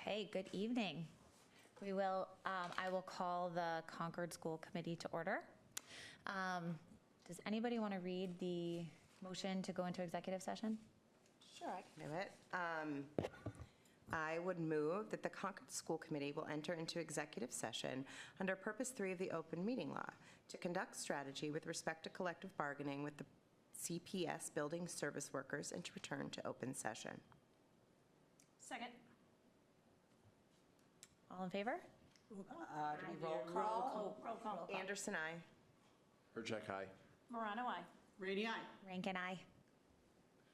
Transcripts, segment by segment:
Okay, good evening. I will call the Concord School Committee to order. Does anybody want to read the motion to go into executive session? Sure, I can do it. I would move that the Concord School Committee will enter into executive session under Purpose 3 of the Open Meeting Law to conduct strategy with respect to collective bargaining with the CPS building service workers and to return to open session. Second. All in favor? Do we roll call? Roll call. Anderson, aye. Jack, aye. Morano, aye. Rainey, aye. Rankin, aye.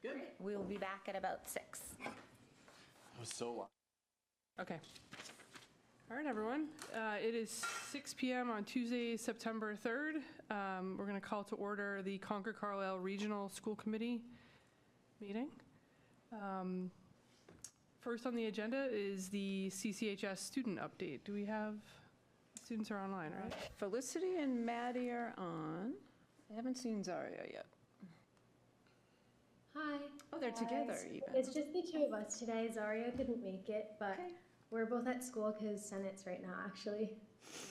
Good. We will be back at about 6. That was so long. Okay. All right, everyone. It is 6 p.m. on Tuesday, September 3rd. We're going to call to order the Concord Carlisle Regional School Committee meeting. First on the agenda is the CCHS student update. Do we have, students are online, right? Felicity and Maddie are on. I haven't seen Zaria yet. Hi. Oh, they're guys. together even. It's just the two of us today. Zaria couldn't make it, but Okay. we're both at school because Senate's right now, actually.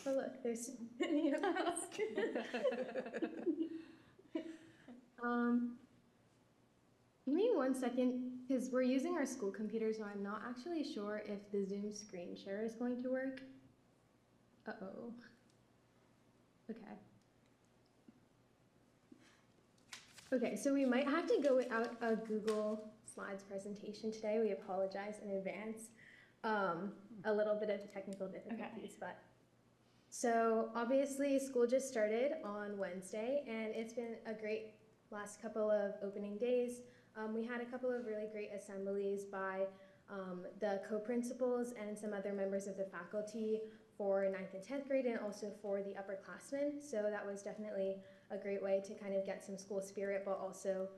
Oh, look, there's many of us. Give me 1 second, because we're using our school computer, so I'm not actually sure if the Zoom screen share is going to work. Uh-oh. Okay. Okay, so we might have to go without a Google Slides presentation today. We apologize in advance. A little bit of technical difficulties, but. So obviously school just started on Wednesday and it's been a great last couple of opening days. We had a couple of really great assemblies by the co-principals and some other members of the faculty for 9th and 10th grade and also for the upperclassmen. So that was definitely a great way to kind of get some school spirit, but also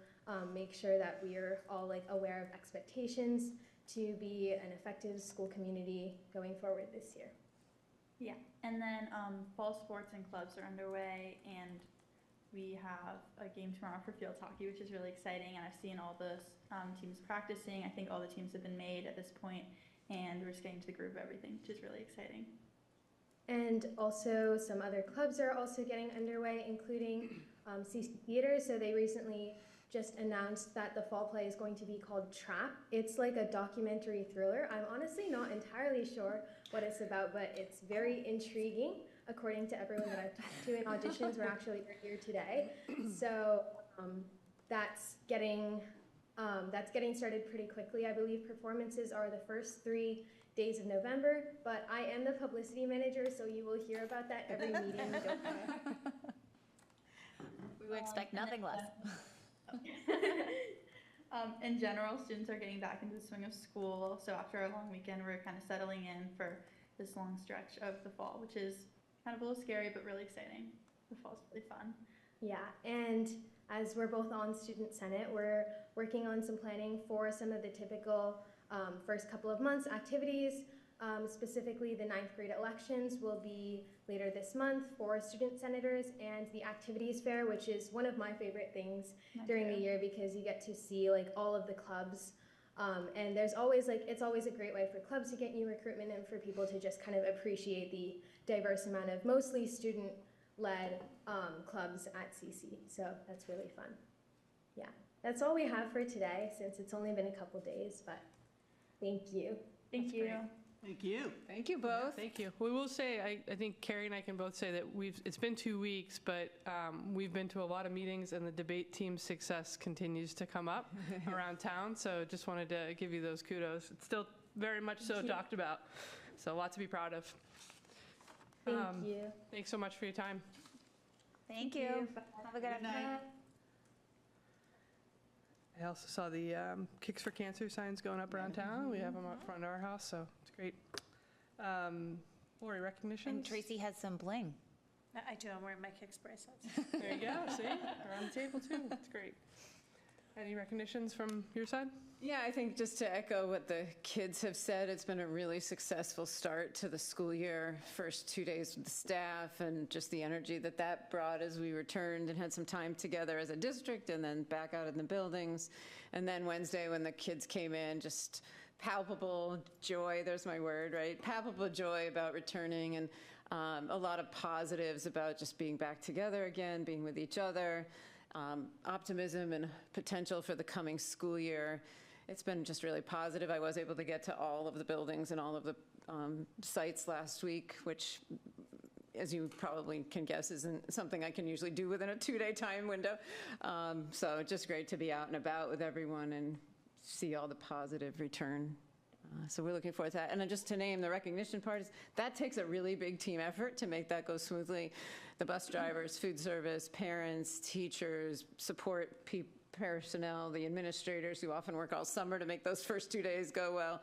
make sure that we are all like aware of expectations to be an effective school community going forward this year. Yeah, and then fall sports and clubs are underway, and we have a game tomorrow for field hockey, which is really exciting, and I've seen all the teams practicing. I think all the teams have been made at this point, and we're just getting to the groove of everything, which is really exciting. And also some other clubs are also getting underway, including CC Theater. So they recently just announced that the fall play is going to be called Trap. It's like a documentary thriller. I'm honestly not entirely sure what it's about, but it's very intriguing, according to everyone that I've talked to. And auditions were actually here today. So that's getting started pretty quickly. I believe performances are the first 3 days of November, but I am the publicity manager, so you will hear about that every meeting. We would expect nothing less. In general, students are getting back into the swing of school, so after a long weekend, we're kind of settling in for this long stretch of the fall, which is kind of a little scary, but really exciting. The fall's really fun. Yeah, and as we're both on Student Senate, we're working on some planning for some of the typical first couple of months activities. Specifically, the 9th grade elections will be later this month for student senators, and the activities fair, which is one of my favorite things during the year because you get to see like all of the clubs. And there's always it's always a great way for clubs to get new recruitment and for people to just kind of appreciate the diverse amount of mostly student-led clubs at CC. So that's really fun. Yeah, that's all we have for today since it's only been a couple days, but thank you. Thank you. Thank you. Thank you both. Thank you. We will say, I think Carrie and I can both say that it's been 2 weeks, but we've been to a lot of meetings and the debate team's success continues to come up around town. So just wanted to give you those kudos. It's still very much so talked about. So a lot to be proud of. Thank you. Thanks so much for your time. Thank you. Have a good afternoon. I also saw the Kicks for Cancer signs going up around town. We have them out front of our house, so it's great. Lori, recognitions? And Tracy has some bling. I do. I'm wearing my Kicks bracelets. There you go. See? They're on the table, too. That's great. Any recognitions from your side? Yeah, I think just to echo what the kids have said, it's been a really successful start to the school year. First 2 days with the staff and just the energy that brought as we returned and had some time together as a district and then back out in the buildings. And then Wednesday when the kids came in, just palpable joy, there's my word, right? Palpable joy about returning, and a lot of positives about just being back together again, being with each other, optimism and potential for the coming school year. It's been just really positive. I was able to get to all of the buildings and all of the sites last week, which, as you probably can guess, isn't something I can usually do within a 2-day time window. So just great to be out and about with everyone and see all the positive return. So we're looking forward to that. And then just to name the recognition part, that takes a really big team effort to make that go smoothly. The bus drivers, food service, parents, teachers, support personnel, the administrators who often work all summer to make those first 2 days go well.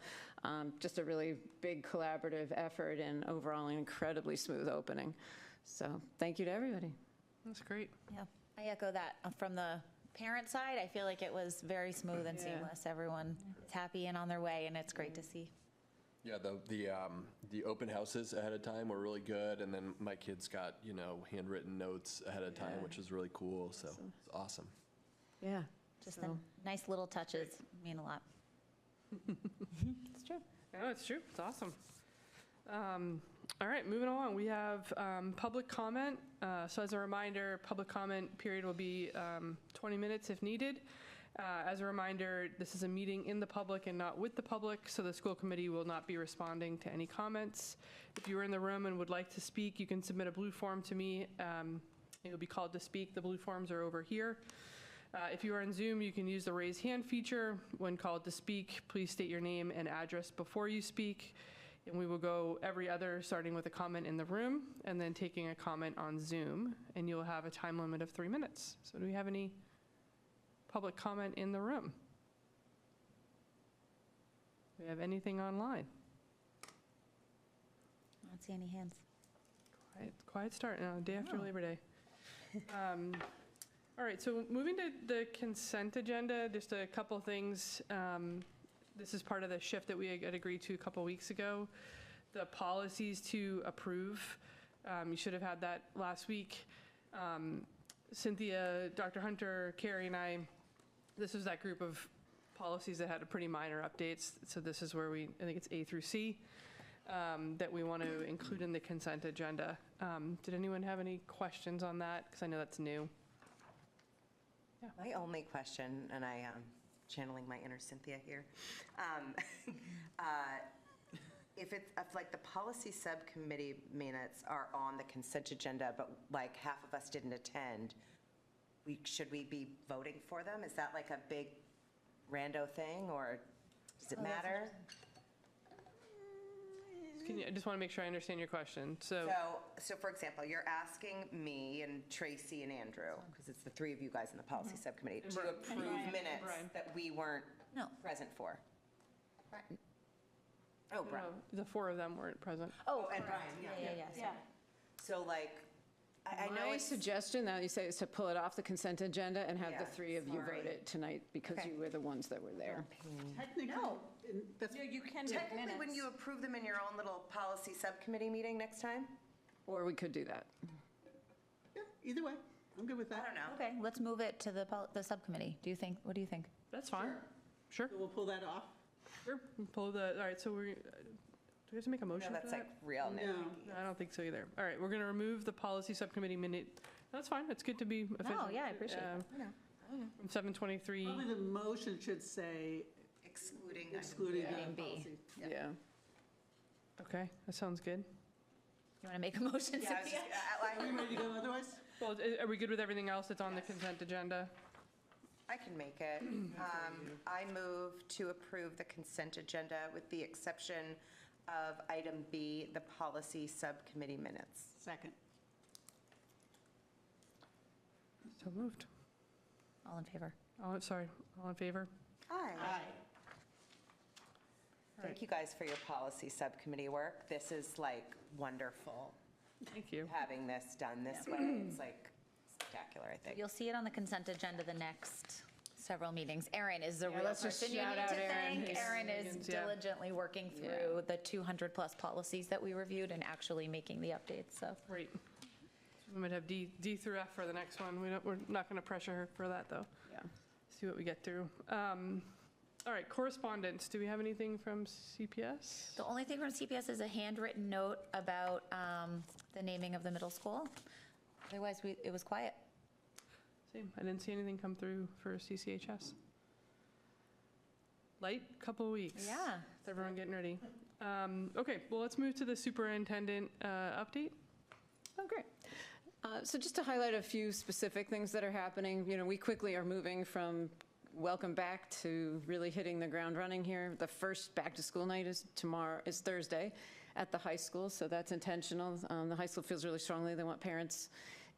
Just a really big collaborative effort, and overall an incredibly smooth opening. So thank you to everybody. That's great. Yeah, I echo that. From the parent side, I feel like it was very smooth and seamless. Everyone is happy and on their way, and it's great to see. Yeah, the open houses ahead of time were really good, and then my kids got, handwritten notes ahead of time, which was really cool, so it's awesome. Yeah. Just the nice little touches mean a lot. It's true. No, it's true. It's awesome. All right, moving along. We have public comment. So as a reminder, public comment period will be 20 minutes if needed. As a reminder, this is a meeting in the public and not with the public, so the school committee will not be responding to any comments. If you are in the room and would like to speak, you can submit a blue form to me. You'll be called to speak. The blue forms are over here. If you are in Zoom, you can use the raise hand feature. When called to speak, please state your name and address before you speak. And we will go every other, starting with a comment in the room and then taking a comment on Zoom. And you'll have a time limit of 3 minutes. So do we have any public comment in the room? Do we have anything online? I don't see any hands. Quiet start now, day after Labor Day. All right, so moving to the consent agenda, just a couple things. This is part of the shift that we had agreed to a couple weeks ago. The policies to approve, you should have had that last week. Cynthia, Dr. Hunter, Carrie, and I, this was that group of policies that had a pretty minor updates. So this is where I think it's A through C, that we want to include in the consent agenda. Did anyone have any questions on that? Because I know that's new. My only question, and I am channeling my inner Cynthia here, if like the policy subcommittee minutes are on the consent agenda, but like half of us didn't attend, should we be voting for them? Is that like a big rando thing, or does it matter? I just want to make sure I understand your question. So for example, you're asking me and Tracy and Andrew, because it's the three of you guys in the policy subcommittee, to approve minutes that we weren't present for. Brian. Oh, Brian. No, the 4 of them weren't present. Oh, and Brian, Yeah. So like, I know My it's, suggestion, now you say, is to pull it off the consent agenda and have the Yeah, 3 of you sorry. vote it tonight, because Okay. you were the ones that were there. Technically, No. that's, You can do technically, minutes. wouldn't you approve them in your own little policy subcommittee meeting next time? Or we could do that. yeah, either way, I'm good with I that. don't know. Okay, let's move it to the subcommittee. What do you think? That's fine. Sure. So we'll pull that off? Sure. All right, so do we have to make a No, motion for that's that? like real No. nitpicky. No, I don't think so either. All right, we're going to remove the policy subcommittee minute. That's fine. It's good to be efficient. No, yeah, I appreciate it. From 7:23. Probably the motion should say Excluding. excluding Item the B. policy. Yeah. Okay, that sounds good. You want to make a motion, Yeah, I was Cynthia? just- Are you ready to go otherwise? Well, are we good with everything else that's on the consent agenda? I can make it. I move to approve the consent agenda with the exception of item B, the policy subcommittee minutes. Second. So moved. All in favor? All in favor? Aye. Aye. Thank you guys for your policy subcommittee work. This is like wonderful, Thank you. having this done this way. It's like spectacular, I think. You'll see it on the consent agenda the next several meetings. Erin is the real let's just person you shout need out to Erin. thank. Erin is Yeah. diligently working through the 200-plus policies that we reviewed and actually making the updates, so. Great. We might have D through F for the next one. We're not going to pressure her for that, though. Yeah. See what we get through. All right, correspondence. Do we have anything from CPS? The only thing from CPS is a handwritten note about the naming of the middle school. Otherwise, it was quiet. Same. I didn't see anything come through for CCHS. Light couple weeks. Yeah. Is everyone getting ready? Okay, well, let's move to the superintendent update. Oh, great. So just to highlight a few specific things that are happening, we quickly are moving from welcome back to really hitting the ground running here. The first back to school night is Thursday at the high school, so that's intentional. The high school feels really strongly they want parents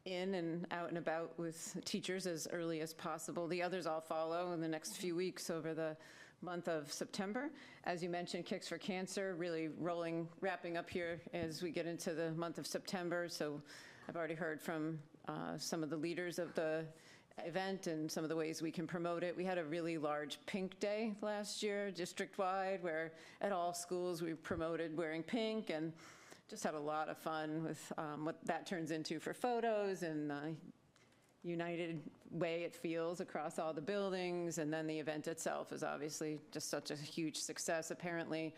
in and out and about with teachers as early as possible. The others all follow in the next few weeks over the month of September. As you mentioned, Kicks for Cancer really wrapping up here as we get into the month of September. So I've already heard from some of the leaders of the event and some of the ways we can promote it. We had a really large pink day last year, district-wide, where at all schools we promoted wearing pink and just had a lot of fun with what that turns into for photos and united way it feels across all the buildings. And then the event itself is obviously just such a huge success. Apparently,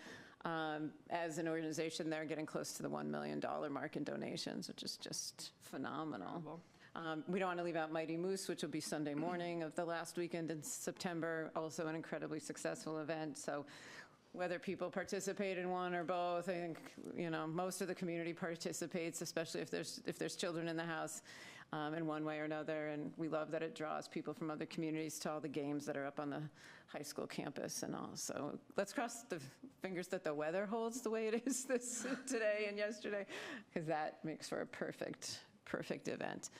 as an organization, they're getting close to the $1 million mark in donations, which is just phenomenal. We don't want to leave out Mighty Moose, which will be Sunday morning of the last weekend in September, also an incredibly successful event. So whether people participate in one or both, I think, most of the community participates, especially if there's children in the house in one way or another. And we love that it draws people from other communities to all the games that are up on the high school campus and all. So let's cross the fingers that the weather holds the way it is today and yesterday, because that makes for a perfect event.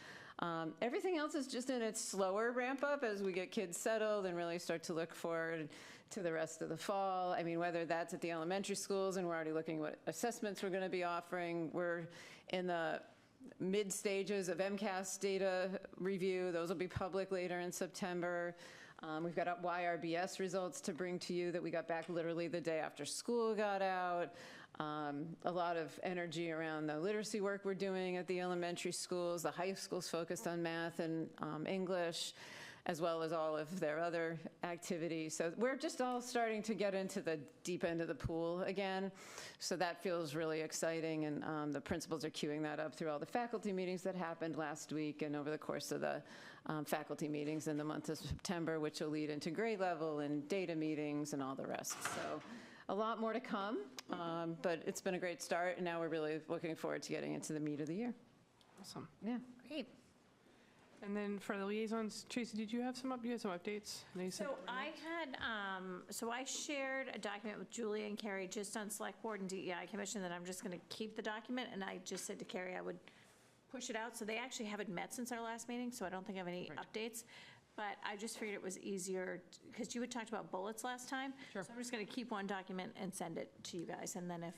Everything else is just in its slower ramp up as we get kids settled and really start to look forward to the rest of the fall. I mean, whether that's at the elementary schools, and we're already looking at what assessments we're going to be offering. We're in the mid stages of MCAS data review. Those will be public later in September. We've got YRBS results to bring to you that we got back literally the day after school got out. A lot of energy around the literacy work we're doing at the elementary schools. The high schools focused on math and English, as well as all of their other activities. So we're just all starting to get into the deep end of the pool again. So that feels really exciting. And the principals are queuing that up through all the faculty meetings that happened last week and over the course of the faculty meetings in the month of September, which will lead into grade level and data meetings and all the rest. So a lot more to come, but it's been a great start, and now we're really looking forward to getting into the meat of the year. Awesome. Yeah. Great. And then for the liaisons, Tracy, did you have some updates? I know you said- So I had, I shared a document with Julia and Carrie just on Select Board and DEI Commission that I'm just going to keep the document, and I just said to Carrie I would push it out. So they actually haven't met since our last meeting, so I don't think I have any updates. But I just figured it was easier, because you had talked about bullets last time. Sure. So I'm just going to keep one document and send it to you guys, and then if,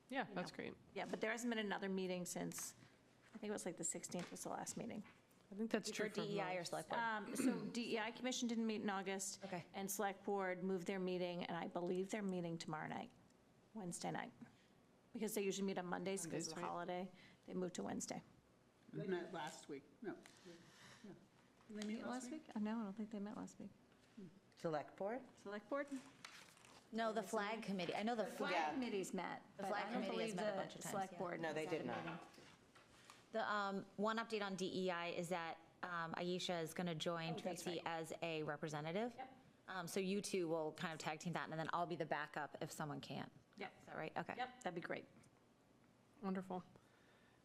Yeah, that's great. yeah, but there hasn't been another meeting since, I think it was like the 16th was the last meeting. I think that's true For DEI or Select Board? So DEI Commission didn't meet in August. Okay. And Select Board moved their meeting, and I believe they're meeting tomorrow night, Wednesday night. Because they usually meet on Mondays because of the Mondays, right. holiday. They moved to Wednesday. They met last week. No. Yeah. Did they meet last week? Oh, no, I don't think they met last week. Select Board? Select Board? No, the flag committee. I know the Flag Yeah. committee's met, The but flag I don't committee has believe met a the bunch of times, Select yeah. Board. No, they has did had a not. meeting. The one update on DEI is that Aisha is going to join Oh, that's Tracy as a representative. Yep. So you two will kind of tag team that, and then I'll be the backup if someone can't. Yep. Is that right? Okay. Yep, that'd be great. Wonderful.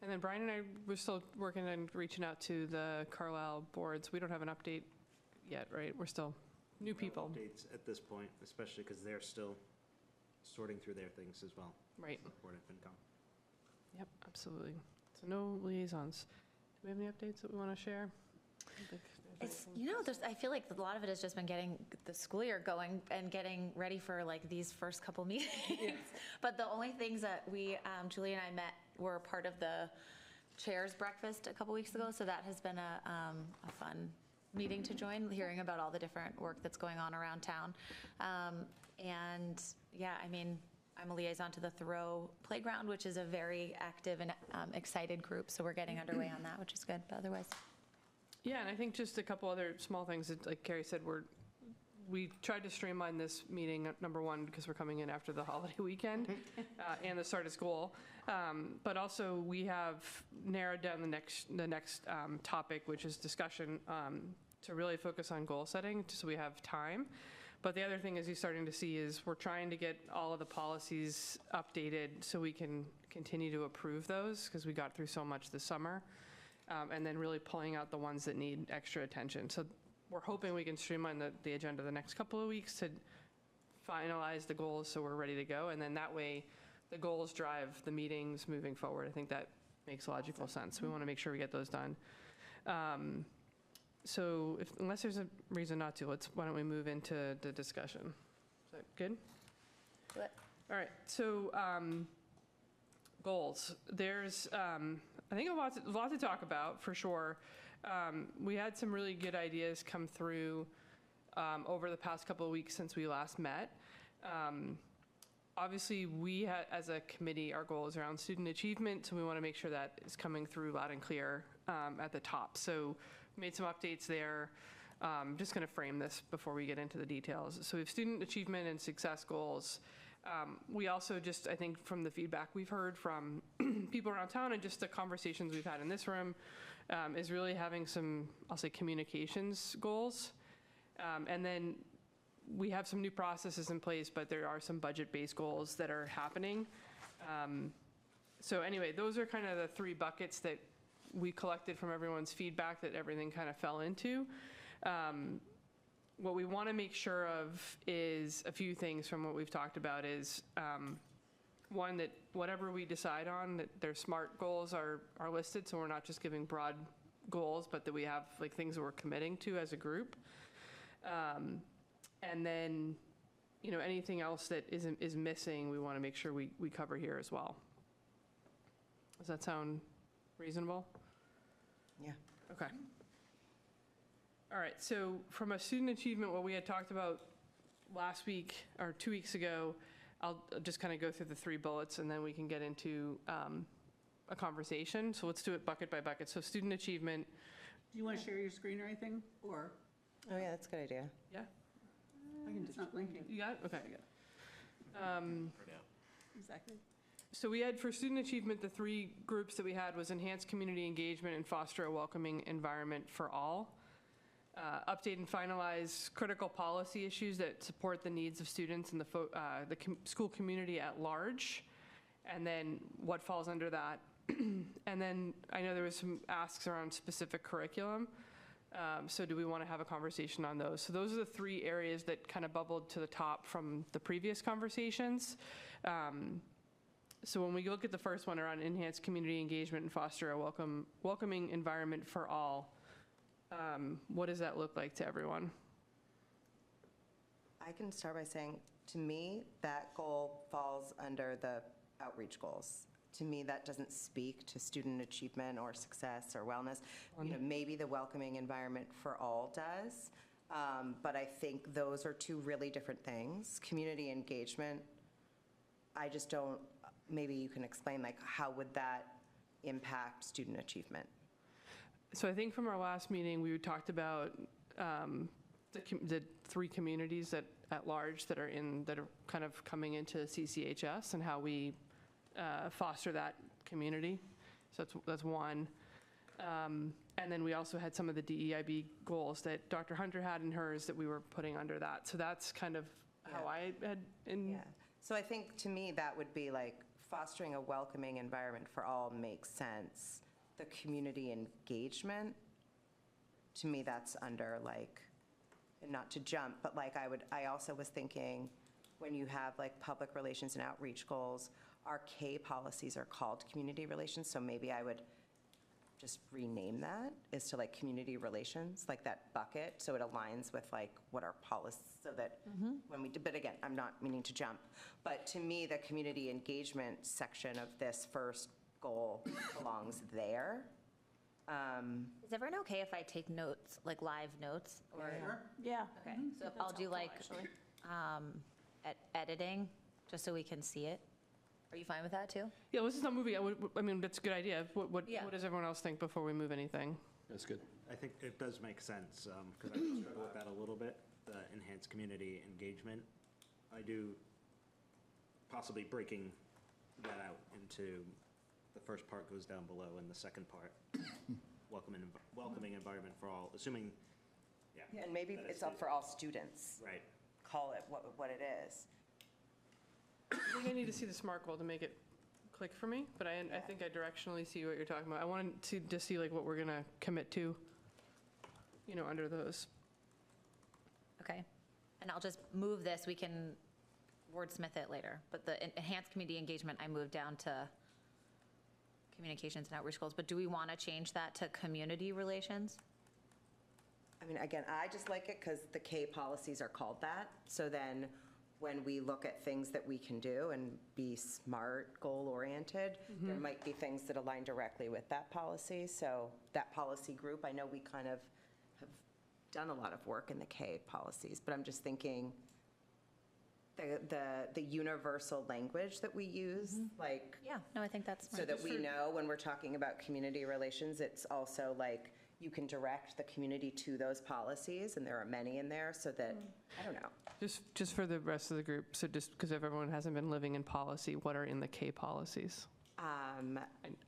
And then Brian and I, we're still working and reaching out to the Carlisle boards. We don't have an update yet, right? We're still new people. Updates at this point, especially because they're still sorting through their things as well. Right. Board of FinCom. Yep, absolutely. So no liaisons. Do we have any updates that we want to share? It's, I feel like a lot of it has just been getting the school year going and getting ready for like these first couple meetings. But the only things that we, Julie and I met, were part of the chair's breakfast a couple weeks ago. So that has been a fun meeting to join, hearing about all the different work that's going on around town. And yeah, I mean, I'm a liaison to the Thoreau Playground, which is a very active and excited group. So we're getting underway on that, which is good. But otherwise, Yeah, and I think just a couple other small things, that, like Carrie said, we're we tried to streamline this meeting, number one, because we're coming in after the holiday weekend and the start of school. But also, we have narrowed down the next topic, which is discussion, to really focus on goal setting, so we have time. But the other thing, as you're starting to see, is we're trying to get all of the policies updated so we can continue to approve those, because we got through so much this summer. And then really pulling out the ones that need extra attention. So we're hoping we can streamline the agenda the next couple of weeks to finalize the goals so we're ready to go. And then that way, the goals drive the meetings moving forward. I think that makes logical sense. We want to make sure we get those done. So unless there's a reason not to, why don't we move into the discussion? Is that good? Good. All right, so goals. There's, I think, a lot to talk about, for sure. We had some really good ideas come through over the past couple of weeks since we last met. Obviously, we as a committee, our goal is around student achievement, so we want to make sure that is coming through loud and clear at the top. So made some updates there. I'm just going to frame this before we get into the details. So we have student achievement and success goals. We also just, I think, from the feedback we've heard from people around town and just the conversations we've had in this room, is really having some, I'll say, communications goals. And then we have some new processes in place, but there are some budget-based goals that are happening. So anyway, those are kind of the three buckets that we collected from everyone's feedback that everything kind of fell into. What we want to make sure of is a few things from what we've talked about is, one, that whatever we decide on, that their SMART goals are listed, so we're not just giving broad goals, but that we have like things that we're committing to as a group. And then, anything else that is missing, we want to make sure we cover here as well. Does that sound reasonable? Yeah. Okay. All right, so from a student achievement, what we had talked about last week or 2 weeks ago, I'll just kind of go through the 3 bullets and then we can get into a conversation. So let's do it bucket by bucket. So student achievement. Do you want to share your screen or anything? Or? Oh, yeah, that's a good idea. Yeah? It's not blinking. You got it? Okay. Exactly. So we had, for student achievement, the 3 groups that we had was enhance community engagement and foster a welcoming environment for all. Update and finalize critical policy issues that support the needs of students and the school community at large, and then what falls under that. And then I know there was some asks around specific curriculum, so do we want to have a conversation on those? So those are the 3 areas that kind of bubbled to the top from the previous conversations. So when we look at the first one around enhanced community engagement and foster a welcoming environment for all, what does that look like to everyone? I can start by saying, to me, that goal falls under the outreach goals. To me, that doesn't speak to student achievement or success or wellness. Maybe the welcoming environment for all does, but I think those are 2 really different things. Community engagement, I just don't, maybe you can explain, like, how would that impact student achievement? So I think from our last meeting, we talked about the 3 communities that at large that are kind of coming into CCHS and how we foster that community. So that's one. And then we also had some of the DEIB goals that Dr. Hunter had in hers that we were putting under that. So that's kind of how I had in. Yeah. So I think, to me, that would be like fostering a welcoming environment for all makes sense. The community engagement, to me, that's under, like, and not to jump, but like I also was thinking, when you have like public relations and outreach goals, our K policies are called community relations, so maybe I would just rename that is to like community relations, like that bucket, so it aligns with like what our policy, so that when we do, but again, I'm not meaning to jump, but to me, the community engagement section of this first goal belongs there. Is everyone okay if I take notes, like live notes? Or, Sure. Yeah. okay, so if I'll do like editing, just so we can see it. Are you fine with that too? Yeah, let's just not moving. I mean, that's a good idea. What Yeah. does everyone else think before we move anything? That's good. I think it does make sense, because I struggle with that a little bit, the enhanced enhance community engagement. I do possibly breaking that out into the first part goes down below and the second part, welcoming environment for all, assuming, yeah. And maybe that it's up for all students. Right. Call it what it is. I think I need to see the SMART goal to make it click for me, but I think I directionally see what you're talking about. I wanted to just see like what we're gonna commit to, you know, under those. Okay. And I'll just move this, we can wordsmith it later, but the enhanced community engagement, I moved down to communications and outreach goals, but do we want to change that to community relations? I mean, again, I just like it because the K policies are called that. So then when we look at things that we can do and be SMART, goal-oriented, there might be things that align directly with that policy. So that policy group, I know we kind of have done a lot of work in the K policies, but I'm just thinking the universal language that we use, like, Yeah, no, I think that's so smart. that we know when we're talking about community relations, it's also like, you can direct the community to those policies, and there are many in there, so that, I don't know. Just for the rest of the group, so just because everyone hasn't been living in policy, what are in the K policies?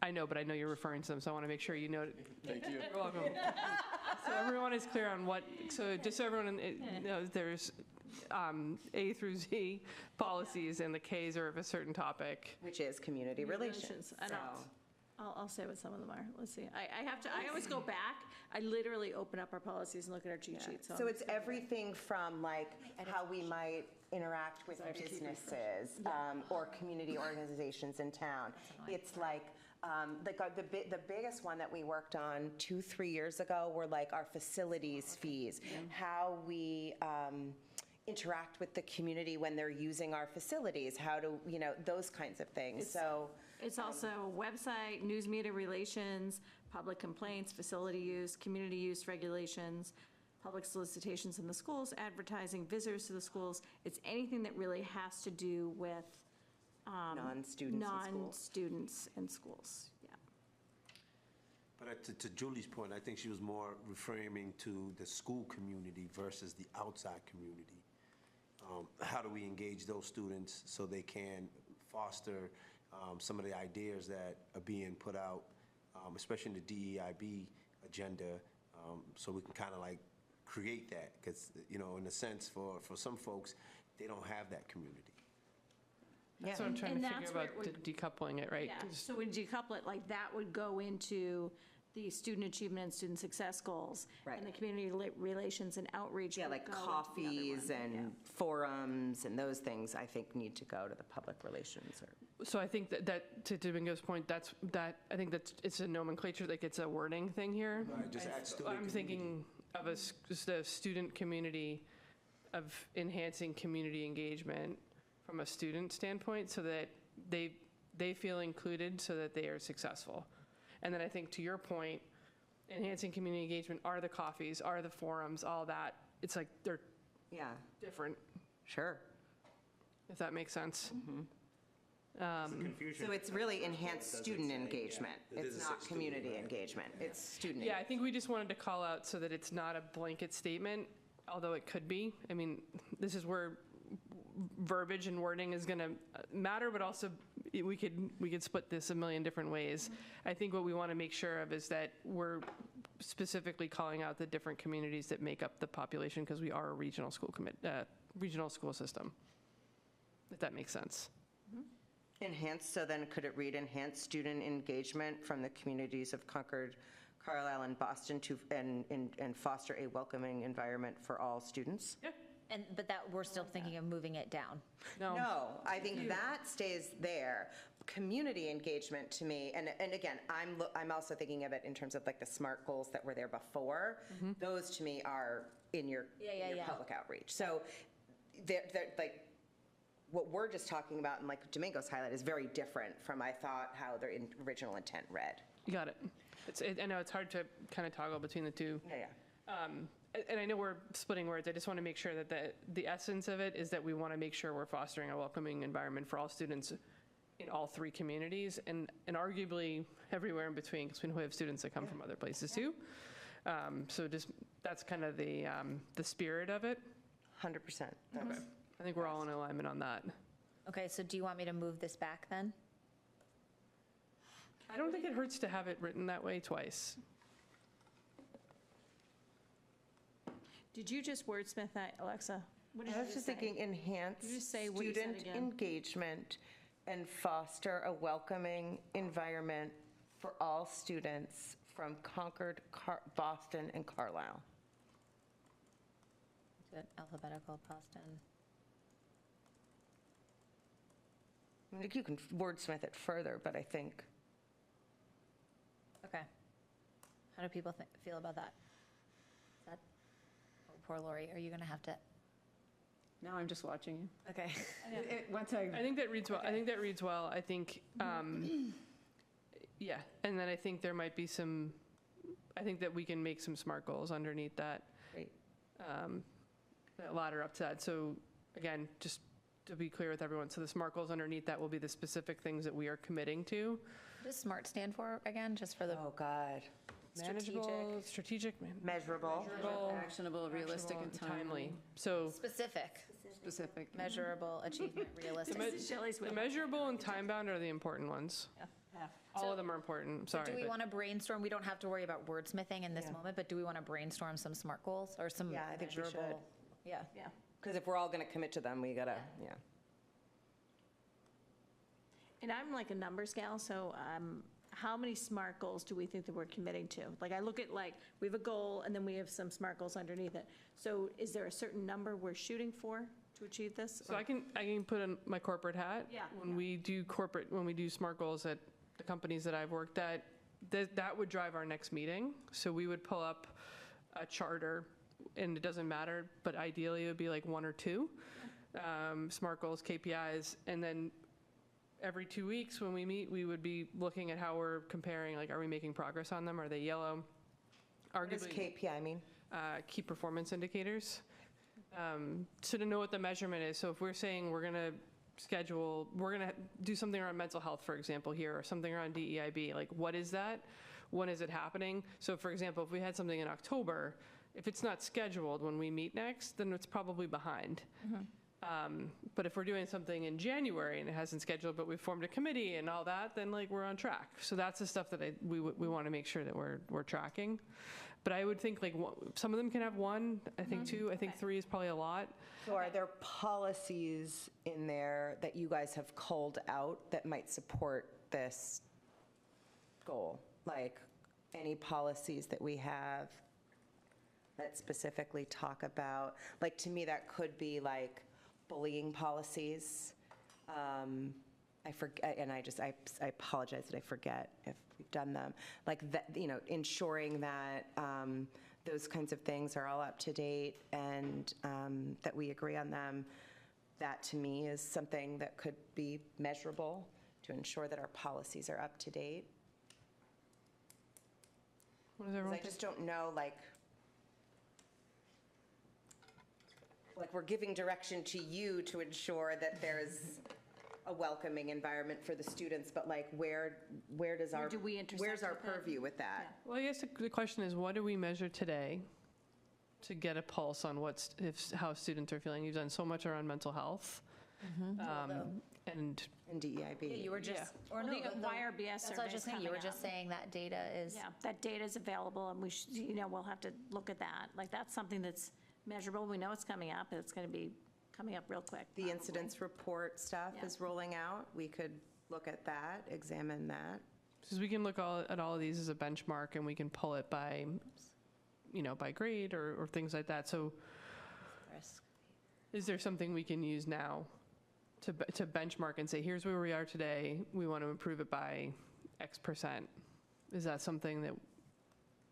I know, but I know you're referring to them, so I want to make sure you know. Thank you. You're welcome. So everyone is clear on what, so just so everyone knows, there's A through Z policies, and the Ks are of a certain topic. Which is community relations. And So, I'll say what some of them are. Let's see. I always go back. I literally open up our policies and look at our cheat sheet. so it's everything from like how we might interact with businesses or community organizations in town. It's like the biggest one that we worked on 2-3 years ago were like our facilities fees, how we interact with the community when they're using our facilities, how to, you know, those kinds of things. So It's also website, news media relations, public complaints, facility use, community use regulations, public solicitations in the schools, advertising, visitors to the schools. It's anything that really has to do with non-students in schools. non-students in schools, yeah. But to Julie's point, I think she was more referring to the school community versus the outside community. How do we engage those students so they can foster some of the ideas that are being put out, especially in the DEIB agenda, so we can kind of like create that, because, you know, in a sense, for some folks, they don't have that community. That's what I'm trying And to figure that's where about it decoupling it, right? Yeah, 'Cause- so when you decouple it, like, that would go into the student achievement and student success goals. Right. And the community relations and outreach. yeah, would like go into the other coffees one. and forums and those things, I think, need to go to the public relations. So I think that to Domingo's point, I think that it's a nomenclature, like it's a wording thing here. Right, just add student I'm thinking of just a student community, of enhancing community engagement from a student standpoint, so that they feel included, so that they are successful. And then I think, to your point, enhancing community engagement are the coffees, are the forums, all that. It's like they're Yeah, different, sure. if that makes sense. Confusion. So it's really enhanced Doesn't student say, yeah. engagement. It It's doesn't not say student, community right. engagement. It's student. Yeah, I think we just wanted to call out so that it's not a blanket statement, although it could be. I mean, this is where verbiage and wording is going to matter, but also we could split this a million different ways. I think what we want to make sure of is that we're specifically calling out the different communities that make up the population, because we are a regional school system, if that makes sense. Enhanced, so then could it read enhanced student engagement from the communities of Concord, Carlisle, and Boston and foster a welcoming environment for all students? Yeah. But that, we're still thinking of moving it down. No, I think that stays there. Community engagement to me, and again, I'm also thinking of it in terms of like the SMART goals that were there before. Those to me are in your public outreach. So they're like, what we're just talking about and like Domingo's highlight is very different from, I thought, how their original intent read. You got it. I know it's hard to kind of toggle between the two. Yeah. And I know we're splitting words. I just want to make sure that the essence of it is that we want to make sure we're fostering a welcoming environment for all students in all three communities, and arguably everywhere in between, because we know we have students that come from other places too. So just, that's kind of the spirit of it. 100%. Okay. I think we're all in alignment on that. Okay, so do you want me to move this back then? I don't think it hurts to have it written that way twice. Did you just wordsmith that, Alexa? What did I you was just say? thinking enhance Can you just say what you said student again? engagement and foster a welcoming environment for all students from Concord, Boston, and Carlisle. Do it alphabetical, Boston. I mean, you can wordsmith it further, but I think, Okay. How do people feel about that? Is that, oh, poor Lori, are you going to have to, Now I'm just watching you. okay. Once I I think that reads well. I think that reads well. I think, yeah. And then I think there might be some, I think that we can make some SMART goals underneath that. Great. That ladder up to that. So again, just to be clear with everyone, so the SMART goals underneath that will be the specific things that we are committing to. What does SMART stand for again, just for the Oh, God. Manageable, strategic, Measurable. actionable, realistic, and timely. So specific, Specific. measurable, achievement, realistic? the measurable and time-bound are the important ones. All of them are important, So sorry. do we but- want to brainstorm, we don't have to worry about wordsmithing in this moment, but do we want to brainstorm some SMART goals or some Yeah, I think we should. measurable? Yeah. Yeah. Because if we're all going to commit to them, we gotta, yeah. And I'm like a numbers gal, so how many SMART goals do we think that we're committing to? Like, I look at like, we have a goal, and then we have some SMART goals underneath it. So is there a certain number we're shooting for to achieve this? So I can put on my corporate hat. Yeah, When yeah. we do SMART goals at the companies that I've worked at, that would drive our next meeting. So we would pull up a charter, and it doesn't matter, but ideally it would be like one or two SMART goals, KPIs, and then every 2 weeks when we meet, we would be looking at how we're comparing, like, are we making progress on them? Are they yellow? What does Arguably, KPI mean? key performance indicators. So to know what the measurement is. So if we're saying we're going to do something around mental health, for example, here, or something around DEIB, like, what is that? When is it happening? So for example, if we had something in October, if it's not scheduled when we meet next, then it's probably behind. But if we're doing something in January and it hasn't scheduled, but we formed a committee and all that, then like we're on track. So that's the stuff that we want to make sure that we're tracking. But I would think like some of them can have one, I think two, I think three is probably a lot. So are there policies in there that you guys have culled out that might support this goal? Like any policies that we have that specifically talk about, like, to me, that could be like bullying policies. I forget, and I apologize that I forget if we've done them. Like that, ensuring that those kinds of things are all up to date and that we agree on them. That to me is something that could be measurable to ensure that our policies are up to date. What does 'Cause everyone I think? just don't know, like we're giving direction to you to ensure that there's a welcoming environment for the students, but like where does our, do we intersect where's our with it? purview with that? Well, I guess the question is, what do we measure today to get a pulse on how students are feeling? You've done so much around mental health. And And DEIB. You were just, or Well, no, the YRBS that's what I was just saying, you were survey's just coming saying that data is. Yeah, that data is available, and we should, we'll have to look at that. Like, that's something that's measurable. We know it's coming up, and it's going to be coming up real quick. The incidents report stuff Yeah. is rolling out. We could look at that, examine that. because we can look at all of these as a benchmark, and we can pull it by, by grade or things like that. So Risk. is there something we can use now to benchmark and say, here's where we are today, we want to improve it by X%? Is that something that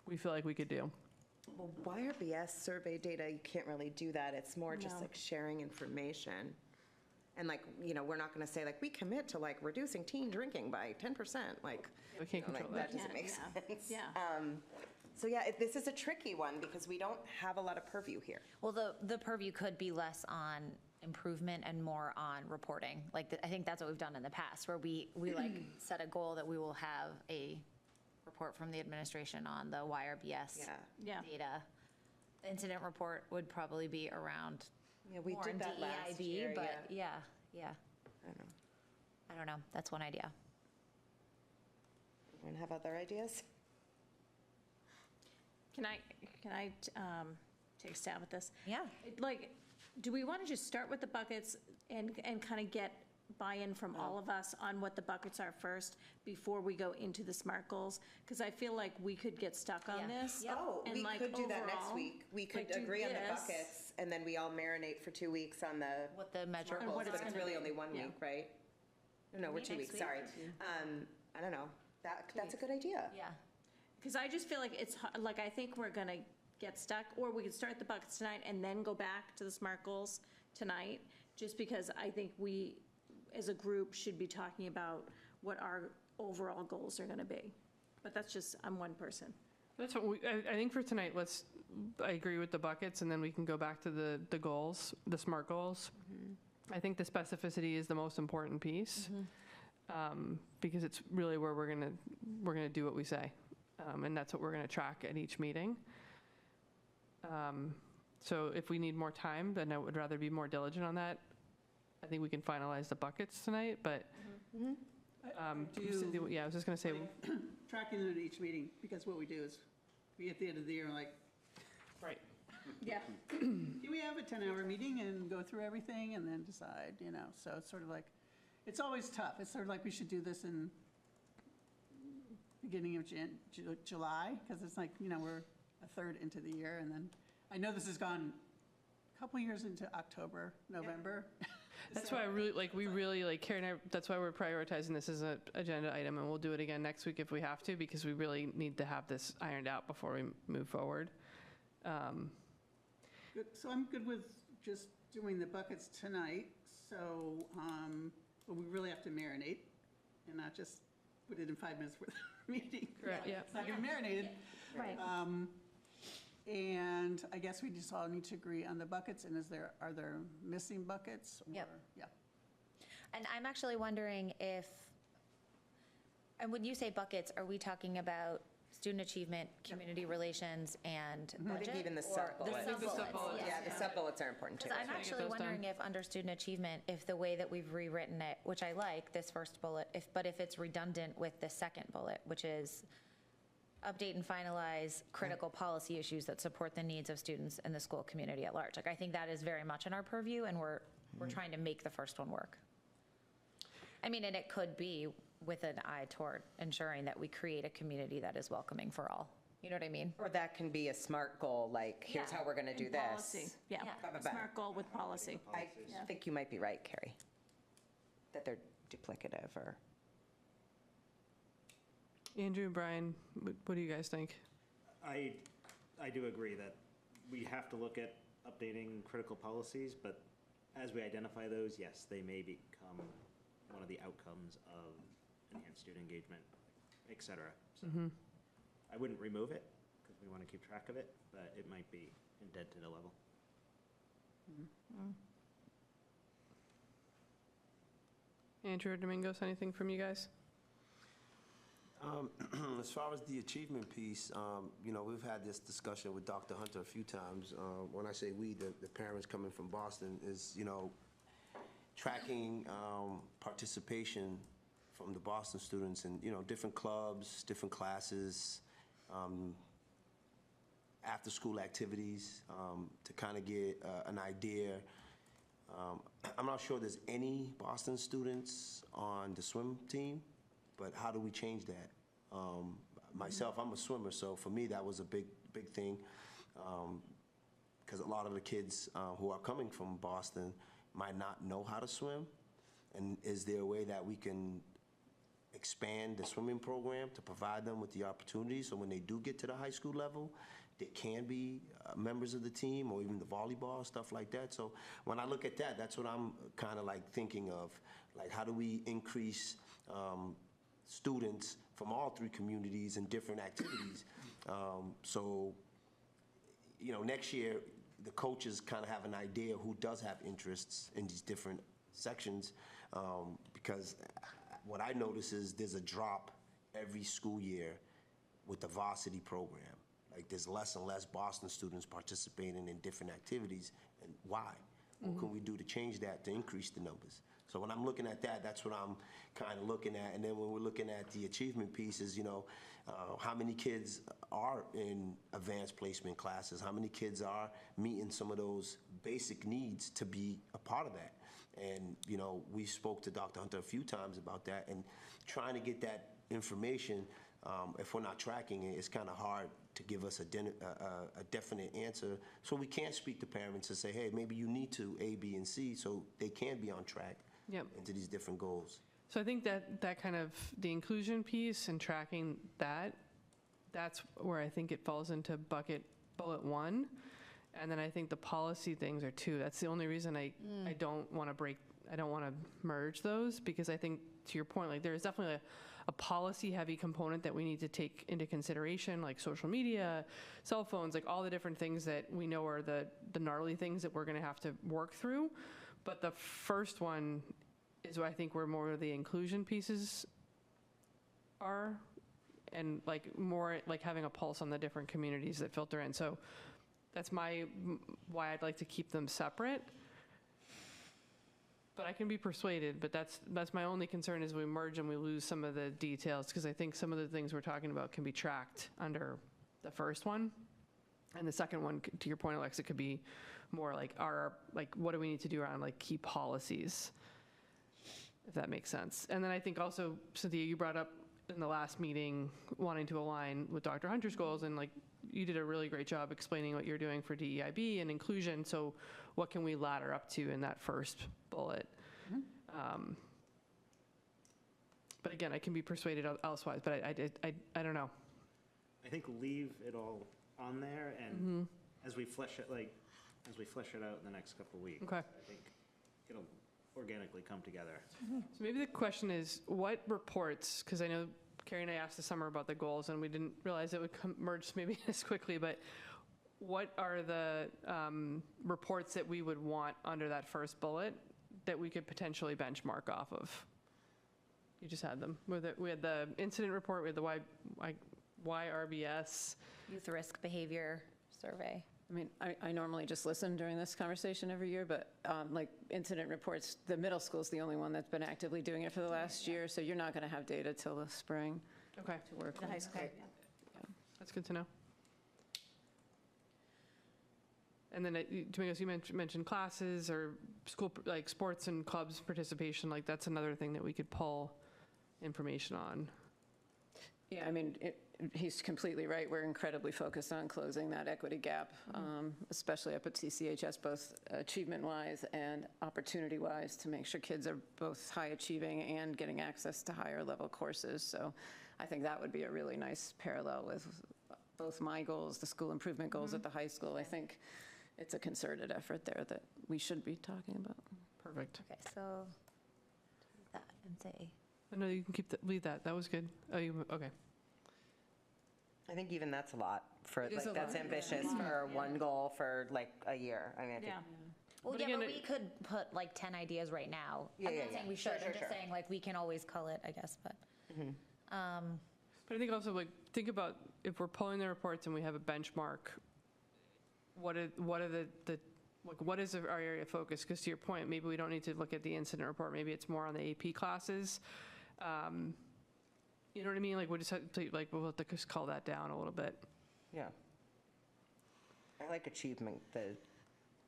we feel like we could do? Well, YRBS survey data, you can't really do that. It's more just No. like sharing information. And like, we're not going to say like, we commit to like reducing teen drinking by 10%. Like, We can't like, control that. that doesn't make Yeah, sense. yeah. So yeah, this is a tricky one because we don't have a lot of purview here. Well, the purview could be less on improvement and more on reporting. Like, I think that's what we've done in the past, where we like set a goal that we will have a report from the administration on the YRBS Yeah. Yeah. data. The incident report would probably be around Yeah, we more did in that last year, DEIB, but yeah, yeah. I don't know. I don't know. That's one idea. Anyone have other ideas? Can I take a stab at this? Yeah. Like, do we want to just start with the buckets and kind of get buy-in from all of us on what the buckets are first before we go into the SMART goals? Because I feel like we could get stuck on Yeah. this. Yep. Oh, And we like could do that next overall, week. We could like, do agree on the this. buckets, and then we all marinate for 2 weeks on the What the measurables goals, what but it's it's gonna really be. only 1 Yeah. week, right? No, we're Maybe 2 next weeks, week. sorry. I don't know. That's a good idea. Yeah. Because I just feel like like, I think we're going to get stuck, or we could start the buckets tonight and then go back to the SMART goals tonight, just because I think we, as a group, should be talking about what our overall goals are going to be. But that's just, I'm one person. That's what I think for tonight, I agree with the buckets, and then we can go back to the goals, the SMART goals. I think the specificity is the most important piece, because it's really where we're gonna do what we say, and that's what we're gonna track at each meeting. So if we need more time, then I would rather be more diligent on that. I think we can finalize the buckets tonight, but, Cindy, yeah, I was just gonna say, Tracking it at each meeting, because what we do is, we at the end of the year, like, right. yeah, do we have a 10-hour meeting and go through everything and then decide, so it's sort of like, it's always tough. It's sort of like we should do this in beginning of July, because it's like, we're a third into the year, and then, I know this has gone a couple years into October, November. That's why we really, Carrie and I, that's why we're prioritizing this as an agenda item, and we'll do it again next week if we have to, because we really need to have this ironed out before we move forward. Good. So I'm good with just doing the buckets tonight, so, but we really have to marinate and not just put it in 5 minutes worth of meeting. Correct, yeah. It's not gonna be marinated. Right. And I guess we just all need to agree on the buckets, and are there missing buckets? Yep. Or- Yeah. And I'm actually wondering if, and when you say buckets, are we talking about student achievement, community relations, and I budget? think even the Or sub-bullets. The sub-bullets, Yeah, the sub-bullets are important too. Because I'm Trying to get actually those done. wondering if under student achievement, if the way that we've rewritten it, which I like, this first bullet, but if it's redundant with the second bullet, which is update and finalize critical policy issues that support the needs of students and the school community at large. Like, I think that is very much in our purview, and we're trying to make the first one work. I mean, and it could be with an eye toward ensuring that we create a community that is welcoming for all. You know what I mean? Or that can be a SMART goal, like, here's Yeah. how we're gonna do And this. Policy, yeah. Yeah. A SMART goal with policy. I think you might be right, Carrie, that they're duplicative or. Andrew and Brian, what do you guys think? I do agree that we have to look at updating critical policies, but as we identify those, yes, they may become one of the outcomes of enhanced student engagement, et cetera. So I wouldn't remove it, because we want to keep track of it, but it might be indented a level. Andrew or Domingos, anything from you guys? As far as the achievement piece, we've had this discussion with Dr. Hunter a few times. When I say we, the parents coming from Boston is, tracking participation from the Boston students in, different clubs, different classes, after-school activities, to kind of get an idea. I'm not sure there's any Boston students on the swim team, but how do we change that? Myself, I'm a swimmer, so for me, that was a big thing, because a lot of the kids who are coming from Boston might not know how to swim, and is there a way that we can expand the swimming program to provide them with the opportunity, so when they do get to the high school level, they can be members of the team, or even the volleyball, stuff like that. So when I look at that, that's what I'm kind of like thinking of, like, how do we increase students from all three communities in different activities? So, next year, the coaches kind of have an idea who does have interests in these different sections, because what I notice is there's a drop every school year with the varsity program. Like, there's less and less Boston students participating in different activities, and why? What can we do to change that, to increase the numbers? So when I'm looking at that, that's what I'm kind of looking at. And then when we're looking at the achievement pieces, how many kids are in advanced placement classes? How many kids are meeting some of those basic needs to be a part of that? And, we spoke to Dr. Hunter a few times about that, and trying to get that information, if we're not tracking it, it's kind of hard to give us a definite answer. So we can't speak to parents and say, hey, maybe you need to A, B, and C, so they can be on track into these different goals. So I think that kind of the inclusion piece and tracking that's where I think it falls into bullet 1. And then I think the policy things are 2. That's the only reason I don't want to merge those, because I think, to your point, like, there's definitely a policy-heavy component that we need to take into consideration, like social media, cell phones, like all the different things that we know are the gnarly things that we're going to have to work through. But the first one is I think where more of the inclusion pieces are, and like more like having a pulse on the different communities that filter in. So that's why I'd like to keep them separate. But I can be persuaded, but that's my only concern, is we merge and we lose some of the details, because I think some of the things we're talking about can be tracked under the first one. And the second one, to your point, Alexa, could be more like what do we need to do around like key policies, if that makes sense. And then I think also, Cynthia, you brought up in the last meeting wanting to align with Dr. Hunter's goals, and like you did a really great job explaining what you're doing for DEIB and inclusion. So what can we ladder up to in that first bullet? But again, I can be persuaded elsewise, but I don't know. I think leave it all on there, and as we flesh it out in the next couple of weeks, Okay. I think it'll organically come together. So maybe the question is, what reports, because I know Carrie and I asked this summer about the goals, and we didn't realize it would merge maybe this quickly, but what are the reports that we would want under that first bullet that we could potentially benchmark off of? You just had them. We had the incident report, we had the YRBS. Youth risk behavior survey. I mean, I normally just listen during this conversation every year, but like incident reports, the middle school's the only one that's been actively doing it for the last year, so you're not going to have data till the spring Okay, to work The high with. school. that's good to know. And then, Domingos, you mentioned classes or school, like sports and clubs participation, like that's another thing that we could pull information on. Yeah, I mean, he's completely right. We're incredibly focused on closing that equity gap, especially up at CCHS, both achievement-wise and opportunity-wise, to make sure kids are both high achieving and getting access to higher level courses. So I think that would be a really nice parallel with both my goals, the school improvement goals at the high school. I think it's a concerted effort there that we should be talking about. Perfect. Okay, so do that and say. No, you can leave that. That was good. Oh, okay. I think even that's a lot for, It is like, a that's lot. ambitious for one goal for like a year. I mean, I think. Yeah. Well, But yeah, again, but we could put like 10 ideas right now. Yeah, I'm yeah, not saying yeah. we should, Sure, I'm just sure. saying like we can always cull it, I guess, but. But I think also, like, think about if we're pulling the reports and we have a benchmark, what is our area of focus? Because to your point, maybe we don't need to look at the incident report. Maybe it's more on the AP classes. You know what I mean? Like, we just have to, like, we'll have to just call that down a little bit. Yeah. I like achievement, the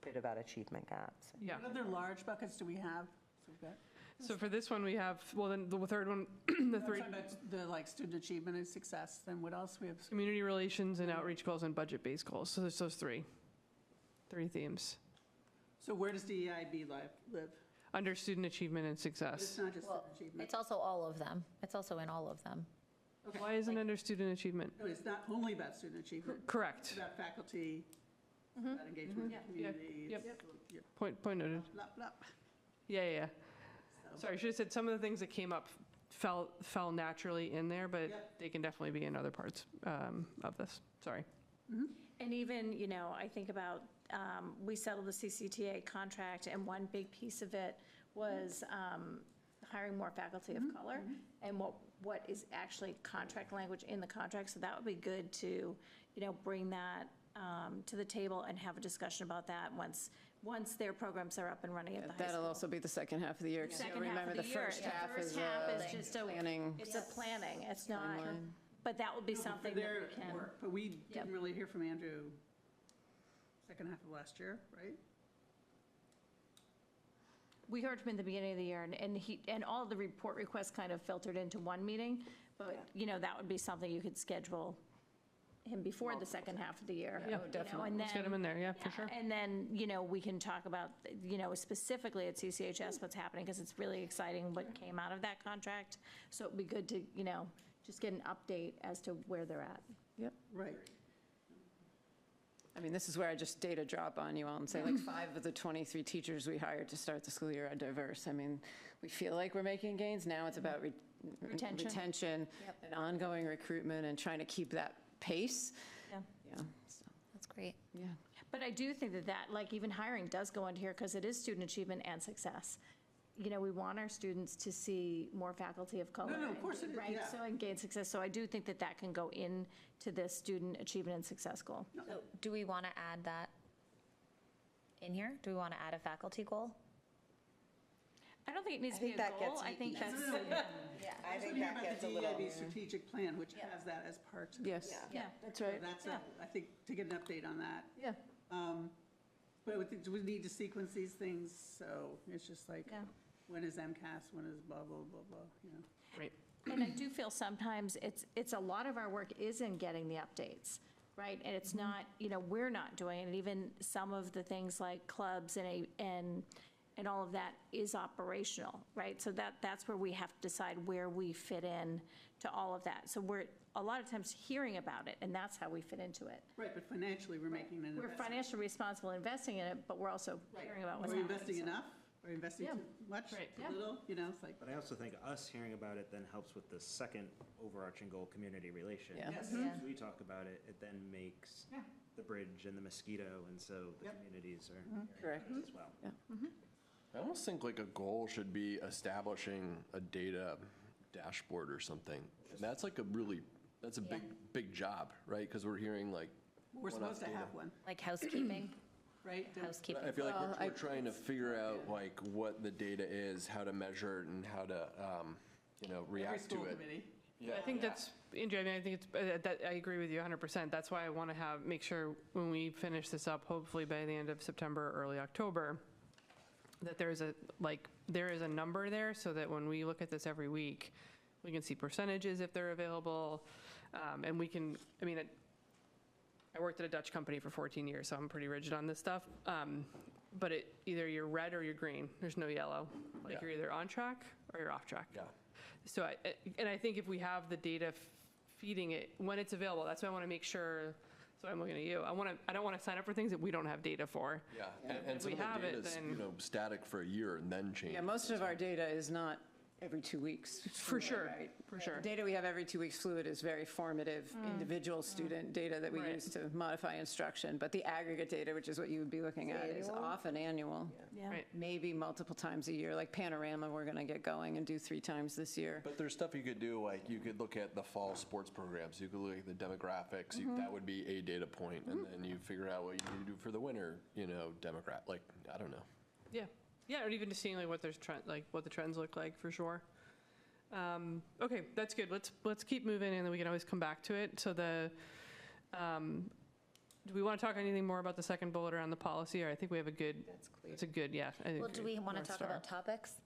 bit about achievement gaps. Yeah. What other large buckets do we have? So we've got, So for this one, we have, well, then the third one, I'm talking about the like student achievement and success, then what else we have? community relations and outreach goals and budget-based goals. So there's those three themes. So where does DEIB live? Under student achievement and But success. it's not just Well, student achievement. it's also all of them. It's also in all of them. Okay. Why isn't it under student achievement? No, it's not only about student achievement. It's Correct. about faculty, about engagement with the community. Yep. it's- yeah, Point noted. blah, blah. Yeah. Sorry, I should have said some of the things that came up fell naturally in there, but Yep. they can definitely be in other parts of this. Sorry. And even, I think about, we settled the CCTA contract, and one big piece of it was hiring more faculty of color, and what is actually contract language in the contract. So that would be good to, bring that to the table and have a discussion about that once once their programs are up and running at the high school. That'll also be the second half of the year. 'Cause Second half remember, of the the year. first half The is first half is just a planning. It's a planning, it's not, timeline. but that will be For something that their we can. work, but we Yep. didn't really hear from Andrew second half of last year, right? We heard from him at the beginning of the year, and all the report requests kind of filtered into one meeting, but, that would be something you could schedule him before the second half of the year. Yeah, definitely. And Let's get then- them in there, yeah, for sure. And then, we can talk about, specifically at CCHS what's happening, because it's really exciting what came out of that contract. So it'd be good to, just get an update as to where they're at. Right. I mean, this is where I just data drop on you all and say, like, 5 of the 23 teachers we hired to start the school year are diverse. I mean, we feel like we're making gains. Now it's about retention and ongoing recruitment and trying to keep that pace. Yeah. Yeah, so, That's great. yeah. But I do think that, like, even hiring does go into here, because it is student achievement and success. We want our students to see more faculty of color. No, of course it is, Right, yeah. so, and gain success. So I do think that can go into this student achievement and success goal. So do we want to add that in here? Do we want to add a faculty goal? I don't think it needs I to be think a that goal. gets I you think easy. that's, I That's think what you that have gets a about the little. DIB strategic plan, which has that as part. Yes, yeah. that's So right. that's, Yeah. I think, to get an update on that. Yeah. But we need to sequence these things, so it's just like, Yeah. when is MCAS, when is blah, blah, blah, blah, Right. And I do feel sometimes it's a lot of our work is in getting the updates, right? And it's not, we're not doing it. And even some of the things like clubs and all of that is operational, right? So that's where we have to decide where we fit in to all of that. So we're a lot of times hearing about it, and that's how we fit into it. Right, but financially, we're making an We're investment. financially responsible investing in it, but we're also hearing about what's Are we happening. investing so- enough? Are we investing Yeah. too much, Right. Yeah. too little? It's like, But I also think us hearing about it then helps with the second overarching goal, community relations. Yeah. yes. Yeah. As we talk about it, it then makes Yeah. the bridge and the mosquito, and so the Yep. communities are Correct. hearing as well. I almost think like a goal should be establishing a data dashboard or something. And that's like that's a big job, right? Because we're hearing like. We're supposed to have one, Like housekeeping? right? Housekeeping. I feel like Well, we're trying to figure out like what the data is, how to measure it, and how to, Every react to school it. committee. I think that's, Andrew, I think I agree with you 100%. That's why I want to make sure when we finish this up, hopefully by the end of September, early October, that there is a number there so that when we look at this every week, we can see percentages if they're available. And we can, I worked at a Dutch company for 14 years, so I'm pretty rigid on this stuff. But either you're red or you're green. There's no yellow. Like Yeah. you're either on track or you're off track. Yeah. So I think if we have the data feeding it when it's available, that's why I want to make sure. So I'm looking at you. I don't want to sign up for things that we don't have data for. Yeah, and some we of the have it, data's, then- static for a year and then change. Yeah, most of our data is not every 2 weeks. For sure, Right. for sure. The data we have every 2 weeks fluid is very formative individual student data that we Right. use to modify instruction. But the aggregate data, which is what you would be looking at, is often annual. Yeah. Right. Maybe multiple times a year, like Panorama, we're going to get going and do 3 times this year. But there's stuff you could do, like you could look at the fall sports programs, you could look at the demographics, that would be a data point, and then you figure out what you need to do for the winter, demographic, like, I don't know. Yeah, or even just seeing like what the trends look like for sure. Okay, that's good. Let's keep moving, and then we can always come back to it. So do we want to talk anything more about the second bullet around the policy, or I think we have a good. That's clear. It's a good, yeah. I Well, agree. do we want to North talk Star. about topics?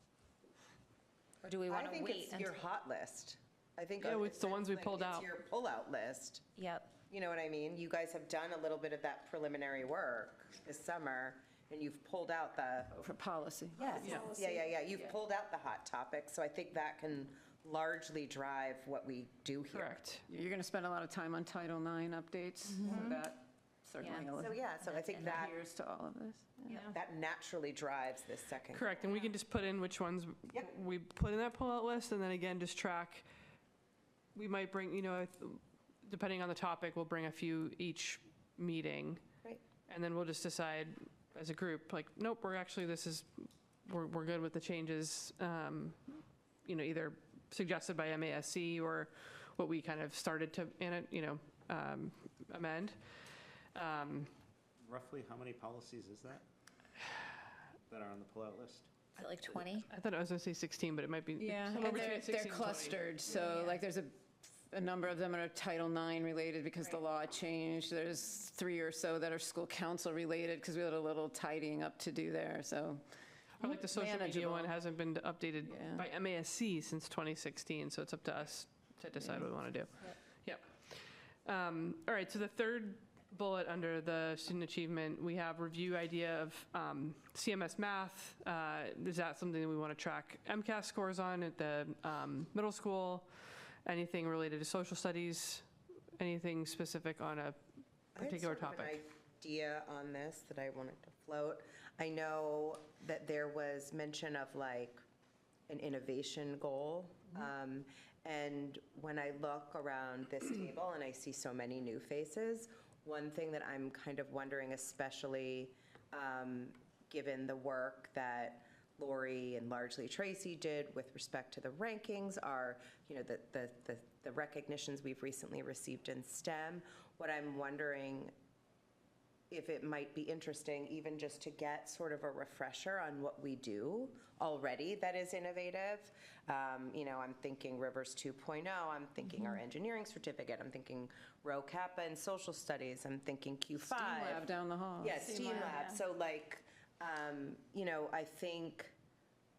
Or do we I want to think wait? it's your hot list. I think. Yeah, it's the ones we pulled out. It's your pull-out list. Yep. You know what I mean? You guys have done a little bit of that preliminary work this summer, and you've pulled out the. For policy. Yes. Yeah. You've pulled out the hot topics, so I think that can largely drive what we do here. Correct. You're going to spend a lot of time on Title IX updates, so that certainly So I think that, adheres to all of this. that naturally drives this second. Correct, and we can just put in which ones Yep. we put in that pull-out list, and then again, just track. We might bring, depending on the topic, we'll bring a few each meeting. Right. And then we'll just decide as a group, like, nope, we're good with the changes, either suggested by MASC or what we kind of started to, amend. Roughly how many policies is that? that are on the pullout list? Is it like 20? I thought I was going to say 16, but it might be Yeah, somewhere and between they're 16 and 20. clustered, so like there's a number of them that are Title IX related because the law changed. There's 3 or so that are school council related because we had a little tidying up to do there, so. Or like the social media Manageable. one hasn't been updated Yeah. by MASC since 2016, so it's up to us to decide what we want to do. Yep. All right, so the third bullet under the student achievement, we have review idea of CMS math. Is that something that we want to track MCAS scores on at the middle school? Anything related to social studies? Anything specific on a particular I had sort of topic? an idea on this that I wanted to float. I know that there was mention of like an innovation goal. And when I look around this table and I see so many new faces, one thing that I'm kind of wondering, especially given the work that Lori and largely Tracy did with respect to the rankings, are, you know, the recognitions we've recently received in STEM. What I'm wondering if it might be interesting even just to get sort of a refresher on what we do already that is innovative. You know, I'm thinking Rivers 2.0, I'm thinking our engineering certificate, I'm thinking Rho Kappa and social studies, I'm thinking Q5. STEAM lab down the hall. Yeah, STEAM lab. So like, you know, I think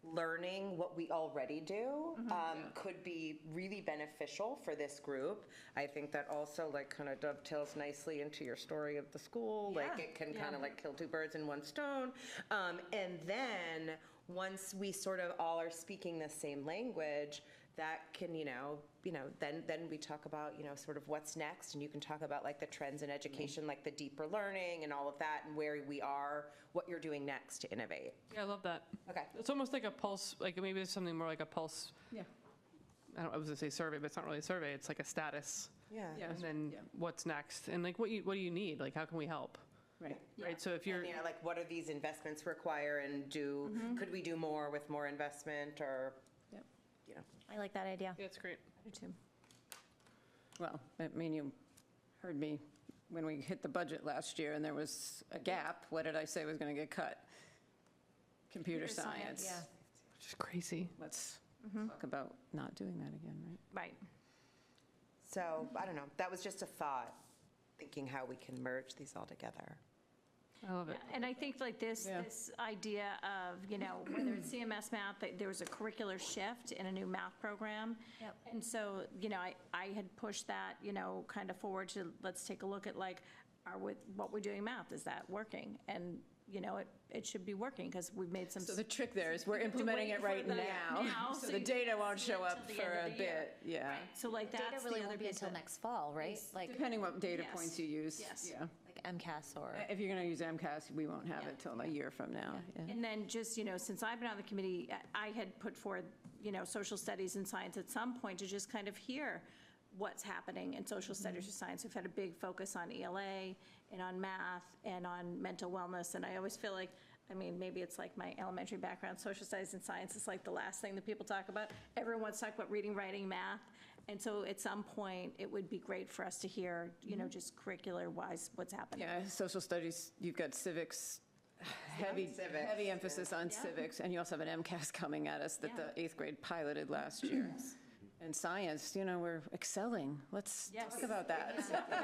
learning what we already do could be really beneficial for this group. I think that also like kind of dovetails nicely into your story of the school. Like it can kind of like kill 2 birds in 1 stone. And then once we sort of all are speaking the same language, that can, then we talk about, sort of what's next, and you can talk about like the trends in education, like the deeper learning and all of that, and where we are, what you're doing next to innovate. Yeah, I love that. Okay. It's almost like a pulse, like maybe it's something more like a pulse. Yeah. I was going to say survey, but it's not really a survey. It's like a status. Yeah. Yeah. And then Yeah. what's next? And like, what do you need? Like, how can we help? Right. Right, so if you're, And, like what do these investments require, and could we do more with more investment, or, Yep. I like that idea. yeah, it's great. I do too. Well, I mean, you heard me when we hit the budget last year and there was a gap. What did I say was going to get cut? Computer science. Yeah. Which is crazy. Let's talk about not doing that again, right? Right. so, I don't know, that was just a thought, thinking how we can merge these all together. I love it. And I think like this idea of, whether it's CMS math, there was a curricular shift in a new math program. Yep. And so, I had pushed that, kind of forward to, let's take a look at like, what we're doing in math, is that working? And, it should be working because we've made some. So the trick there is we're implementing it right now. So the data won't show up for a bit, yeah. So like Data that's really the other won't be piece until that- next fall, right? Like Depending what data Yes. points you use. Yes. Yeah. MCAS or. If you're going to use MCAS, we won't have it till a year from now. Yeah. And then just, since I've been on the committee, I had put forth, social studies and science at some point to just kind of hear what's happening in social studies or science. We've had a big focus on ELA and on math and on mental wellness. And I always feel like, maybe it's like my elementary background, social studies and science is like the last thing that people talk about. Everyone wants to talk about reading, writing, math. And so at some point, it would be great for us to hear, just curricular-wise, what's happening. Yeah, social studies, you've got civics, heavy emphasis on civics, and you also have an MCAS coming at us that the 8th grade piloted last year. And science, we're excelling. Let's talk about that. Let's talk about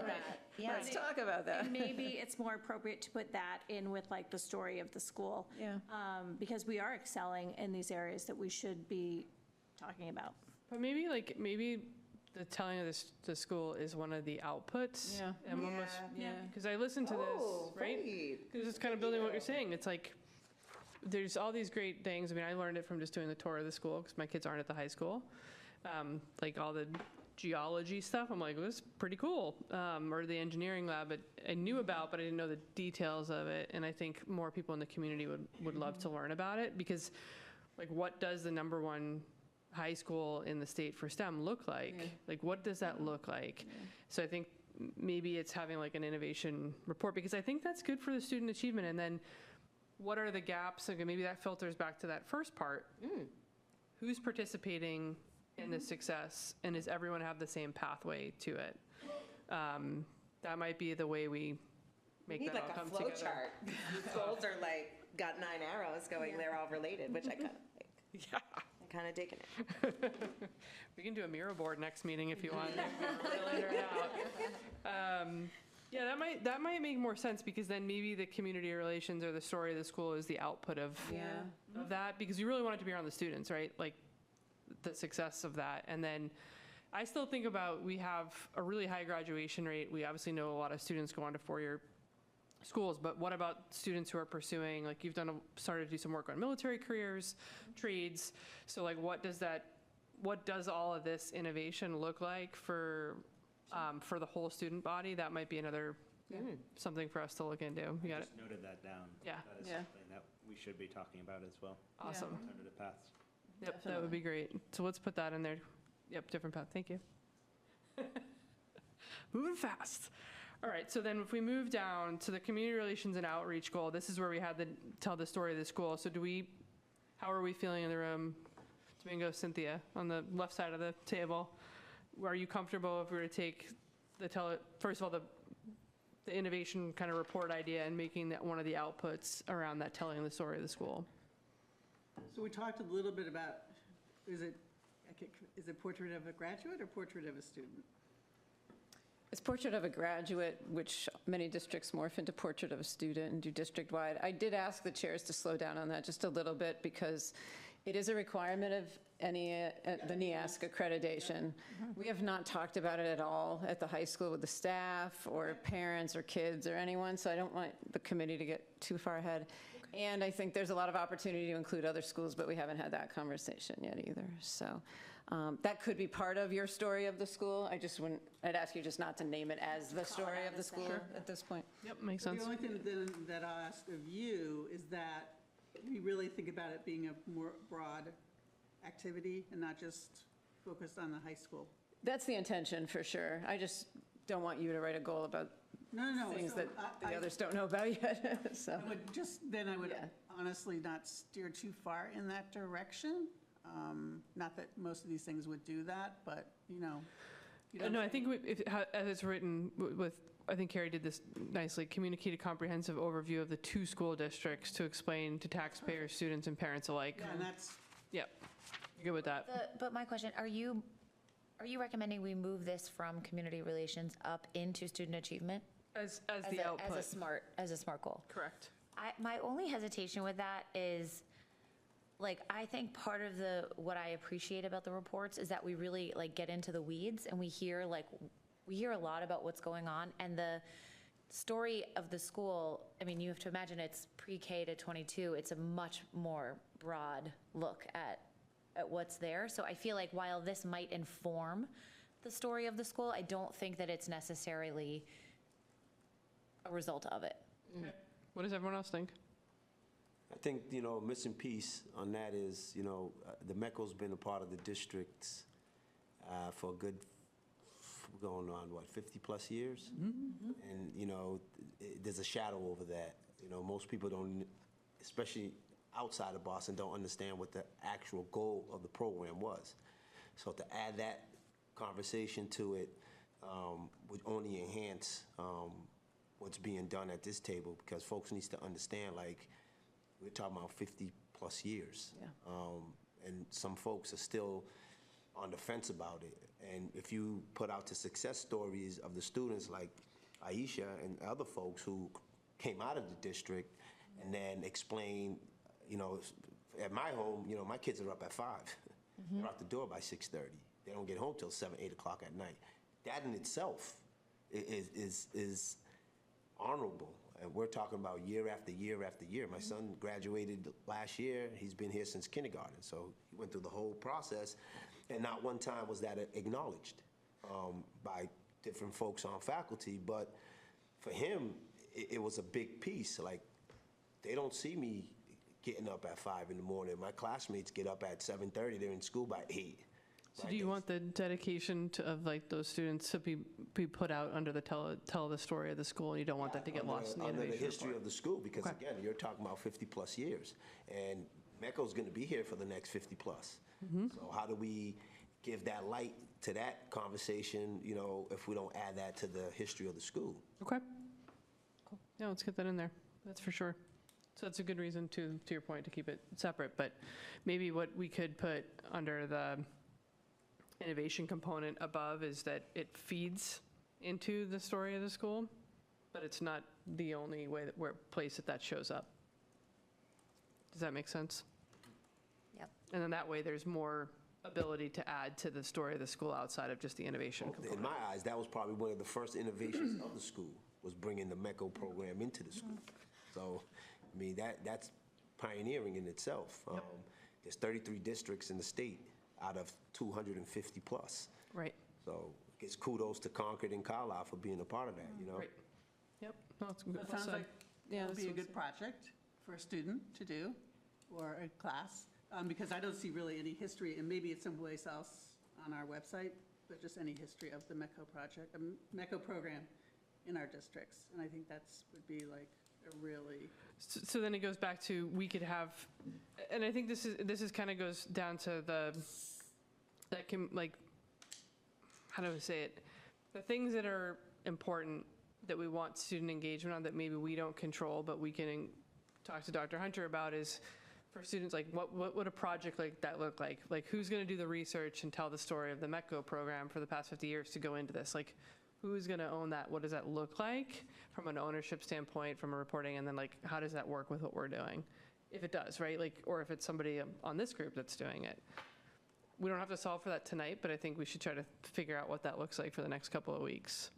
that. Yeah. Let's talk about that. And maybe it's more appropriate to put that in with like the story of the school. Yeah. Because we are excelling in these areas that we should be talking about. But maybe the telling of the school is one of the outputs. Yeah. And almost, Yeah. because I listened to this, right? Because it's kind of building what you're saying. It's like, there's all these great things. I learned it from just doing the tour of the school because my kids aren't at the high school. Like all the geology stuff, I'm like, it was pretty cool. Or the engineering lab, I knew about, but I didn't know the details of it. And I think more people in the community would love to learn about it, because like, what does the #1 high school in the state for STEM look like? Yeah. Like, what does that look like? So I think maybe it's having like an innovation report, because I think that's good for the student achievement. And then what are the gaps? Okay, maybe that filters back to that first part. Who's participating in the success, and does everyone have the same pathway to it? That might be the way we make We need that like all a come flow together. chart. These goals are like got 9 arrows going, they're all related, which I kind of like. Yeah. I'm kind of digging it. We can do a mirror board next meeting if you want. Really nerd out. Yeah, that might make more sense, because then maybe the community relations or the story of the school is the output of that, because we really want it to be around the students, right? Like the success of that. And then I still think about, we have a really high graduation rate. We obviously know a lot of students go on to 4-year schools, but what about students who are pursuing, like you've started to do some work on military careers, trades. So like what does all of this innovation look like for the whole student body? That might be another something for us to look into. You got it? Just noted that down. Yeah. That is something that we should be talking about as well. Awesome. Alternative paths. Yep, that would be great. So let's put that in there. Yep, different path. Thank you. Moving fast. All right, so then if we move down to the community relations and outreach goal, this is where we had to tell the story of the school. So how are we feeling in the room? Domingo, Cynthia, on the left side of the table. Are you comfortable if we were to take first of all, the innovation kind of report idea and making that one of the outputs around that, telling the story of the school? So we talked a little bit about, is it portrait of a graduate or portrait of a student? It's portrait of a graduate, which many districts morph into portrait of a student and do district-wide. I did ask the chairs to slow down on that just a little bit, because it is a requirement of the NEASC accreditation. We have not talked about it at all at the high school with the staff or parents or kids or anyone, so I don't want the committee to get too far ahead. And I think there's a lot of opportunity to include other schools, but we haven't had that conversation yet either. So that could be part of your story of the school. I'd ask you just not to name it as the story of the school at this point. Yep, makes sense. The only thing that I'll ask of you is that we really think about it being a more broad activity and not just focused on the high school. That's the intention, for sure. I just don't want you to write a goal about things so that the others don't know about yet. So I would honestly not steer too far in that direction. Not that most of these things would do that, but, you know. No, I think as it's written I think Carrie did this nicely, communicate a comprehensive overview of the 2 school districts to explain to taxpayers, students, and parents alike. Yeah, and that's. Yep, you're good with that. But my question, are you recommending we move this from community relations up into student achievement? As the output. As a SMART goal? Correct. My only hesitation with that is, like, I think part of what I appreciate about the reports is that we really like get into the weeds, and we hear a lot about what's going on, and the story of the school, I mean, you have to imagine it's pre-K to 22. It's a much more broad look at what's there. So I feel like while this might inform the story of the school, I don't think that it's necessarily a result of it. What does everyone else think? I think, missing piece on that is, the MECO's been a part of the districts for a good, going on, 50-plus years? And, there's a shadow over that. Most people don't, especially outside of Boston, don't understand what the actual goal of the program was. So to add that conversation to it would only enhance what's being done at this table, because folks needs to understand, like, we're talking about 50-plus years. Yeah. And some folks are still on the fence about it. And if you put out the success stories of the students like Aisha and other folks who came out of the district and then explain, at my home, my kids are up at 5. They're out the door by 6:30. They don't get home till 7, 8 o'clock at night. That in itself is honorable. And we're talking about year after year after year. My son graduated last year. He's been here since kindergarten. So he went through the whole process. And not one time was that acknowledged by different folks on faculty. But for him, it was a big piece. Like, they don't see me getting up at 5 in the morning. My classmates get up at 7:30. They're in school by 8. So do you want the dedication of like those students to be put out under the tell the story of the school, and you don't want that to get lost in the innovation under the history report? of the school, because again, you're talking about 50-plus years, and MECO's going to be here for the next 50-plus. So how do we give that light to that conversation, if we don't add that to the history of the school? Okay. Cool. Yeah, let's get that in there. That's for sure. So that's a good reason to your point, to keep it separate, but maybe what we could put under the innovation component above is that it feeds into the story of the school, but it's not the only way place that shows up. Does that make sense? Yep. And then that way, there's more ability to add to the story of the school outside of just the innovation component. In my eyes, that was probably one of the first innovations of the school, was bringing the MECO program into the school. So, I mean, that's pioneering in itself. There's 33 districts in the state out of 250 plus. Right. So, it's kudos to Concord and Carlisle for being a part of that, you know? Right. Yep. No, it's good. It sounds like it would be a good project for a student to do, or a class, because I don't see really any history, and maybe it's someplace else on our website, but just any history of the MECO project, MECO program in our districts. And I think that's would be like a really... So then it goes back to, we could have, and I think this is kind of goes down to that can, like, how do I say it? The things that are important that we want student engagement on that maybe we don't control, but we can talk to Dr. Hunter about is, for students, like, what would a project like that look like? Like, who's going to do the research and tell the story of the MECO program for the past 50 years to go into this? Like, who's going to own that? What does that look like from an ownership standpoint, from a reporting, and then, like, how does that work with what we're doing? If it does, right? Like, or if it's somebody on this group that's doing it. We don't have to solve for that tonight, but I think we should try to figure out what that looks like for the next couple of weeks.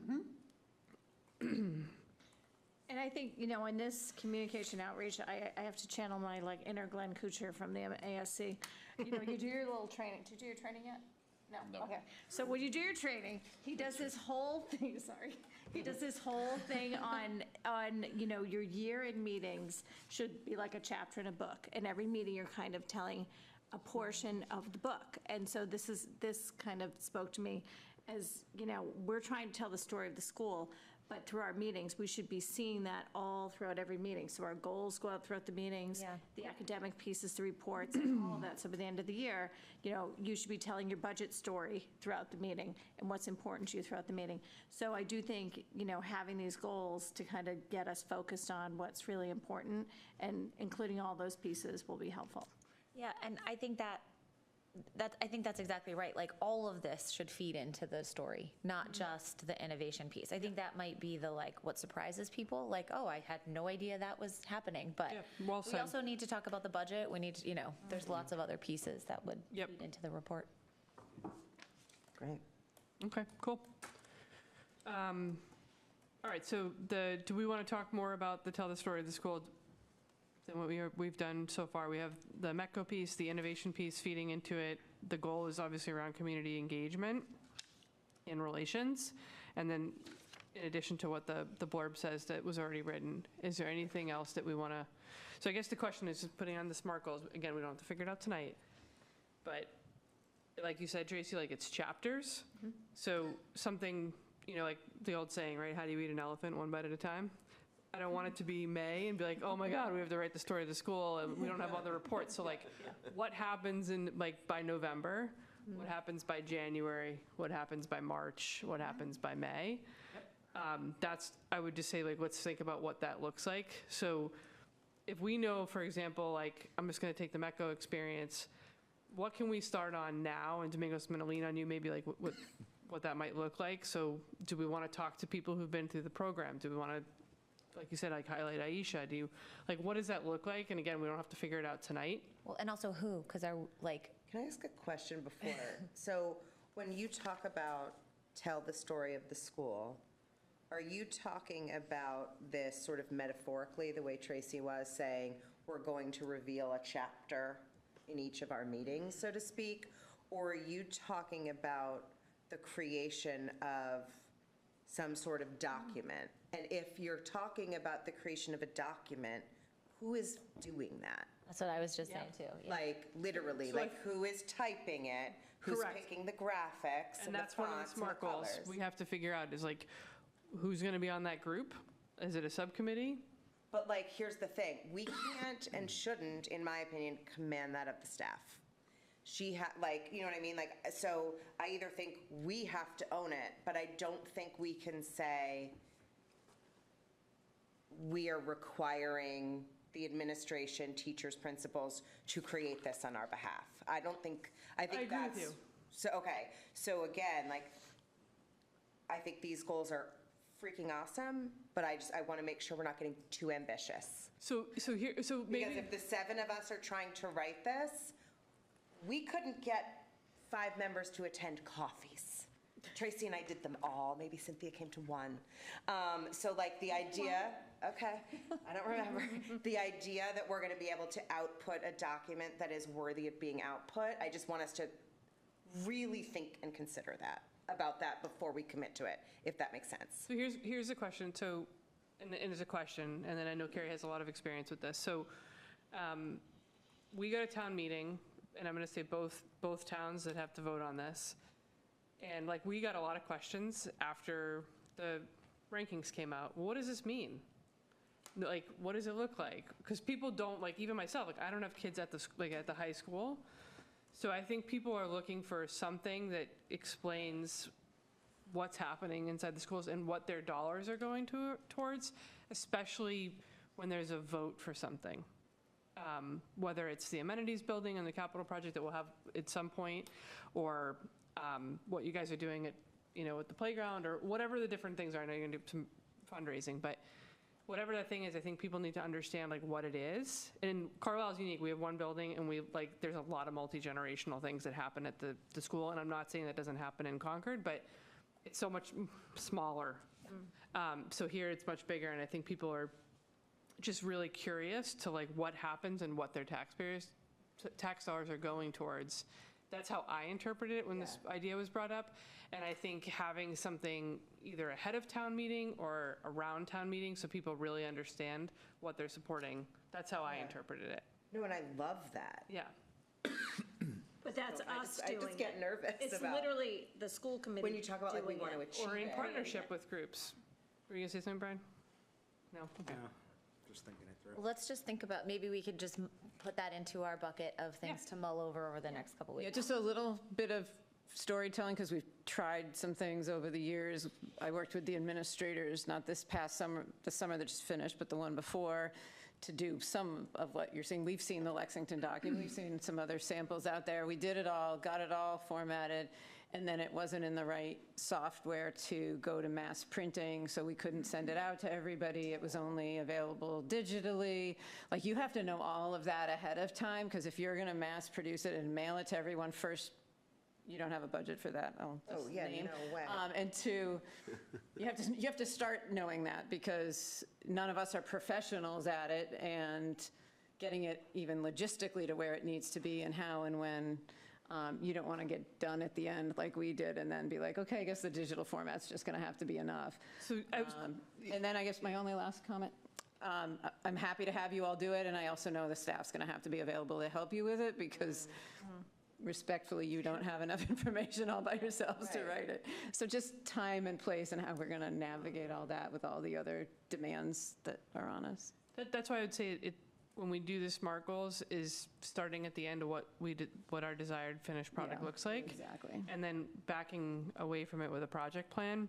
And I think, you know, in this communication outreach, I have to channel my, like, inner Glenn Kuchar from the ASC. You know, you do your little training. Did you do your training yet? No? Okay. So when you do your training, he does this whole thing, sorry. He does this whole thing on, you know, your year in meetings should be like a chapter in a book. And every meeting, you're kind of telling a portion of the book. And so this kind of spoke to me as, you know, we're trying to tell the story of the school, but through our meetings, we should be seeing that all throughout every meeting. So our goals go out throughout the meetings, Yeah. the academic pieces, the reports, and all of that. So by the end of the year, you know, you should be telling your budget story throughout the meeting and what's important to you throughout the meeting. So I do think, you know, having these goals to kind of get us focused on what's really important and including all those pieces will be helpful. Yeah, and I think that's exactly right. Like, all of this should feed into the story, not just the innovation piece. I think that might be the, like, what surprises people. Like, oh, I had no idea that was happening. But well we said. also need to talk about the budget. We need to, you know, there's lots of other pieces that would Yep. feed into the report. Great. Okay, cool. All right, so do we want to talk more about the tell the story of the school than what we've done so far? We have the MECO piece, the innovation piece feeding into it. The goal is obviously around community engagement in relations. And then in addition to what the blurb says that was already written, is there anything else that we want to, so I guess the question is just putting on the SMART goals. Again, we don't have to figure it out tonight, but like you said, Tracy, like, it's chapters. So something, you know, like the old saying, right? How do you eat an elephant? One bite at a time. I don't want it to be May and be like, oh my God, we have to write the story of the school and we don't have all the reports. So, like, what happens by November? What happens by January? What happens by March? What happens by May? I would just say, like, let's think about what that looks like. So if we know, for example, like, I'm just going to take the MECO experience, what can we start on now? And Domingos, I'm going to lean on you, maybe, like, what that might look like. So do we want to talk to people who've been through the program? Do we want to, like you said, like, highlight Aisha? What does that look like? And again, we don't have to figure it out tonight. Well, and also who, because Can I ask a question before? So when you talk about tell the story of the school, are you talking about this sort of metaphorically, the way Tracy was saying, we're going to reveal a chapter in each of our meetings, so to speak? Or are you talking about the creation of some sort of document? And if you're talking about the creation of a document, who is doing that? that's what I was just saying too. Yeah. Like, literally, So like, who is typing it? Who's Correct. picking the graphics And and the that's one of the fonts and the SMART goals colors? we have to figure out is, like, who's going to be on that group? Is it a subcommittee? But, like, here's the thing, we can't and shouldn't, in my opinion, command that of the staff. Like, you know what I mean? Like, so I either think we have to own it, but I don't think we can say we are requiring the administration, teachers, principals to create this on our behalf. I think agree with that's. you. So, okay, so again, like, I think these goals are freaking awesome, but I want to make sure we're not getting too ambitious. So maybe. Because if the 7 of us are trying to write this, we couldn't get 5 members to attend coffees. Tracy and I did them all. Maybe Cynthia came to 1. So like the idea, okay, I don't remember. The idea that we're going to be able to output a document that is worthy of being output, I just want us to really think and consider about that before we commit to it, if that makes sense. So here's a question. So, and it's a question, and then I know Carrie has a lot of experience with this. So, we go to town meeting, and I'm going to say both towns that have to vote on this. And like, we got a lot of questions after the rankings came out. What does this mean? Like, what does it look like? Because people don't, like, even myself, like, I don't have kids at the high school. So I think people are looking for something that explains what's happening inside the schools and what their dollars are going towards, especially when there's a vote for something. Whether it's the amenities building and the capital project that we'll have at some point, or what you guys are doing at the playground, or whatever the different things are. I know you're gonna do some fundraising, but whatever that thing is, I think people need to understand like what it is. And Carlisle is unique. We have one building, and there's a lot of multi-generational things that happen at the school. And I'm not saying that doesn't happen in Concord, but it's so much smaller. So here it's much bigger, and I think people are just really curious to like what happens and what their tax dollars are going towards. That's how I interpreted it when this idea was brought up. And I think having something either ahead of town meeting or around town meeting so people really understand what they're supporting, that's how I interpreted it. No, and I love that. Yeah. But that's us doing it. I just get nervous It's about. literally the school committee When you talk about like we doing want to it. achieve Or in it. partnership with groups. Were you gonna say something, Brian? No? Okay. Yeah, just thinking it through. Let's just think about, maybe we could just put that into our bucket of things to mull over the next couple Yeah, weeks. just a little bit of storytelling, because we've tried some things over the years. I worked with the administrators, not this past summer, the summer that just finished, but the one before, to do some of what you're seeing. We've seen the Lexington document, we've seen some other samples out there. We did it all, got it all formatted, and then it wasn't in the right software to go to mass printing, so we couldn't send it out to everybody. It was only available digitally. Like, you have to know all of that ahead of time, because if you're going to mass produce it and mail it to everyone first, you don't have a budget for that. Oh, yeah, name. no way. And two, you have to start knowing that, because none of us are professionals at it, and getting it even logistically to where it needs to be and how and when. You don't want to get done at the end like we did and then be like, okay, I guess the digital format's just going to have to be enough. So And then I guess my only last comment, I'm happy to have you all do it, and I also know the staff's going to have to be available to help you with it, because respectfully, you don't have enough information all by yourselves to write it. So just time and place and how we're going to navigate all that with all the other demands that are on us. That's why I would say when we do the SMART goals is starting at the end of what our desired finished product Yeah, looks like. Exactly. And then backing away from it with a project plan.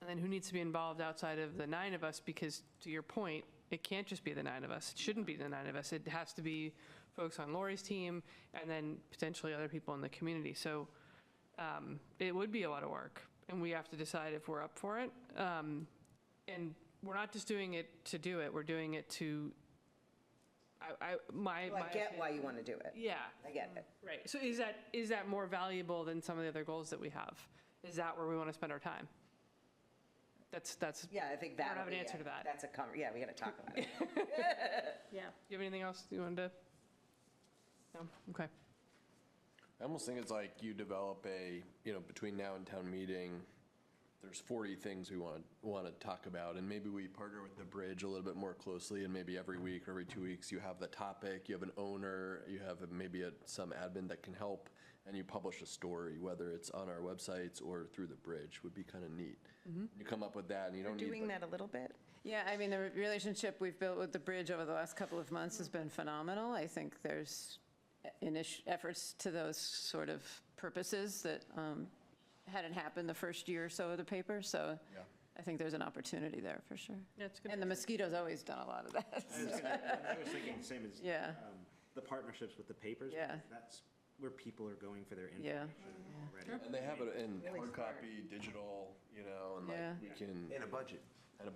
And then who needs to be involved outside of the 9 of us? Because to your point, it can't just be the 9 of us. It shouldn't be the 9 of us. It has to be folks on Lori's team and then potentially other people in the community. So it would be a lot of work, and we have to decide if we're up for it. And we're not just doing it to do it. We're doing it to, I get why you want to do it. Yeah. I get it. Right. So is that more valuable than some of the other goals that we have? Is that where we want to spend our time? That's. Yeah, I think that. I don't have an answer to that. That's yeah, we got to talk about it. Yeah. Do you have anything else you wanted to? No? Okay. I almost think it's like you develop between now and town meeting, there's 40 things we want to talk about, and maybe we partner with the bridge a little bit more closely, and maybe every week or every 2 weeks you have the topic, you have an owner, you have maybe some admin that can help, and you publish a story, whether it's on our websites or through the bridge, would be kind of neat. You come up with that, and you don't We're need. doing that a little bit. Yeah, I mean, the relationship we've built with the bridge over the last couple of months has been phenomenal. I think there's efforts to those sort of purposes that hadn't happened the first year or so of the paper. So I think there's an opportunity there for sure. Yeah, it's good. And the mosquito's always done a lot of that. I was thinking the same as Yeah. the partnerships with the papers. Yeah. That's where people are going for their Yeah. information already. And they have it in hard copy, digital, you know, and Yeah. like we can. In a budget. and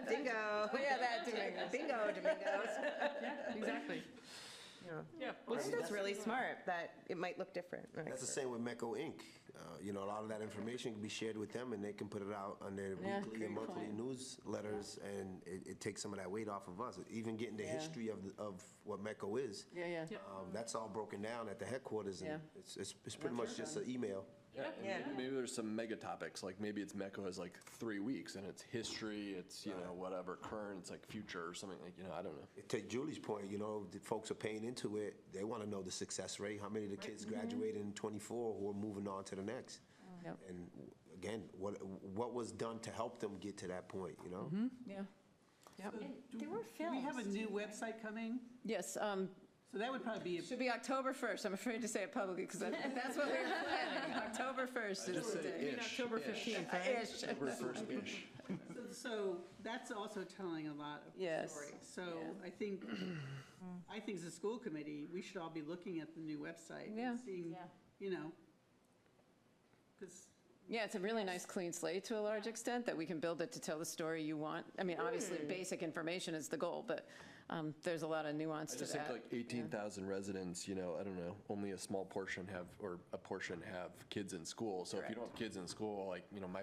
Bingo. Oh, yeah, that Domingos. Bingo, Domingos. Exactly. Yeah. I think that's really smart, that it might look different. That's the same with Mecco Inc. You know, a lot of that information can be shared with them, and they can put it out on their Yeah, weekly and great monthly point. newsletters, and it takes some of that weight off of us. Even getting the history of what Mecco is, Yeah. that's all broken down at the headquarters, and Yeah. it's pretty much just an email. Yeah, and maybe there's some mega topics, like maybe it's Mecco has like 3 weeks, and it's history, it's, you know, whatever, current, it's like future or something, like, you know, I don't know. To Julie's point, you know, the folks are paying into it, they want to know the success rate, how many of the kids graduated in '24 who are moving on to the next. Yep. And again, what was done to help them get to that point, you know? Yeah. There were Do we have a films. new website coming? Yes, So that would probably be, should be October 1st. I'm afraid to say it publicly because that's what we were planning. October 1st is the day. October 15th, right? Ish. October 1st-ish. so that's also telling a lot of Yes. stories. So Yeah. I think as a school committee, we should all be looking at the new website Yeah. and seeing, you know, because Yeah, it's a really nice clean slate to a large extent, that we can build it to tell the story you want. I mean, obviously, basic information is the goal, but there's a lot of nuance I to just think that. like 18,000 residents, you know, I don't know, only a small portion have, or a portion have kids in school. So if you don't have kids in school, like, you know, my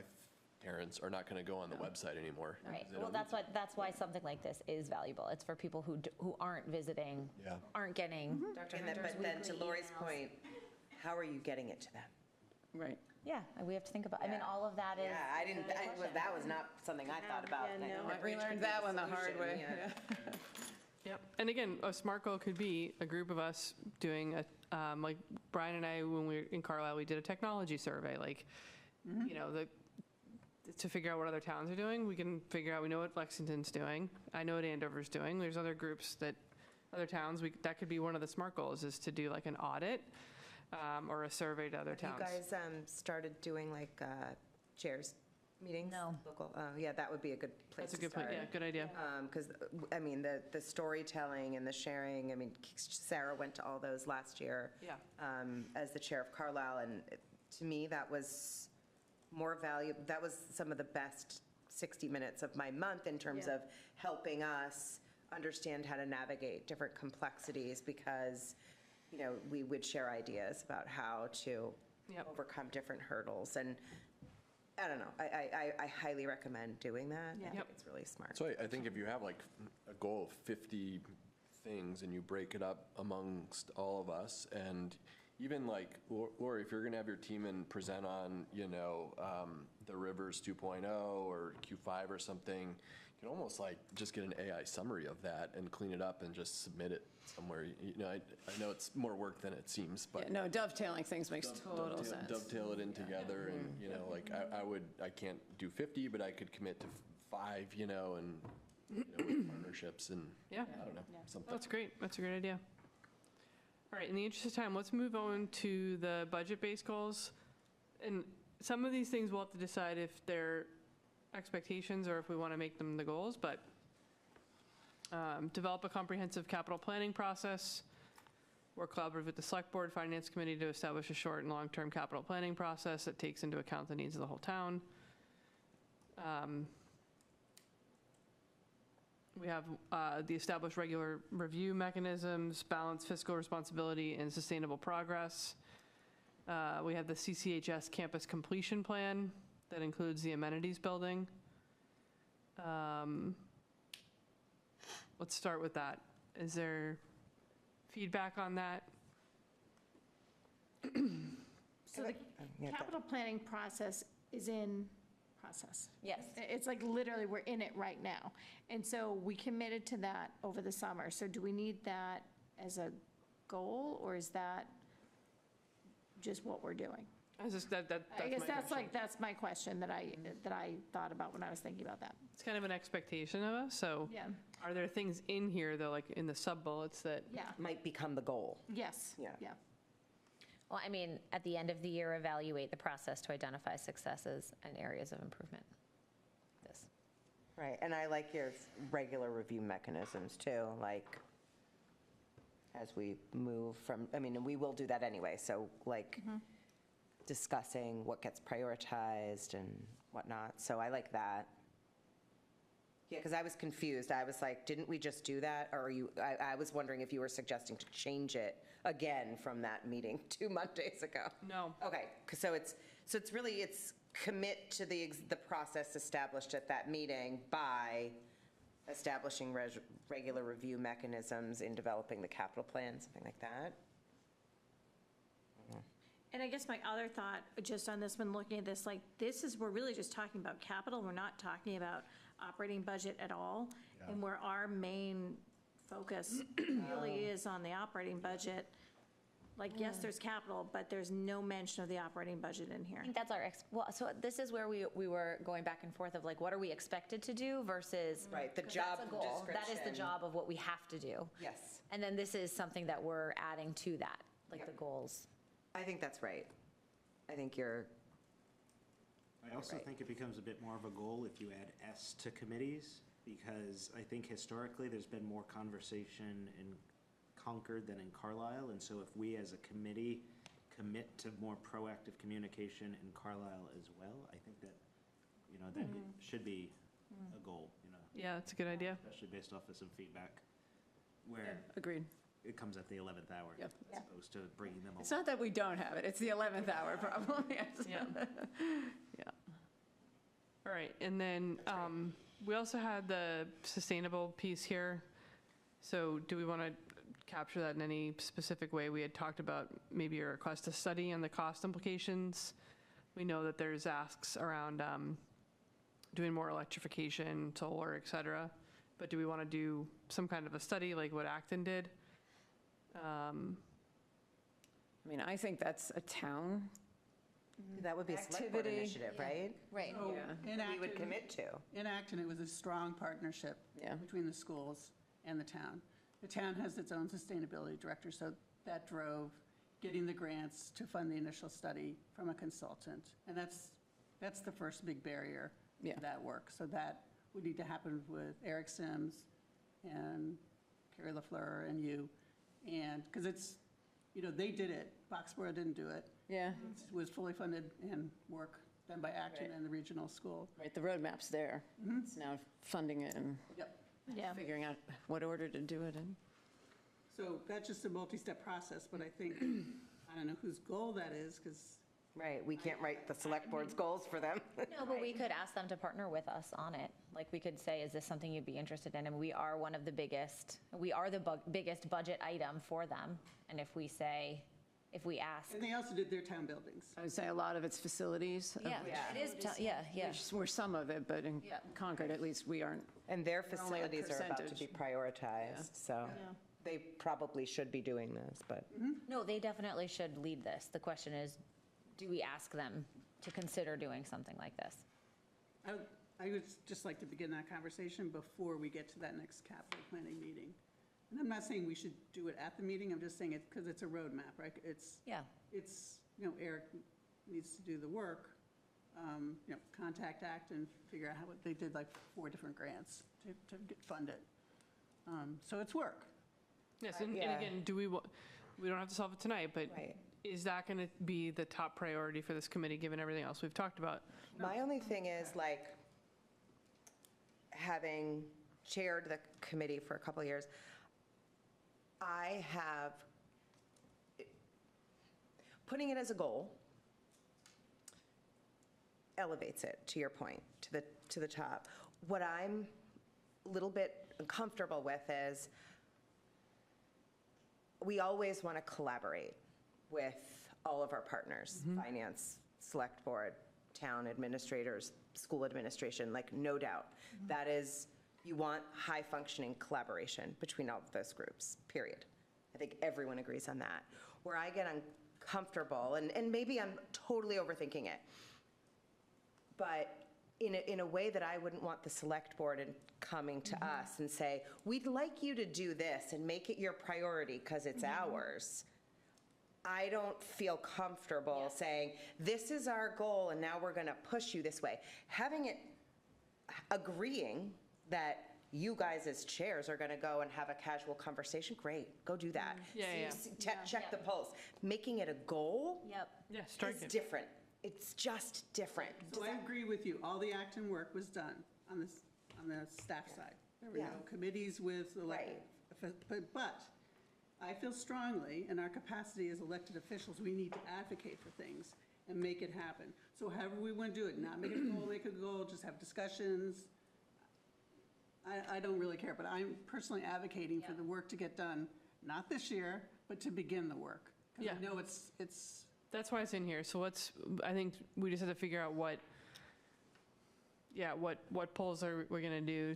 parents are not going to go on the website anymore. Right, because they well, don't that's why something like this is valuable. It's for people who aren't visiting, Yeah. aren't getting Dr. And then, Hunter's but then to weekly Lori's emails. point, how are you getting it to them? Right. Yeah, and we have to think about, I mean, Yeah. all of that is. Yeah, that was not something I thought about. Yeah, no. The We bridge learned could be that the one the hard solution, way. yeah. Yep. And again, a SMART goal could be a group of us doing a, like Brian and I, when we were in Carlisle, we did a technology survey, like, you know, to figure out what other towns are doing. We can figure out, we know what Lexington's doing. I know what Andover's doing. There's other groups other towns, that could be one of the SMART goals, is to do like an audit or a survey to other You towns. guys started doing like chairs meetings? No. Local, yeah, that would be a good place That's a to good point, start. yeah, good idea. Because, I mean, the storytelling and the sharing, I mean, Sarah went to all those last year. Yeah. As the chair of Carlisle, and to me, that was more valuable, that was some of the best 60 minutes of my month in terms of helping us understand how to navigate different complexities, because, you know, we would share ideas about how to Yep. overcome different hurdles, and I don't know, I highly recommend doing that. I think Yep. it's really smart. So I think if you have like a goal of 50 things and you break it up amongst all of us, and even like, Lori, if you're going to have your team and present on, you know, the Rivers 2.0 or Q5 or something, you can almost like just get an AI summary of that and clean it up and just submit it somewhere. You know, I know it's more work than it seems, but. Yeah, no, dovetailing things makes total sense. Dovetail it in together, and, you know, like, I can't do 50, but I could commit to 5, you know, and, you know, with partnerships and, Yeah. I don't know, something. That's great. That's a great idea. All right, in the interest of time, let's move on to the budget-based goals. And some of these things we'll have to decide if they're expectations or if we want to make them the goals, but develop a comprehensive capital planning process, work collaboratively with the Select Board, Finance Committee to establish a short and long-term capital planning process that takes into account the needs of the whole town. We have the established regular review mechanisms, balance fiscal responsibility, and sustainable progress. We have the CCHS campus completion plan that includes the amenities building. Let's start with that. Is there feedback on that? So the capital planning process is in process. Yes. It's like literally, we're in it right now. And so we committed to that over the summer. So do we need that as a goal, or is that just what we're doing? I guess that's I guess my that's question. like, that's my question that I thought about when I was thinking about that. It's kind of an expectation of us, so Yeah, are there things in here, though, like in the sub-bullets that, yeah, Might become the goal. yes, Yeah. yeah. Well, I mean, at the end of the year, evaluate the process to identify successes and areas of improvement. Right, and I like your regular review mechanisms too, like, as we move from, I mean, and we will do that anyway, so like discussing what gets prioritized and whatnot, so I like that. Yeah, because I was confused, I was like, didn't we just do that? Or are you, I was wondering if you were suggesting to change it again from that meeting 2 Mondays ago. No. Okay, so it's really, it's commit to the process established at that meeting by establishing regular review mechanisms in developing the capital plan, something like that. And I guess my other thought, just on this one, looking at this, like, this is, we're really just talking about capital, we're not talking about operating budget at all. And where our main focus really is on the operating budget, like, yes, there's capital, but there's no mention of the operating budget in here. I think that's our, well, so this is where we were going back and forth of like, what are we expected to do versus. Right, the 'cause job that's a goal. That is the description. job of what we have to do. Yes, And then this is something that we're adding to that, like Yep. the goals. I think that's right. I think you're, I also Right. think it becomes a bit more of a goal if you add S to committees, because I think historically, there's been more conversation in Concord than in Carlisle, and so if we as a committee commit to more proactive communication in Carlisle as well, I think that, that it should be a goal, Yeah, that's a good idea. especially based off of some feedback, where Agreed. it comes at the 11th hour, Yep. as opposed to bringing them along. It's not that we don't have it, it's the 11th hour problem, yes. Yeah. Yeah. All right, and then we also had the sustainable piece here. So do we want to capture that in any specific way? We had talked about maybe a request to study on the cost implications. We know that there's asks around doing more electrification, solar, et cetera. But do we want to do some kind of a study like what Acton did? I mean, I think that's a town that would be a select board Activity. initiative, right? Right. So Yeah. in We would Acton- commit to. In Acton, it was a strong partnership Yeah. between the schools and the town. The town has its own sustainability director, so that drove getting the grants to fund the initial study from a consultant. And that's the first big barrier Yeah. to that work. So that would need to happen with Eric Sims and Carrie LaFleur and you. And, because it's, they did it, Foxborough didn't do it. Yeah, It was fully funded and work done by Acton Right. and the regional school. right, the roadmap's there. It's now funding it and Yep. Yeah. figuring out what order to do it in. So that's just a multi-step process, but I think, I don't know whose goal that is, because Right, we can't write the select board's goals for them. No, but we could ask them to partner with us on it. Like, we could say, is this something you'd be interested in? And we are one of the biggest, biggest budget item for them. And if we ask. and they also did their town buildings. I would say a lot of it's facilities. of Yeah, which- it is, yeah. Which we're some of it, but in Yeah. Concord, at least, we aren't. And their We're only a facilities are about to be percentage. prioritized, so they probably should be doing this, but. No, they definitely should lead this. The question is, do we ask them to consider doing something like this? I would just like to begin that conversation before we get to that next capital planning meeting. And I'm not saying we should do it at the meeting, I'm just saying it, because it's a roadmap, right? Yeah. Eric needs to do the work, contact Act and figure out how, they did like 4 different grants to fund it. So it's work. Yes, and Yeah. again, we don't have to solve it tonight, but Right. is that going to be the top priority for this committee, given everything else we've talked about? My only thing is, like, having chaired the committee for a couple of years, I have, putting it as a goal elevates it, to your point, to the top. What I'm a little bit uncomfortable with is, we always want to collaborate with all of our partners, finance, select board, town administrators, school administration, like, no doubt. That is, you want high-functioning collaboration between all of those groups, period. I think everyone agrees on that. Where I get uncomfortable, and maybe I'm totally overthinking it, but in a way that I wouldn't want the select board coming to us and say, we'd like you to do this and make it your priority because it's ours. I don't feel comfortable saying, this is our goal and now we're going to push you this way. Having it agreeing that you guys as chairs are going to go and have a casual conversation, great, go do that. Check the pulse. Making it a goal Yep. Yeah, strike is it. different. It's just different. So I agree with you. All the Acton work was done on the staff side. There were no committees with elected, but I feel strongly, in our capacity as elected officials, we need to advocate for things and make it happen. So however we want to do it, not make it a goal, just have discussions. I don't really care, but I'm personally advocating for the work to get done, not this year, but to begin the work. Because I know it's. That's why it's in here. So I think we just have to figure out what polls are we going to do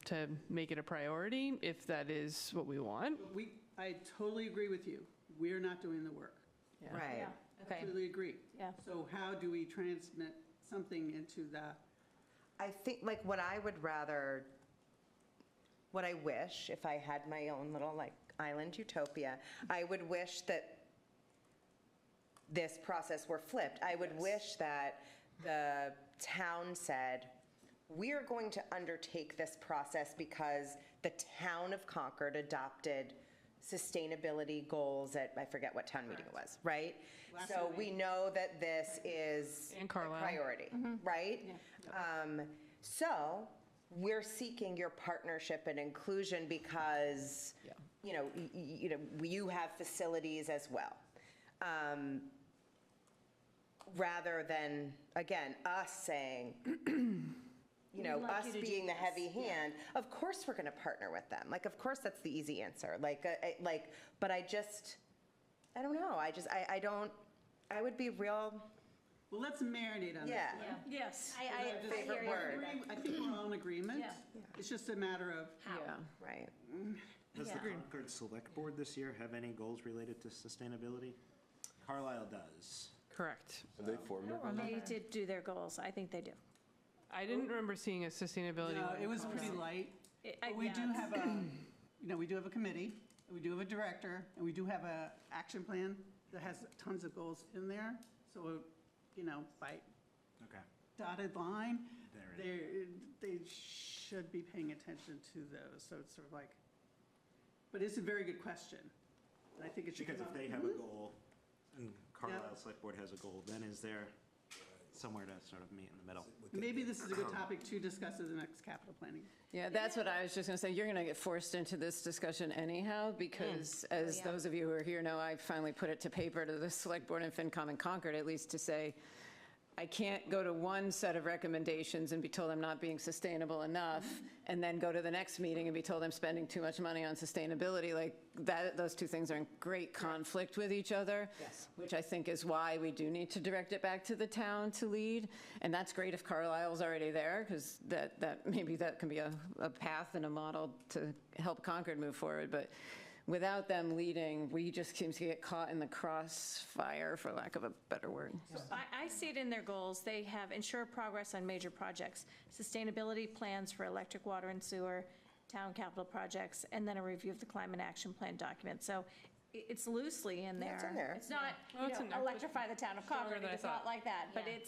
to make it a priority, if that is what we want. I totally agree with you. We're not doing the work. Right. Okay. Absolutely agree. Yeah. So how do we transmit something into the? I think, like, what I wish, if I had my own little, like, island utopia, I would wish that this process were flipped. I would wish that the town said, we're going to undertake this process because the town of Concord adopted sustainability goals at, I forget what town meeting it was, right? So we know that this is a priority, right? So we're seeking your partnership and inclusion because, you have facilities as well. Rather than, again, us saying, us being the heavy hand, of course we're going to partner with them. Like, of course that's the easy answer. But I don't know. I would be real. Well, let's marinate on that. Yes. Favorite word. I think we're all in agreement. It's just a matter of. Yeah. Right. Does the Concord Select Board this year have any goals related to sustainability? Carlisle does. Correct. Are they formed? They did do their goals. I think they do. I didn't remember seeing a sustainability No, one. it was pretty light. But we do have we do have a committee, and we do have a director, and we do have a action plan that has tons of goals in there. So, by dotted line, they should be paying attention to those. So it's sort of like, but it's a very good question. And I think it should Because if they have a goal and Carlisle Select Board has a goal, then is there somewhere to sort of meet in the middle? Maybe this is a good topic to discuss at the next capital planning. Yeah, that's what I was just going to say. You're going to get forced into this discussion anyhow, because as those of you who are here know, I finally put it to paper to the Select Board and FinCom and Concord, at least to say, I can't go to one set of recommendations and be told I'm not being sustainable enough, and then go to the next meeting and be told I'm spending too much money on sustainability. Like, those two things are in great conflict with each other, which I think is why we do need to direct it back to the town to lead. And that's great if Carlisle's already there, because maybe that can be a path and a model to help Concord move forward. But without them leading, we just seem to get caught in the crossfire, for lack of a better word. So I see it in their goals. They have ensure progress on major projects, sustainability plans for electric, water, and sewer, town capital projects, and then a review of the climate action plan document. So it's loosely in there. It's in there. It's not, it's in there. electrify the town of Concord. than I It's not thought. like that, but Yeah.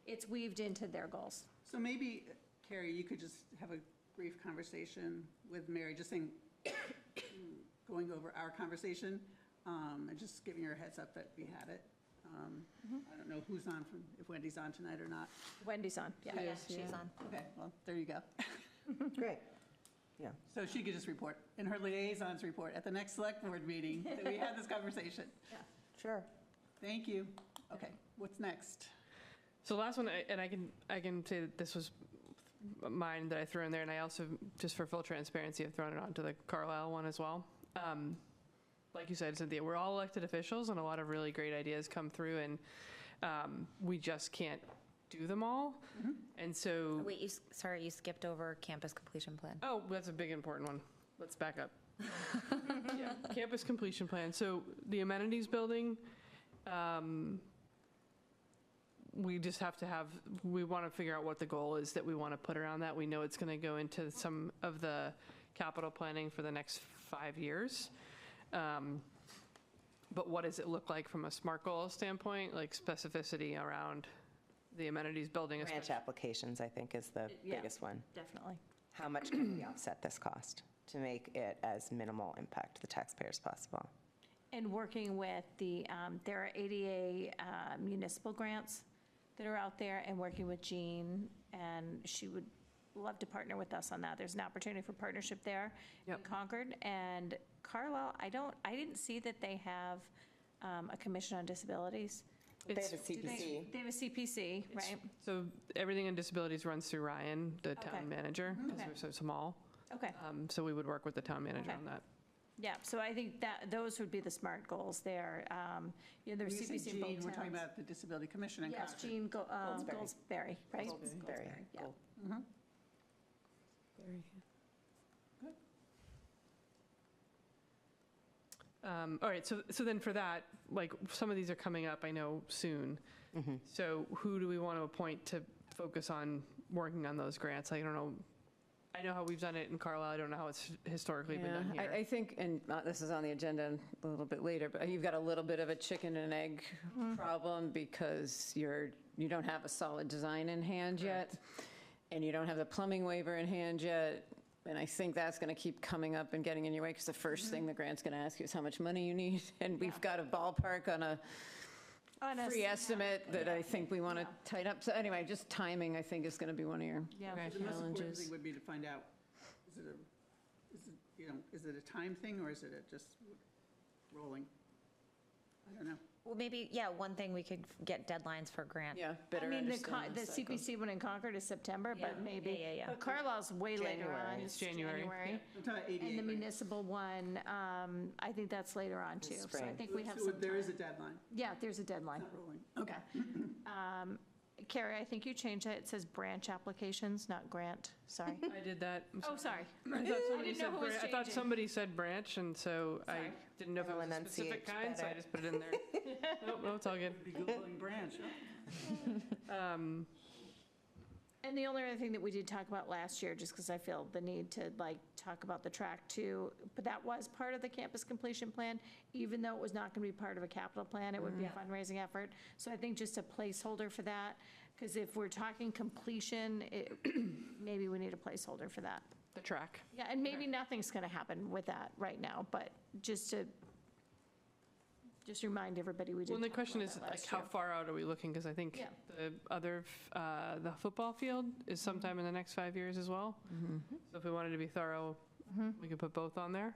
it's weaved into their goals. So maybe, Carrie, you could just have a brief conversation with Mary, just saying, going over our conversation, and just giving her a heads up that we had it. I don't know who's on, if Wendy's on tonight or not. Wendy's on, yeah. Yeah, she's on. Okay, well, there you go. Great. So she could just report, in her liaisons report, at the next select board meeting, that we had this conversation. Sure. Thank you. Okay, what's next? So the last one, and I can say that this was mine that I threw in there, and I also, just for full transparency, have thrown it onto the Carlisle one as well. Like you said, Cynthia, we're all elected officials, and a lot of really great ideas come through, and we just can't do them all. And so, Wait, you skipped over campus completion plan. oh, that's a big important one. Let's back up. Yeah, campus completion plan. So the amenities building, we just have to we want to figure out what the goal is that we want to put around that. We know it's going to go into some of the capital planning for the next 5 years. But what does it look like from a SMART goal standpoint, like specificity around the amenities building. Branch especially. applications, I think, is the Yeah. biggest one. Definitely. How much can we offset this cost to make it as minimal impact to the taxpayer as possible? And working with there are ADA municipal grants that are out there, and working with Jean, and she would love to partner with us on that. There's an opportunity for partnership there in Yep. Concord. And Carlisle, I didn't see that they have a commission on disabilities. They have a Do they- CPC. They have a CPC, right? So everything in disabilities runs through Ryan, the Okay. town manager, because Okay. we're so small. Okay. So we would work with the town manager Okay. on that. Yeah, so I think that those would be the SMART goals there. There's When you say CPC in both Jean, we're talking towns. about the Disability Commission in Yes, Concord. Jean Goldsberry. Goldsberry, right? Goldsberry. Yeah. All right, so then for that, like, some of these are coming up, I know, soon. So who do we want to appoint to focus on working on those grants? I don't know, I know how we've done it in Carlisle, I don't know how it's historically been done Yeah, here. I think, and this is on the agenda a little bit later, but you've got a little bit of a chicken and egg problem because you don't have a solid design in hand yet, and you don't have the plumbing waiver in hand yet, and I think that's going to keep coming up and getting in your way, because the first thing the grant's going to ask you is how much money you need, and we've got a ballpark on a free estimate that I think we want to tighten up. So anyway, just timing, I think, is going to be one of your Yeah. Okay. The most important challenges. thing would be to find out, is it a time thing, or is it just rolling? I don't know. Well, maybe, one thing we could get deadlines for grant. Yeah, I better mean, the understand the cycle. CPC one in Concord is September, but Yeah. maybe. Yeah. But Carlisle's way later on. January. It's January. I'm talking about ADA. And the grants. municipal one, I think that's later on too. So I Spring. think we have So some there is a time. deadline, Yeah, there's a deadline. not rolling. Okay. Carrie, I think you changed it. It says branch applications, not grant. Sorry. I did that. I'm Oh, sorry. I thought somebody didn't know said who was I thought changing. somebody said branch, and so I Sorry. didn't know if it was a Enunciate specific kind, so I better. just put it in there. Nope, no, it's all good. Be Googling branch, huh? And the only other thing that we did talk about last year, just because I feel the need to talk about the track too, but that was part of the campus completion plan, even though it was not going to be part of a capital plan, it would be a fundraising effort. So I think just a placeholder for that, because if we're talking completion, maybe we need a placeholder for that. The track. Yeah, and maybe nothing's going to happen with that right now, but just remind everybody we did Well, and the talk question about is, that like, last how year. far out are we looking? Because I think Yeah. the other, the football field is sometime in the next 5 years as well. So if we wanted to be thorough, we could put both on there.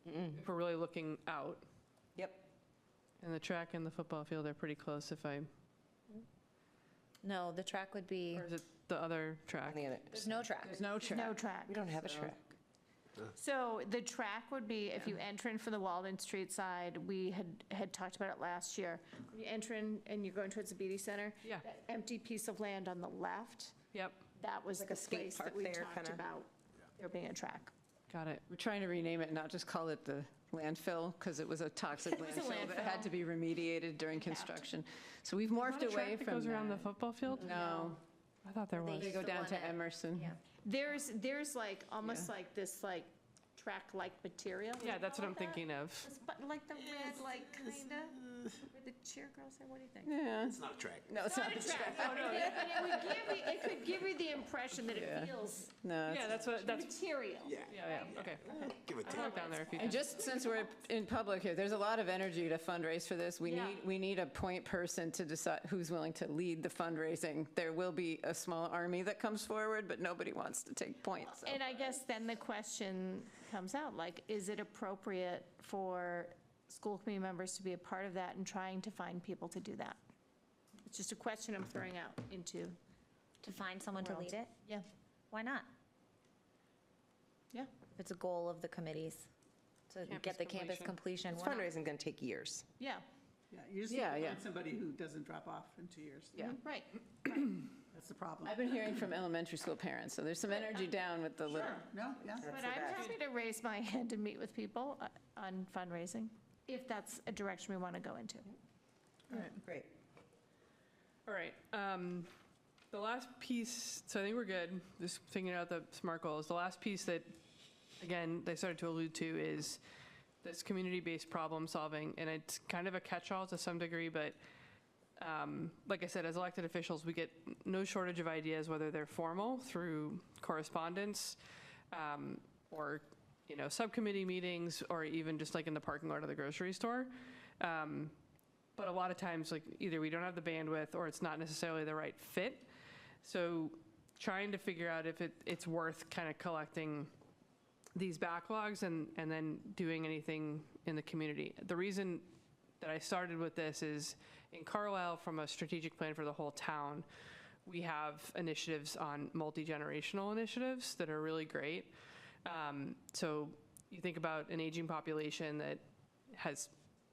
If we're really looking out. Yep. And the track and the football field are pretty close No, the track would be, or is it the other track? On the other- there's no track. There's no track. No track. We don't have a track. So the track would be, if you enter in from the Walden Street side, we had talked about it last year. When you enter in and you're going towards the BD Center. Yeah. That empty piece of land on the left, Yep, that was Like the a skate place that park we there, talked kinda? about there being a track. got it. We're trying to rename it, not just call it the landfill, because it was a toxic It was a landfill that landfill. had to be remediated during construction. So we've Is morphed that a track away that from goes around the that. football field? No, I thought there was. they go the down one to that- Emerson. Yeah. There's like, almost like this track-like material. Yeah, that's what I'm thinking of. But like the red, kinda, where the cheer girls are, what do you think? Yeah, It's not a track. no, it's not a track. But it could give you the impression that it Yeah. feels No, Yeah, that's material. yeah, okay. Give it I time. went down there a few And times. just since we're in public here, there's a lot of energy to fundraise for this. Yeah. We need a point person to decide who's willing to lead the fundraising. There will be a small army that comes forward, but nobody wants to take points. so. And I guess then the question comes out, is it appropriate for school committee members to be a part of that and trying to find people to do that? It's just a question I'm throwing out into, To find someone to lead it? yeah, Why not? yeah. If it's a goal of the committees to Campus get the campus completion. It's why not? fundraising going to take years. Yeah, Yeah, you just need Yeah, to yeah. find somebody who doesn't drop off in 2 years. Yeah. right. That's the problem. I've been hearing from elementary school parents, so there's some energy down with the little. Sure, no, yeah. But the I'm best. happy to raise my hand and meet with people on fundraising, if that's a direction we want to go into. Great. All right, the last piece, so I think we're good, just figuring out the SMART goals. The last piece that, again, they started to allude to is this community-based problem solving, and it's kind of a catch-all to some degree, but like I said, as elected officials, we get no shortage of ideas, whether they're formal through correspondence, or, subcommittee meetings, or even just like in the parking lot of the grocery store. But a lot of times, like, either we don't have the bandwidth or it's not necessarily the right fit. So trying to figure out if it's worth kind of collecting these backlogs and then doing anything in the community. The reason that I started with this is in Carlisle, from a strategic plan for the whole town, we have initiatives on multi-generational initiatives that are really great. So you think about an aging population that has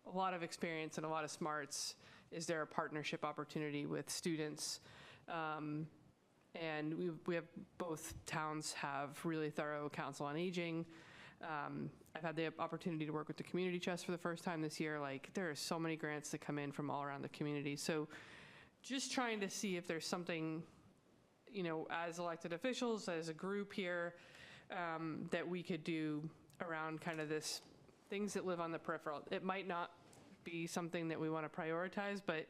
a lot of experience and a lot of smarts. Is there a partnership opportunity with students? And we have, both towns have really thorough council on aging. I've had the opportunity to work with the community chest for the first time this year. Like, there are so many grants that come in from all around the community. So just trying to see if there's something, as elected officials, as a group here, that we could do around kind of this, things that live on the peripheral. It might not be something that we want to prioritize, but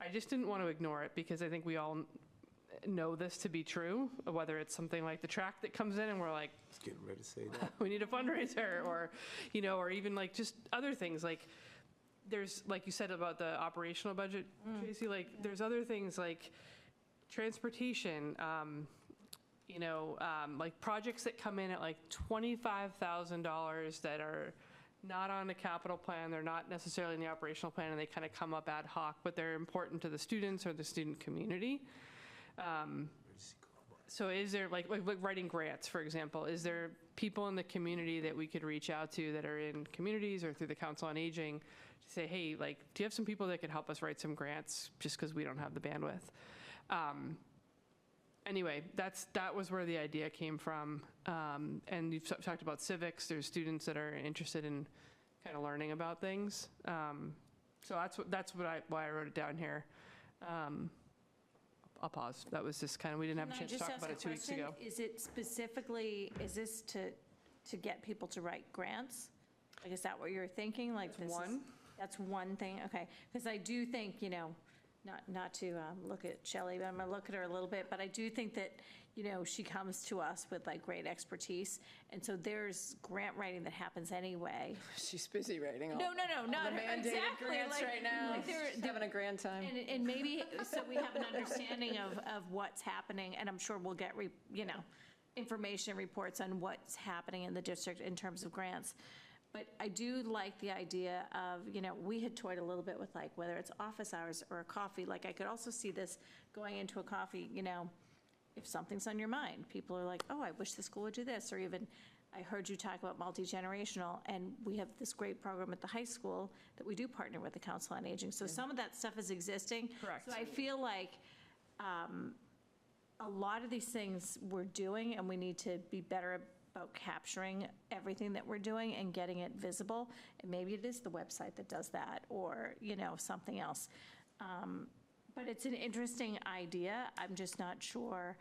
I just didn't want to ignore it, because I think we all know this to be true, whether it's something like the track that comes in and we're like, Just getting ready to say that. we need a fundraiser, or, or even like just other things. Like, there's, like you said about the operational budget, Tracy, like there's other things like transportation, like projects that come in at like $25,000 that are not on a capital plan, they're not necessarily in the operational plan, and they kind of come up ad hoc, but they're important to the students or the student community. So is there, like writing grants, for example, is there people in the community that we could reach out to that are in communities or through the Council on Aging to say, hey, like, do you have some people that could help us write some grants just because we don't have the bandwidth? Anyway, that was where the idea came from. And you've talked about civics. There's students that are interested in kind of learning about things. So that's why I wrote it down here. I'll pause. That was just kind of, we didn't have a chance to talk about it 2 weeks ago. Is it specifically, is this to get people to write grants? Like, is that what you're thinking? Like, That's one. That's one thing, okay. Because I do think, not to look at Shelley, but I'm going to look at her a little bit, but I do think that, she comes to us with like great expertise. And so there's grant writing that happens anyway. She's busy writing all No, not the mandated exactly, grants like- right now. like She's having a grand time. And maybe, so we have an understanding of what's happening, and I'm sure we'll get, information reports on what's happening in the district in terms of grants. But I do like the idea of, we had toyed a little bit with like, whether it's office hours or a coffee, like I could also see this going into a coffee, if something's on your mind, people are like, oh, I wish the school would do this, or even, I heard you talk about multi-generational, and we have this great program at the high school that we do partner with the Council on Aging. So some of that stuff is existing. Correct. So I feel like a lot of these things we're doing, and we need to be better about capturing everything that we're doing and getting it visible. And maybe it is the website that does that, or, something else. But it's an interesting idea. I'm just not sure.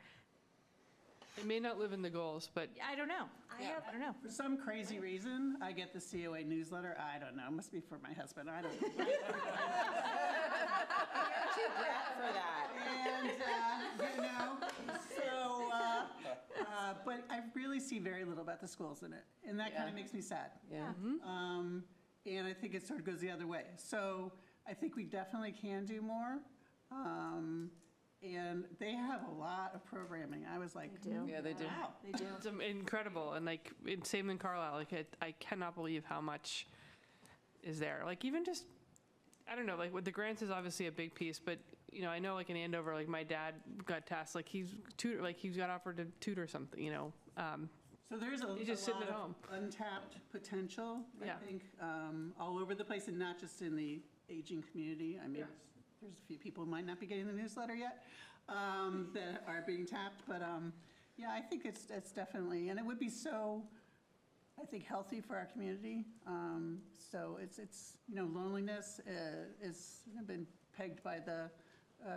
It may not live in the goals, but I don't know. I don't know. For some crazy reason, I get the COA newsletter. I don't know. It must be for my husband. I don't know. Too brat for that. And, so, but I really see very little about the schools in it. And that kind of makes me sad. Yeah. And I think it sort of goes the other way. So I think we definitely can do more. And they have a lot of programming. I was like, They do. Yeah, they do. wow. They do. it's incredible. And like, same in Carlisle, like I cannot believe how much is there. Like, even just, I don't know, like with the grants is obviously a big piece, but I know like in Andover, like my dad got tasked, like he's got offered to tutor something, So there's a He's just sitting lot at of home. untapped potential, Yeah. I think, all over the place, and not just in the aging community. I mean, Yeah. there's a few people who might not be getting the newsletter yet that are being tapped, but yeah, I think it's definitely, and it would be so, I think, healthy for our community. So it's loneliness is been pegged by the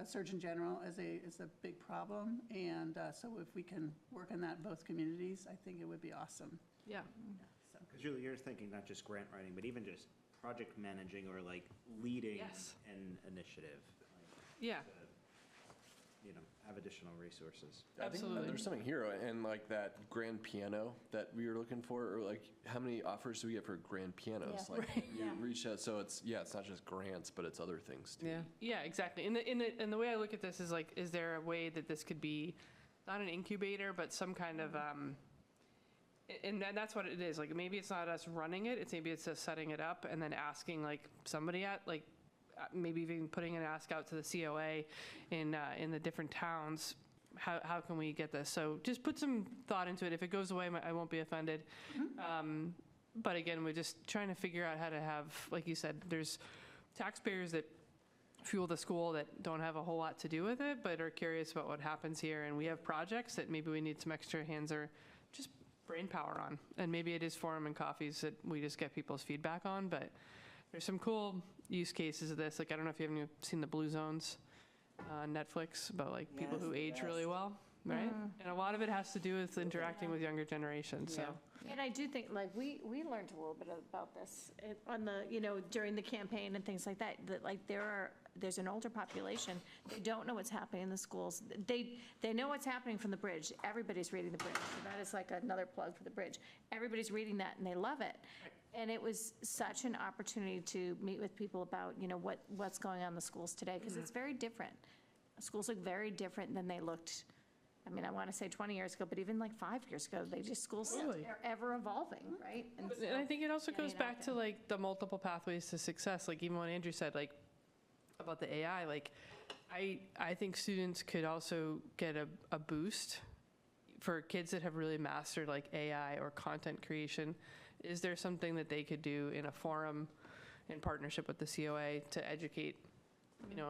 Surgeon General as a big problem, and so if we can work on that in both communities, I think it would be awesome. yeah. Because Julie, you're thinking not just grant writing, but even just project managing or like leading Yes. an initiative. Yeah, you know, have additional resources. I think absolutely. there's something here, and like that grand piano that we were looking for, or like, how many offers do we get for grand pianos? Yeah. Like, you reach out, so it's not just grants, but it's other things too. Yeah. Yeah, exactly. And the way I look at this is like, is there a way that this could be not an incubator, but some kind of, and that's what it is. Like, maybe it's not us running it, maybe it's us setting it up and then asking like somebody maybe even putting an ask out to the COA in the different towns. How can we get this? So just put some thought into it. If it goes away, I won't be offended. But again, we're just trying to figure out how to have, like you said, there's taxpayers that fuel the school that don't have a whole lot to do with it, but are curious about what happens here. And we have projects that maybe we need some extra hands or just brain power on. And maybe it is forum and coffees that we just get people's feedback on, but there's some cool use cases of this. Like, I don't know if you haven't seen the Blue Zones on Netflix about like people who age really well, right? And a lot of it has to do with interacting with younger generations, so. And I do think, like, we learned a little bit about this on the, during the campaign and things like that, like, there's an older population, they don't know what's happening in the schools. They know what's happening from the bridge. Everybody's reading the bridge. So that is like another plug for the bridge. Everybody's reading that and they love it. And it was such an opportunity to meet with people about, what's going on in the schools today, because it's very different. Schools look very different than they looked, I want to say 20 years ago, but even like 5 years ago, schools Totally. are ever evolving, right? And And I think it also getting goes it back out to there. like the multiple pathways to success. Like even what Andrew said, like about the AI, like I think students could also get a boost for kids that have really mastered like AI or content creation. Is there something that they could do in a forum in partnership with the COA to educate,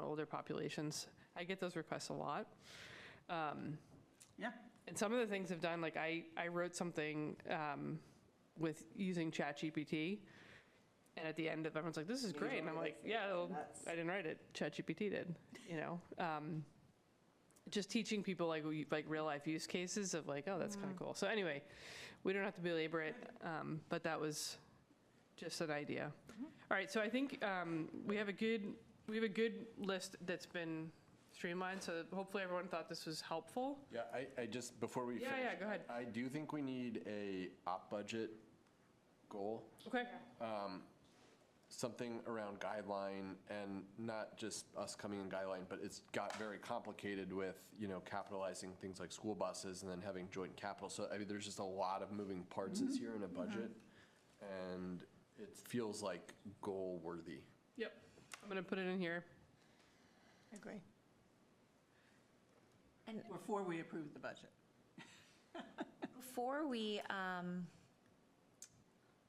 older populations? I get those requests a lot. Yeah. And some of the things I've done, like I wrote something with using ChatGPT, and at the end of everyone's like, "This is great," and I'm like, "Yeah, I didn't write it. ChatGPT did." Just teaching people like real life use cases of like, "Oh, that's kind of cool." So anyway, we don't have to belabor it, but that was just an idea. All right, so I think we have a good list that's been streamlined, so hopefully everyone thought this was helpful. Yeah, I just, before we finish. Yeah, go ahead. I do think we need a op budget goal. Okay. Something around guideline, and not just us coming in guideline, but it's got very complicated with, capitalizing things like school buses and then having joint capital. So, there's just a lot of moving parts this year in a budget, and it feels like goal worthy. Yep. I'm going to put it in here. I agree. Before we approve the budget.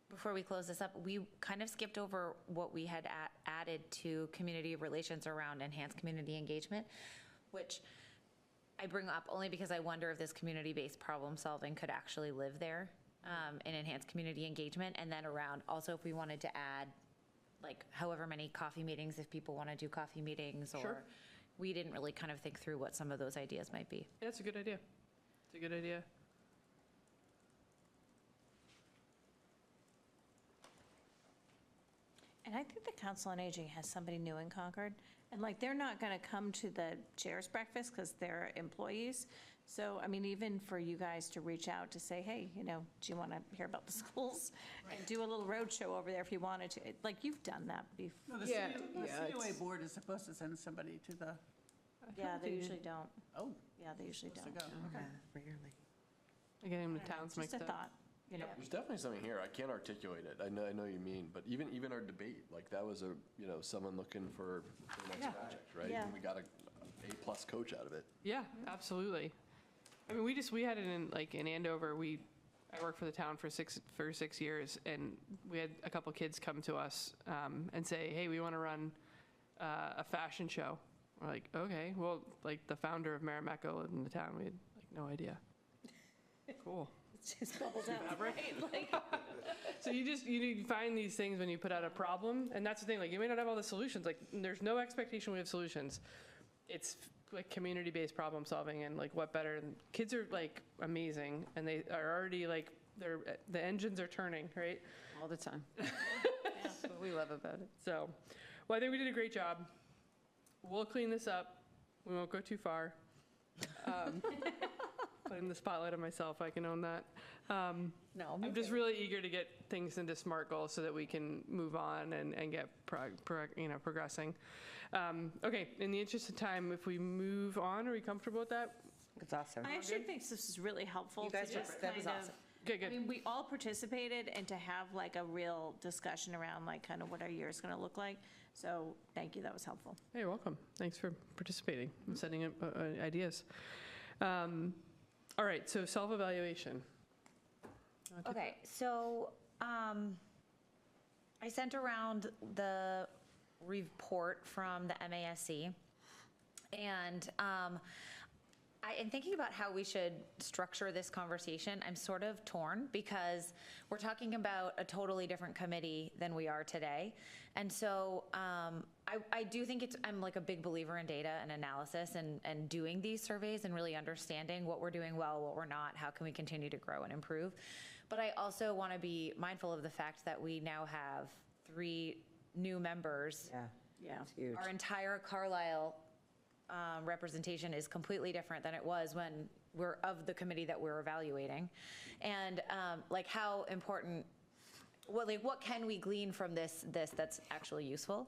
Before we close this up, we kind of skipped over what we had added to community relations around enhanced community engagement, which I bring up only because I wonder if this community-based problem solving could actually live there in enhanced community engagement. And then around, also if we wanted to add like however many coffee meetings, if people want to do coffee meetings, or Sure. we didn't really kind of think through what some of those ideas might be. Yeah, it's a good idea. It's a good idea. And I think the Council on Aging has somebody new in Concord, and like, they're not going to come to the chairs breakfast because they're employees. So, even for you guys to reach out to say, hey, do you want to hear about the schools? And do a little road show over there if you wanted to. Like, you've done that before. No, the Yeah, COA it's- board is supposed to send somebody to the, Yeah, they usually don't. oh, Yeah, they usually supposed don't. to go. Okay. Rarely. I get him the towns mixed Just a up. thought, There's definitely something here. I can't articulate it. I know what you mean, but even our debate, like that was someone looking for the next project, right? Yeah. And we got a A+ coach out of it. Yeah, absolutely. We had it in Andover. I worked for the town for 6 years, and we had a couple kids come to us and say, hey, we want to run a fashion show. We're like, okay, well, like the founder of Merrimack lived in the town. We had no idea. Cool. It's just bubbled out, right? Like, So you find these things when you put out a problem, and that's the thing, like you may not have all the solutions, like there's no expectation we have solutions. It's like community-based problem solving, and like what better, and kids are like amazing, and they are already like, the engines are turning, right? All the time. That's what we love about it. So, well, I think we did a great job. we'll clean this up. We won't go too far. Putting the spotlight on myself, I can own that. No, I'm just really eager to get things into SMART goals so that we can move on and get progressing. Okay, in the interest of time, if we move on, are we comfortable with that? It's awesome. I actually think this is really helpful. You guys to were- just that was kind of- awesome. Good, I mean, we all participated, and to have like a real discussion around like kind of what our year is going to look like. So thank you, that was helpful. Hey, you're welcome. Thanks for participating and setting up ideas. All right, so self-evaluation. Okay, so I sent around the report from the MASC, and in thinking about how we should structure this conversation, I'm sort of torn because we're talking about a totally different committee than we are today. And so I do think I'm like a big believer in data and analysis and doing these surveys and really understanding what we're doing well, what we're not, how can we continue to grow and improve. But I also want to be mindful of the fact that we now have 3 new members. Yeah. It's huge. Our entire Carlisle representation is completely different than it was when we're of the committee that we're evaluating. And like how important, what can we glean from this that's actually useful?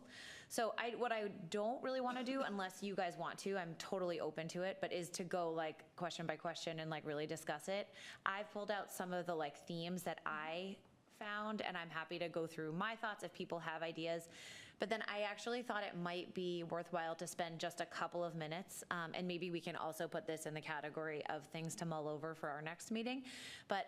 So what I don't really want to do, unless you guys want to, I'm totally open to it, but is to go like question by question and like really discuss it. I've pulled out some of the like themes that I found, and I'm happy to go through my thoughts if people have ideas. But then I actually thought it might be worthwhile to spend just a couple of minutes, and maybe we can also put this in the category of things to mull over for our next meeting, but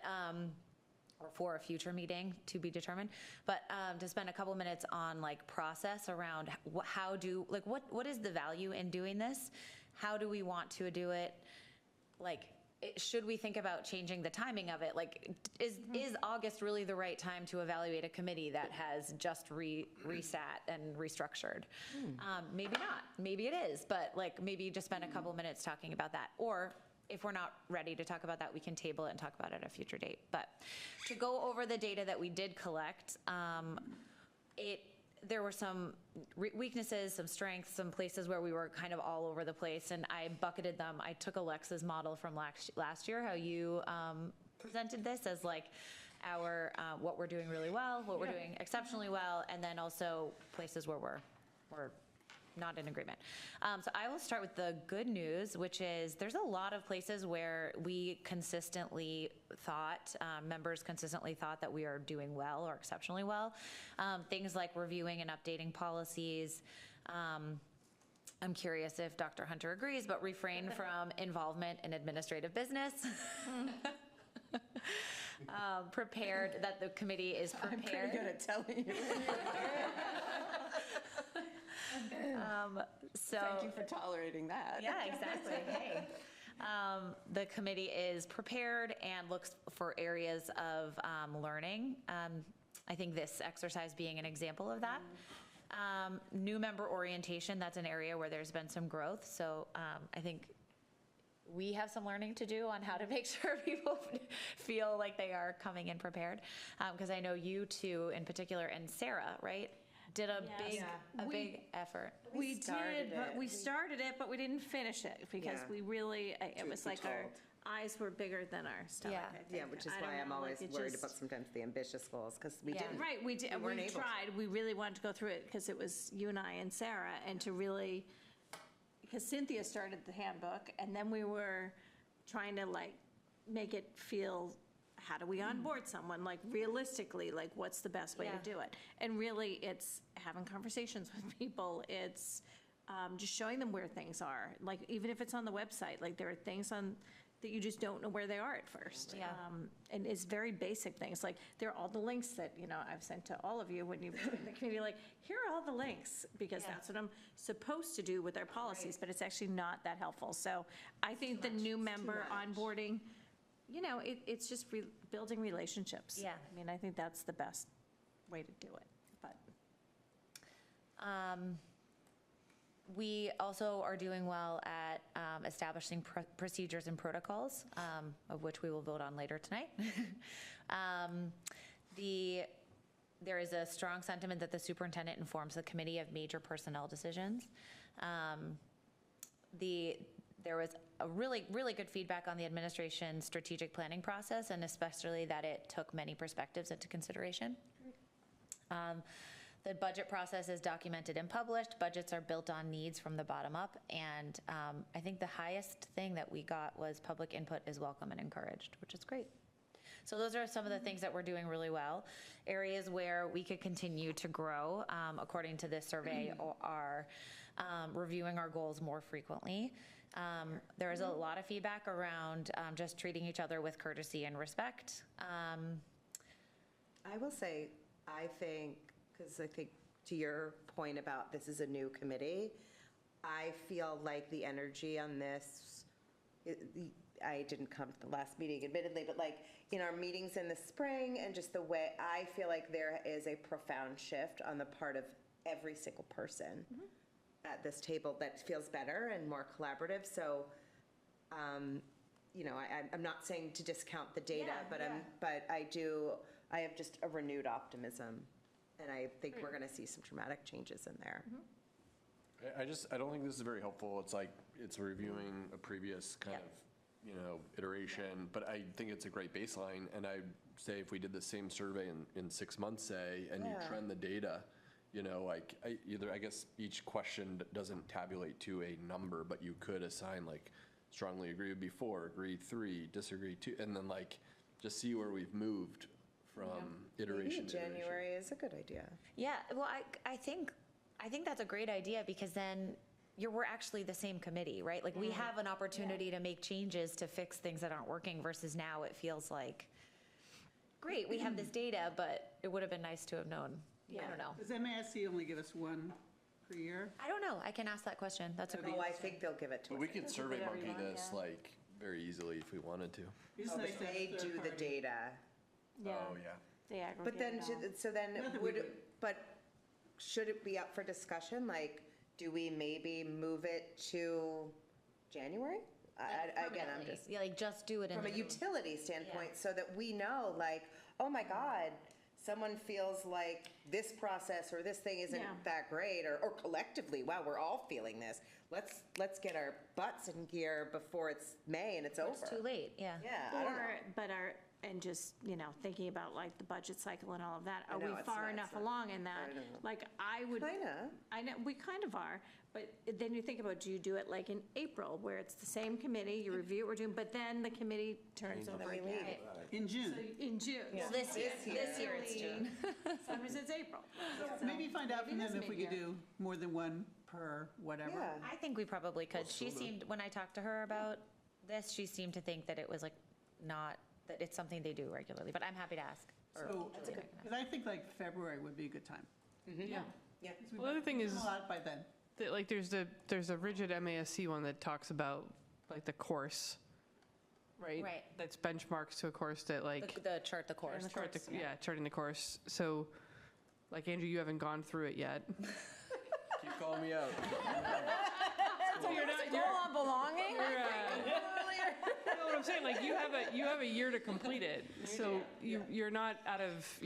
or for a future meeting to be determined. But to spend a couple minutes on like process around what is the value in doing this? How do we want to do it? Like, should we think about changing the timing of it? Like, is August really the right time to evaluate a committee that has just resat and restructured? Maybe not. Maybe it is, but like maybe just spend a couple minutes talking about that. Or if we're not ready to talk about that, we can table it and talk about it at a future date. But to go over the data that we did collect, there were some weaknesses, some strengths, some places where we were kind of all over the place, and I bucketed them. I took Alexa's model from last year, how you presented this as like our, what we're doing really well, what we're doing exceptionally well, and then also places where we're not in agreement. So I will start with the good news, which is there's a lot of places where we consistently thought, members consistently thought that we are doing well or exceptionally well. Things like reviewing and updating policies. I'm curious if Dr. Hunter agrees, but refrain from involvement in administrative business. Prepared, that the committee is prepared. I'm pretty good at telling you. Thank you for tolerating that. Yeah, exactly. Hey. The committee is prepared and looks for areas of learning. I think this exercise being an example of that. New member orientation, that's an area where there's been some growth. So I think we have some learning to do on how to make sure people feel like they are coming in prepared. Because I know you two in particular, and Sarah, right? Did a big effort. We did, but we started it, but we didn't finish it because we really, it was like our eyes were bigger than our stomach. I think. Yeah, which is why I'm always worried about sometimes the ambitious goals, because we didn't. Right, we did, we tried, we really wanted to go through it because it was you and I and Sarah, and to really, because Cynthia started the handbook, and then we were trying to like make it feel, how do we onboard someone? Like realistically, like what's the best way to do it? And really it's having conversations with people. It's just showing them where things are. Like even if it's on the website, like there are things on that you just don't know where they are at first. Yeah. And it's very basic things. Like there are all the links that, you know, I've sent to all of you when you join the community, like here are all the links because that's what I'm supposed to do with our policies, but it's actually not that helpful. So I think the new member onboarding, you know, it's just building relationships. Yeah. I mean, I think that's the best way to do it, but. We also are doing well at establishing procedures and protocols, of which we will vote on later tonight. There is a strong sentiment that the superintendent informs the committee of major personnel decisions. There was a really, really good feedback on the administration's strategic planning process, and especially that it took many perspectives into consideration. The budget process is documented and published. Budgets are built on needs from the bottom up, and I think the highest thing that we got was public input is welcome and encouraged, which is great. So those are some of the things that we're doing really well. Areas where we could continue to grow, according to this survey, are reviewing our goals more frequently. There is a lot of feedback around just treating each other with courtesy and respect. I will say, I think, because I think to your point about this is a new committee, I feel like the energy on this, I didn't come to the last meeting admittedly, but like in our meetings in the spring and just the way, I feel like there is a profound shift on the part of every single person at this table that feels better and more collaborative. So, you know, I'm not saying to discount the data, but I have just a renewed optimism. And I think we're going to see some dramatic changes in there. I don't think this is very helpful. It's like, it's reviewing a previous kind of, you know, iteration, but I think it's a great baseline. And I'd say if we did the same survey in 6 months, say, and you trend the data, you know, like I guess each question doesn't tabulate to a number, but you could assign like strongly agree with before, agree 3, disagree 2, and then like just see where we've moved from iteration Maybe to iteration. January is a good idea. Yeah, well, I think that's a great idea, because then we're actually the same committee, right? Like, we have an opportunity to make changes to fix things that aren't working, versus now it feels like, great, we have this data, but it would have been nice to have known. I don't know. Does MASC only give us one per year? I don't know. I can ask that question. That's a great. Oh, I think they'll give it to us. But we could survey monkey this like very easily if we wanted to. It's nice to have They a do third the party. data. Yeah, Oh, yeah. they aggregate But then, it all. so then, Not that we would- but should it be up for discussion? Like, do we maybe move it to January? Again, I'm just, Yeah, like, just do it in. from a utility standpoint, so that we know, like, oh my God, someone feels like this process or this thing isn't Yeah. that great, or collectively, wow, we're all feeling this. Let's get our butts in gear before it's May and it's over. It's too late, yeah. Yeah, I don't know. And just, you know, thinking about like the budget cycle and all of that, I are we know, it's far not- enough it's not- along in that? I know. Like, I would. Kinda. I know, we kind of are, but then you think about, do you do it like in April, where it's the same committee, you review what we're doing, but then the committee turns over we again? leave. In June. In June. Yeah. This year it's Usually, June. Sometimes it's April. Maybe find out from maybe them this if we could mid-year. do more than one per whatever. Yeah. I think we probably could. She seemed, when I talked to her about this, she seemed to think that it was like not, that it's something they do regularly, but I'm happy to ask. or So, Julie and I can ask. because I think like February would be a good time. Yeah. Yeah. We've Well, the other thing done is- a lot by then. Like, there's a rigid MASC one that talks about, like, the course, right? Right. That's benchmarks to a course that, like. The chart, the course. Yeah, charting the course. So, like, Andrew, you haven't gone through it yet. Keep calling me out. on belonging? You know what I'm saying? Like, you have a year to complete it. So you're not out of,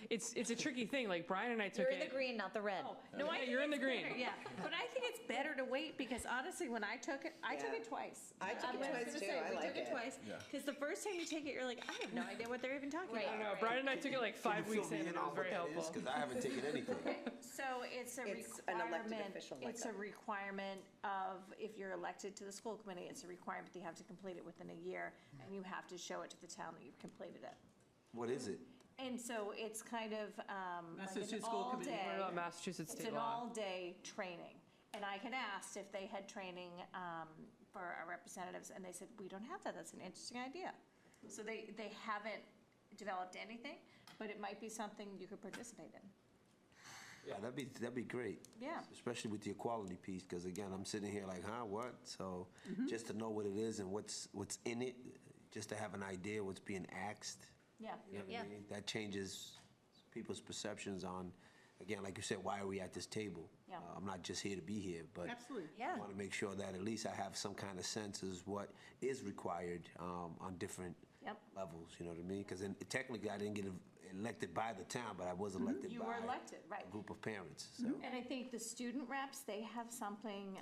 it's a tricky thing. Like, Brian and I took You're it. in the green, not the red. No, I Yeah, think you're in it's the green. better, Yeah, but I think it's better to wait, because honestly, when I took it Yeah. twice. I took it was twice, gonna too. say, I we like took it it. twice, Yeah. because the first time you take it, you're like, I have no idea what they're even talking Right. about. No, Brian and I took it like 5 weeks in, and it was very helpful. Because I haven't taken anything. So it's a It's an elected requirement, official like it's a that. requirement of, if you're elected to the school committee, it's a requirement that you have to complete it within a year, and you have to show it to the town that you've completed it. What is it? And so it's kind of like an Massachusetts School Committee. all-day. What about Massachusetts It's state an law? all-day training. And I had asked if they had training for our representatives, and they said, we don't have that, that's an interesting idea. So they haven't developed anything, but it might be something you could participate in. Yeah, that'd be great. Yeah. Especially with the equality piece, because again, I'm sitting here like, huh, what? So just to know what it is and what's in it, just to have an idea what's being asked. Yeah. You know what Yeah. I mean? That changes people's perceptions on, again, like you said, why are we at this table? Yeah. I'm not just here to be here, but Absolutely. Yeah. I want to make sure that at least I have some kind of sense as what is required on different Yep. levels, you know what I mean? Because technically, I didn't get elected by the town, but I was elected You by were elected, right. a group of parents, so. And I think the student reps, they have something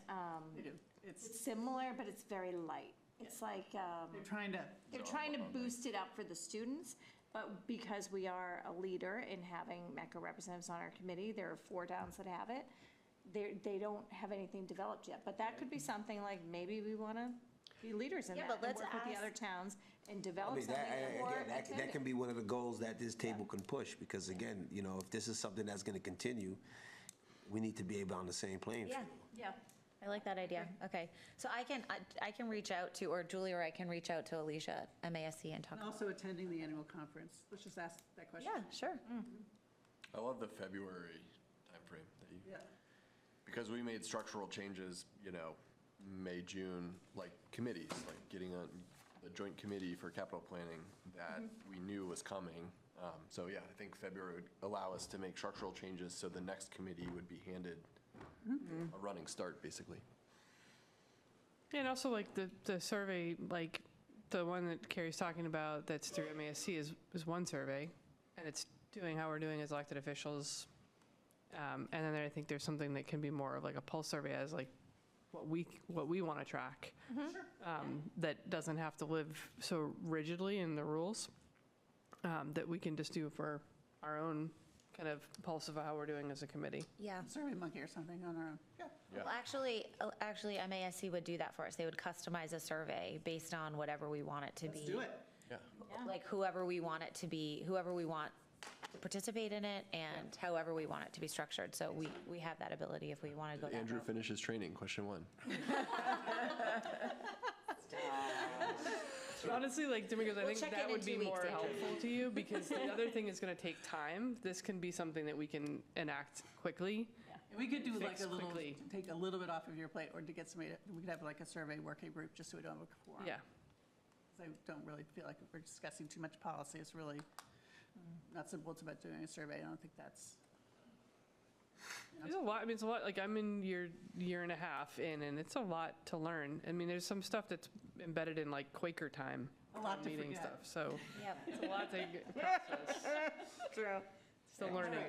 They do. It's, similar, but it's very light. It's like, they're trying to, they're trying to boost it up for the students, but because we are a leader in having MECO representatives on our committee, there are 4 towns that have it, they don't have anything developed yet. But that could be something like, maybe we want to be leaders in Yeah, that but and let's work with the ask- other towns and I develop mean, something for that can be one of the goals that this table can push, because again, you know, if this is something that's going to continue, we need to be able on the same playing Yeah, field. Yeah. I like that idea. Okay. So I can reach out to, or Julie, or I can reach out to Alicia at MASC and talk. and also attending the annual conference. Let's just ask that question. Yeah, sure. I love the February timeframe that you, Yeah. because we made structural changes, you know, May, June, like committees, like getting on the joint committee for capital planning that we knew was coming. So yeah, I think February would allow us to make structural changes so the next committee would be handed a running start, basically. And also like the survey, like the one that Carrie's talking about that's through MASC is one survey, and it's doing how we're doing as elected officials. And then I think there's something that can be more of like a pulse survey as like what we want to track. That doesn't have to live so rigidly in the rules, that we can just do for our own kind of pulse of how we're doing as a committee. Yeah. Survey monkey or something on our own. Yeah. Well, actually, MASC would do that for us. They would customize a survey based on whatever we want it to be. Let's do it. Yeah. Like whoever we want it to be, whoever we want to participate in it, and however we want it to be structured. So we have that ability if we want to go that Andrew route. finishes training, question 1. Honestly, like, Domingos, I think check that in would in be 2 weeks, more Andrew. helpful to you, because the other thing is going to take time. This can be something that we can enact quickly. And we could do like Fix a little, quickly. take a little bit off of your plate, or to get somebody, we could have like a survey working group, just so we don't have a quorum. Yeah. 'Cause I don't really feel like we're discussing too much policy. It's really not simple. It's about doing a survey. I don't think that's, There's a lot, I mean, it's a lot, like, I'm in year and a half in, and it's a lot to learn. I mean, there's some stuff that's embedded in like Quaker time. A lot to meeting forget. stuff, so Yep. it's a lot to process. True. Still learning.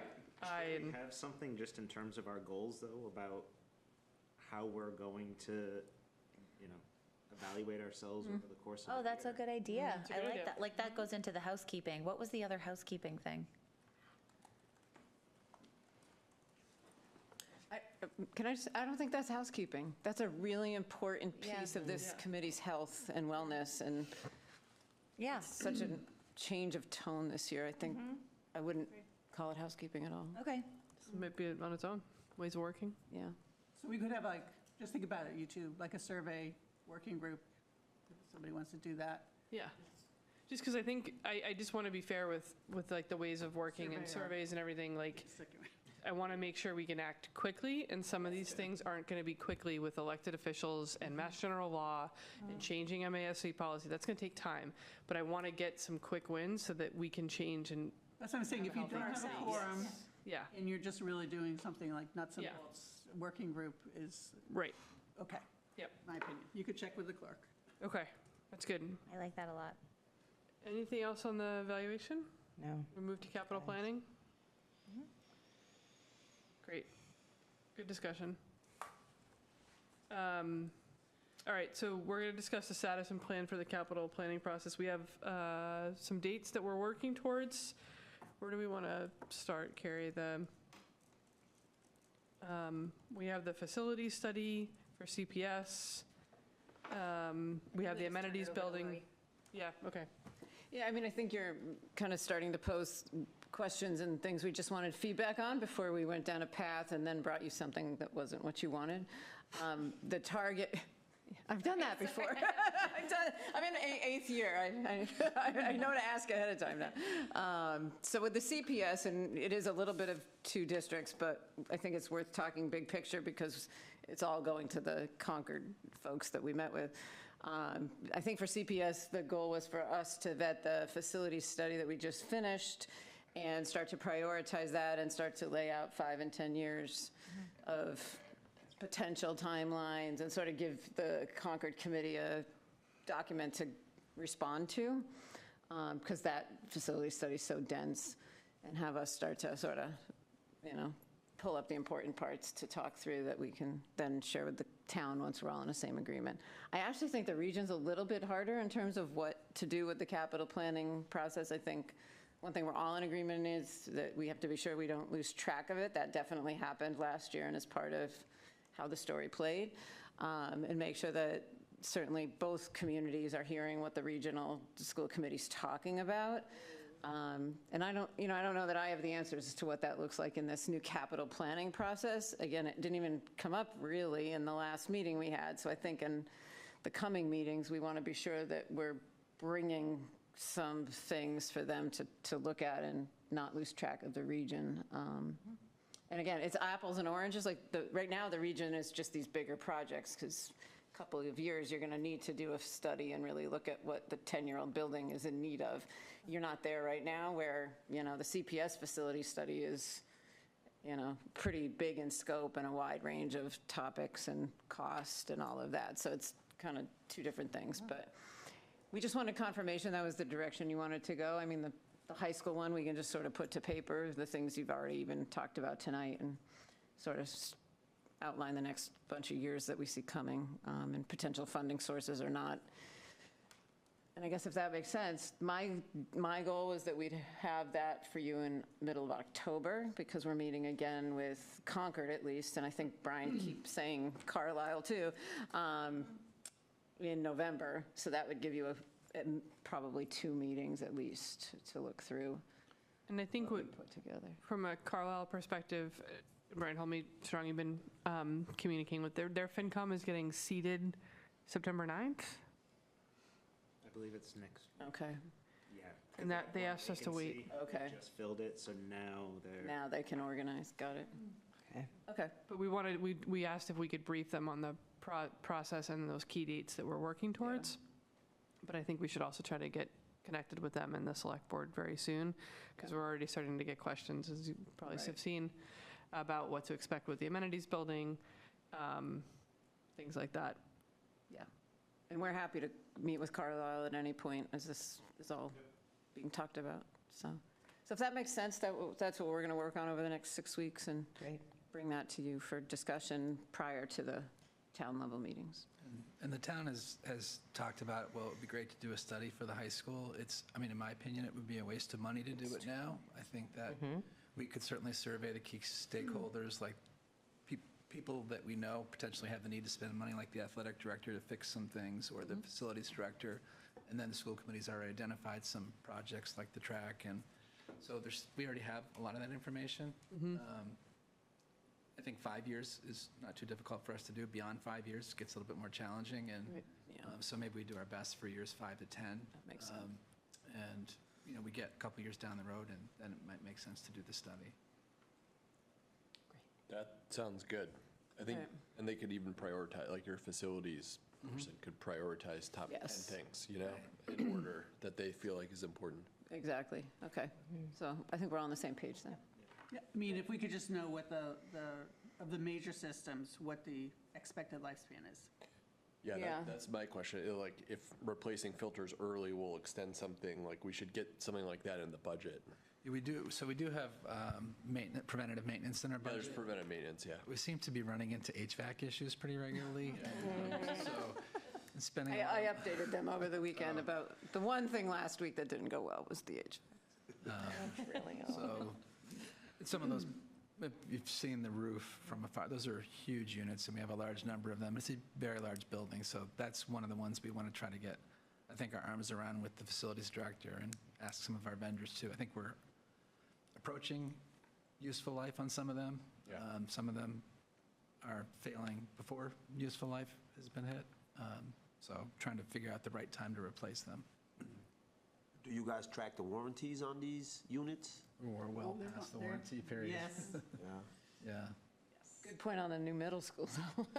We have something just in terms of our goals, though, about how we're going to, you know, evaluate ourselves over the course of the Oh, that's a year. good idea. It's a I good like idea. that. Like, that goes into the housekeeping. What was the other housekeeping thing? I don't think that's housekeeping. That's a really important Yeah. piece of this Yeah. committee's health and wellness, and Yeah. such a change of tone this year. I think I wouldn't call it housekeeping at all. Okay. It might be on its own, ways of working. Yeah. so we could have like, just think about it, you two, like a survey working group, if somebody wants to do that. Yeah. Just because I think, I just want to be fair with like the ways of working and Survey, surveys and everything, like, I want to make sure we can act quickly, and some of these things aren't going to be quickly with elected officials and Mass General Law and changing MASC policy. That's going to take time, but I want to get some quick wins so that we can change and, That's what I'm saying. If you don't have a quorum yeah, and you're just really doing something like nuts and Yeah. bolts, working group is, right. okay. Yep. My opinion. You could check with the clerk. Okay, that's good. I like that a lot. Anything else on the evaluation? No. We move to capital planning? Great. Good discussion. All right, so we're going to discuss the status and plan for the capital planning process. We have some dates that we're working towards. Where do we want to start, Carrie? We have the facility study for CPS. We have the amenities building. Yeah, okay. Yeah, I mean, I think you're kind of starting to pose questions and things we just wanted feedback on before we went down a path and then brought you something that wasn't what you wanted. The target, I've done that before. I'm in 8th year. I know to ask ahead of time now. So with the CPS, and it is a little bit of 2 districts, but I think it's worth talking big picture because it's all going to the Concord folks that we met with. I think for CPS, the goal was for us to vet the facility study that we just finished and start to prioritize that and start to lay out 5 and 10 years of potential timelines and sort of give the Concord committee a document to respond to. because that facility study is so dense, and have us start to sort of, pull up the important parts to talk through that we can then share with the town once we're all in the same agreement. I actually think the region's a little bit harder in terms of what to do with the capital planning process. I think one thing we're all in agreement is that we have to be sure we don't lose track of it. That definitely happened last year and is part of how the story played. And make sure that certainly both communities are hearing what the regional school committee's talking about. And I don't know that I have the answers as to what that looks like in this new capital planning process. Again, it didn't even come up really in the last meeting we had. So I think in the coming meetings, we want to be sure that we're bringing some things for them to look at and not lose track of the region. And again, it's apples and oranges. Like right now, the region is just these bigger projects because a couple of years, you're going to need to do a study and really look at what the 10-year-old building is in need of. You're not there right now where, the CPS facility study is, pretty big in scope and a wide range of topics and cost and all of that. So it's kind of two different things. But we just wanted confirmation that was the direction you wanted to go. I mean, the high school one, we can just sort of put to paper the things you've already even talked about tonight and sort of outline the next bunch of years that we see coming and potential funding sources or not. And I guess if that makes sense, my goal is that we'd have that for you in middle of October because we're meeting again with Concord at least, and I think Brian keeps saying Carlisle too, in November. So that would give you probably 2 meetings at least to look through. And I think what we put together. From a Carlisle perspective, Brian told me strong you've been communicating with their FinCom is getting seated September 9th. I believe it's next. Okay. Yeah. And that they asked us to wait. Okay. Just filled it, so now they're. Now they can organize. Got it. Okay. But we asked if we could brief them on the process and those key dates that we're working towards. But I think we should also try to get connected with them and the select board very soon because we're already starting to get questions, as you probably have seen, about what to expect with the amenities building, things like that. Yeah. And we're happy to meet with Carlisle at any point as this is all being talked about. So if that makes sense, that's what we're going to work on over the next 6 weeks and bring that to you for discussion prior to the town level meetings. And the town has talked about, well, it would be great to do a study for the high school. In my opinion, it would be a waste of money to do it now. I think that we could certainly survey the key stakeholders, like people that we know potentially have the need to spend money, like the athletic director to fix some things, or the facilities director. And then the school committee's already identified some projects like the track. And so we already have a lot of that information. I think 5 years is not too difficult for us to do. Beyond 5 years, it gets a little bit more challenging. And so maybe we do our best for years 5 to 10. That makes sense. And, we get a couple years down the road, and then it might make sense to do the study. That sounds good. I think, Right. and they could even prioritize, like your facilities person could prioritize top 10 Yes. things, in order that they feel like is important. Exactly. Okay. So I think we're all on the same page then. Yeah, if we could just know what of the major systems, what the expected lifespan is. Yeah, Yeah. that's my question. Like, if replacing filters early will extend something, like we should get something like that in the budget. Yeah, we do. So we do have preventative maintenance in our Yeah, there's budget. preventive maintenance, yeah. We seem to be running into HVAC issues pretty regularly. So spending. I updated them over the weekend about the one thing last week that didn't go well was the HVAC. Really. So some of those, if you've seen the roof from afar, those are huge units, and we have a large number of them. It's a very large building, so that's one of the ones we want to try to get, I think, our arms around with the facilities director and ask some of our vendors too. I think we're approaching useful life on some of them. Yeah. Some of them are failing before useful life has been hit. So trying to figure out the right time to replace them. Do you guys track the warranties on these units? We're well past the warranty period. Yes. Yeah. Yeah. Good point on the new middle school.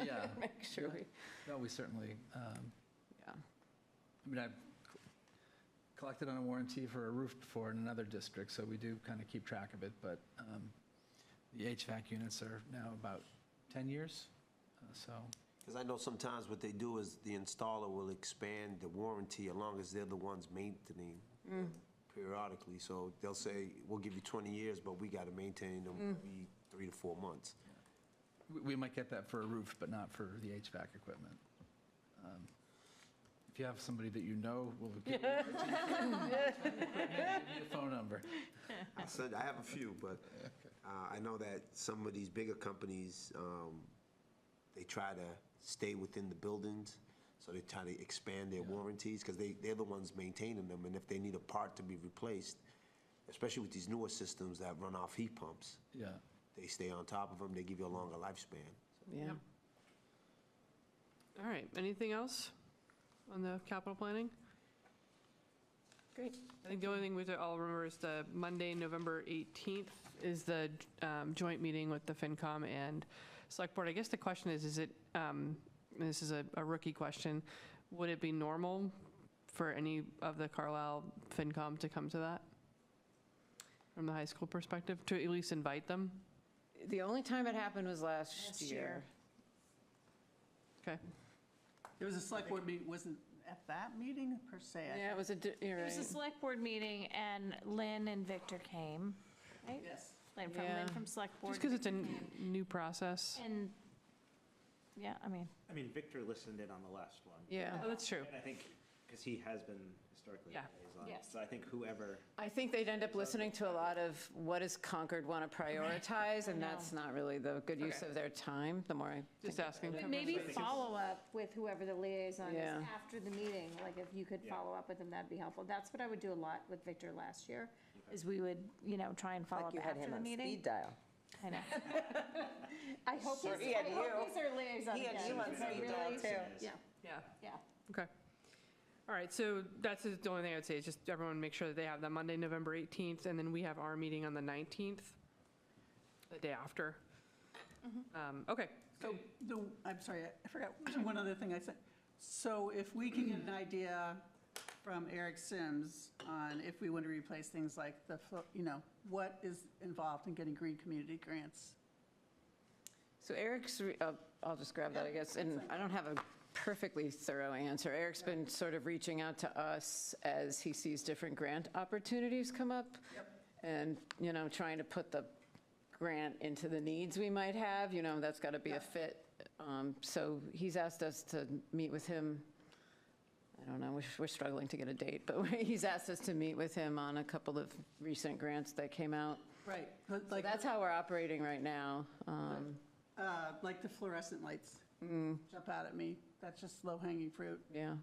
Yeah. Make sure we, No, we certainly, yeah. I've collected on a warranty for a roof before in another district, so we do kind of keep track of it, but the HVAC units are now about 10 years, so. Because I know sometimes what they do is the installer will expand the warranty as long as they're the ones maintaining periodically. So they'll say, we'll give you 20 years, but we got to maintain them every 3 to 4 months. We might get that for a roof, but not for the HVAC equipment. If you have somebody that you know, we'll give you a phone number. I said, I have a few, but I know that some of these bigger companies, they try to stay within the buildings, so they try to expand their warranties, because they're the ones maintaining them, and if they need a part to be replaced, especially with these newer systems that run off heat pumps, Yeah. they stay on top of them, they give you a longer lifespan. Yeah. All right, anything else on the capital planning? Great. I think the only thing we all remember is the Monday, November 18th is the joint meeting with the FinCom and Select Board. I guess the question is it, this is a rookie question, would it be normal for any of the Carlisle FinCom to come to that? From the high school perspective, to at least invite them? The only time it happened was last year. Okay. There was a select board meeting, wasn't at that meeting per se? Yeah, it was you're It was a right. select board meeting, and Lynn and Victor came, right? Yes. Lynn Yeah. from select board. Just because it's a Victor came. new process. And, yeah, I mean, Victor listened in on the last one. Yeah. Oh, that's true. And I think, because he has been historically a Yeah. liaison. Yes. So I think whoever, I think they'd end up listening to a lot of what does Concord want to prioritize, and I know. that's not really the good use Okay. of their time, the more I Just asking. but maybe follow up with whoever the liaison is Yeah. after the meeting. Like, if you could follow up with them, that'd be helpful. That's what I would do a lot with Victor last year, is we would, try and follow Like up you had after him the on meeting. speed dial. I know. I hope he's, He had I hope you. he's our liaison He had again, you on because I speed dial, really- too. Yeah, Yeah. yeah. Okay. All right, so that's the only thing I would say, is just everyone make sure that they have that Monday, November 18th, and then we have our meeting on the 19th, the day after. Okay. So, I'm sorry, I forgot one other thing I said. So if we can get an idea from Eric Sims on if we want to replace things like what is involved in getting green community grants? So Eric's, I'll just grab that, I guess, and I don't have a perfectly thorough answer. Eric's been sort of reaching out to us as he sees different grant opportunities come up. And, trying to put the grant into the needs we might have, that's got to be a fit. So he's asked us to meet with him. I don't know, we're struggling to get a date, but he's asked us to meet with him on a couple of recent grants that came out. Right. So that's how we're operating right now. Like the fluorescent lights jump out at me. That's just low-hanging fruit Yeah,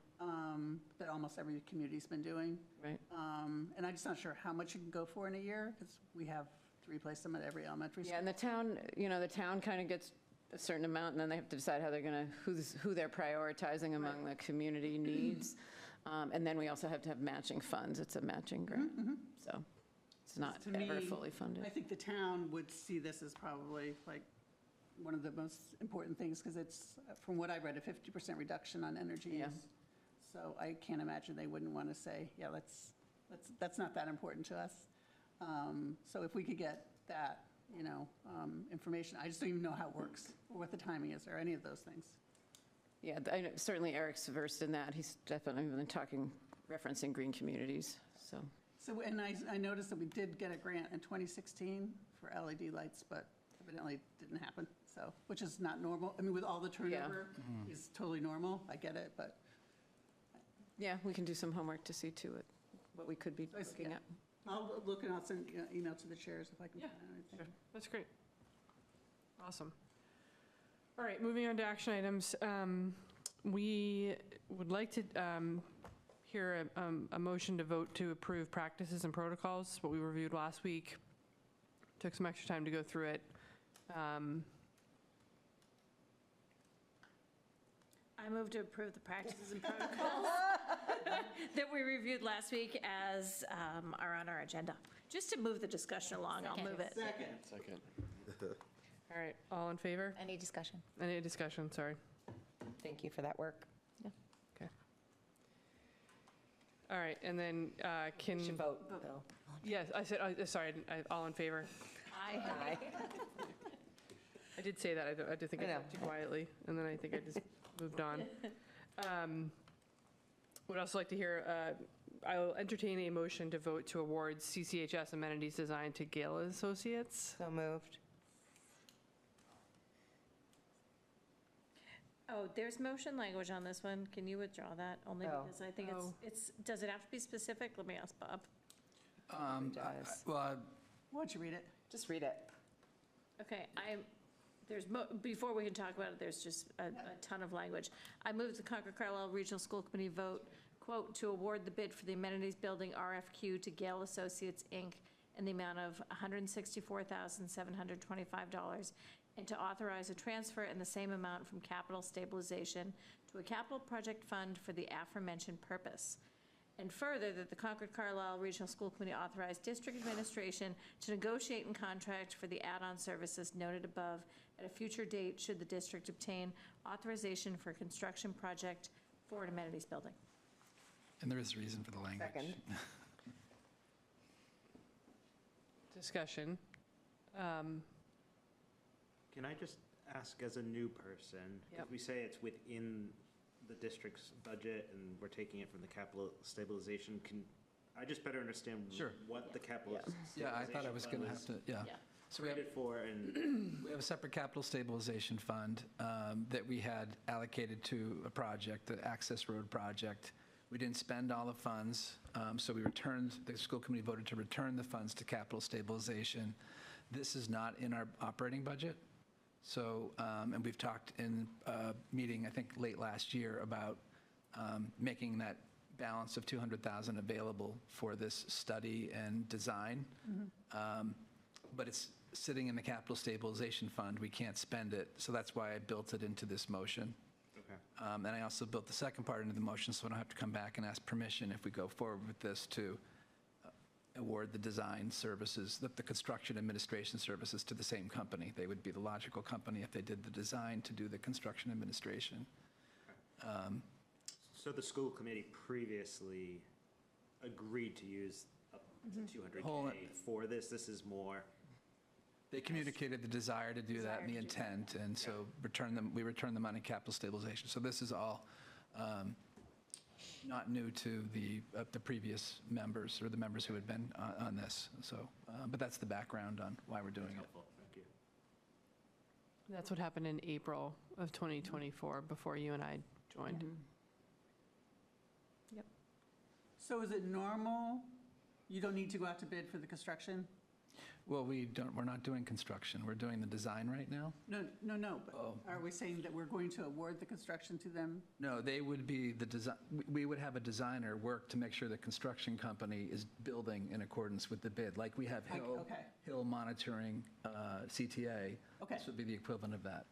that almost every community's been doing. right. And I'm just not sure how much you can go for in a year, because we have to replace them at every elementary school. Yeah, and the town kind of gets a certain amount, and then they have to decide how they're going to, who they're prioritizing among the community needs. And then we also have to have matching funds. It's a matching grant, so it's not To me, ever fully funded. I think the town would see this as probably like one of the most important things, because it's, from what I read, a 50% reduction on energy Yeah. use. So I can't imagine they wouldn't want to say, yeah, that's not that important to us. So if we could get that, information, I just don't even know how it works, or what the timing is, or any of those things. Yeah, I know, certainly Eric's versed in that. He's definitely been referencing green communities, so. So, and I noticed that we did get a grant in 2016 for LED lights, but evidently didn't happen, so, which is not normal. I mean, with all the turnover, is totally normal, I get it, but. Yeah, we can do some homework to see to it, what we could be looking yeah. at. I'll look and I'll send email to the chairs if I can Yeah, find anything. Sure. That's great. Awesome. All right, moving on to action items. We would like to hear a motion to vote to approve practices and protocols, what we reviewed last week. Took some extra time to go through it. I move to approve the practices and protocols that we reviewed last week as are on our agenda. Just to move the discussion along, I'll move it. second. All right, all in favor? Any discussion? Any discussion, sorry. Thank you for that work. Okay. All right, and then can... You should vote, Bill. Yes, I said, sorry, all in favor? Aye. I did say that, I did think I I know. said too quietly, and then I think I just moved on. Would also like to hear I'll entertain a motion to vote to award CCHS amenities design to Gale Associates. So moved. Oh, there's motion language on this one. Can you withdraw that? Only Oh. because I think does it have to be specific? Let me ask Bob. Does. Well, Why don't you read it? Just read it. Okay, before we can talk about it, there's just a ton of language. I move the Concord Carlisle Regional School Committee vote, quote, to award the bid for the amenities building RFQ to Gale Associates, Inc. in the amount of $164,725, and to authorize a transfer in the same amount from capital stabilization to a capital project fund for the aforementioned purpose. And further, that the Concord Carlisle Regional School Committee authorize district administration to negotiate and contract for the add-on services noted above at a future date should the district obtain authorization for a construction project for an amenities building. and there is a reason for the language. Second. Discussion. Can I just ask, as a new person, Yep. if we say it's within the district's budget and we're taking it from the capital stabilization, can I just better understand Sure. what the capital Yeah, I thought I was going to have stabilization to, yeah. Yeah. So we have, created for, and we have a separate capital stabilization fund that we had allocated to a project, the Access Road project. We didn't spend all the funds, so the school committee voted to return the funds to capital stabilization. This is not in our operating budget. So, and we've talked in a meeting, I think, late last year about making that balance of $200,000 available for this study and design. But it's sitting in the capital stabilization fund. We can't spend it. So that's why I built it into this motion. okay. And I also built the second part into the motion, so I don't have to come back and ask permission if we go forward with this to award the design services, the construction administration services to the same company. They would be the logical company if they did the design to do the construction administration. So the school committee previously agreed to use up to 200K for this. This is more, They communicated the desire to do that and the intent, and so we return the money capital stabilization. So this is all not new to the previous members or the members who had been on this. So, but that's the background on why we're doing it. helpful, thank you. That's what happened in April of 2024, before you and I joined. So is it normal, you don't need to go out to bid for the construction? Well, we're not doing construction. We're doing the design right now. No, but are we saying that we're going to award the construction to them? No, they would be the design, we would have a designer work to make sure the construction company is building in accordance with the bid, like we have Okay. Hill Monitoring, CTA. Okay. This would be the equivalent of that.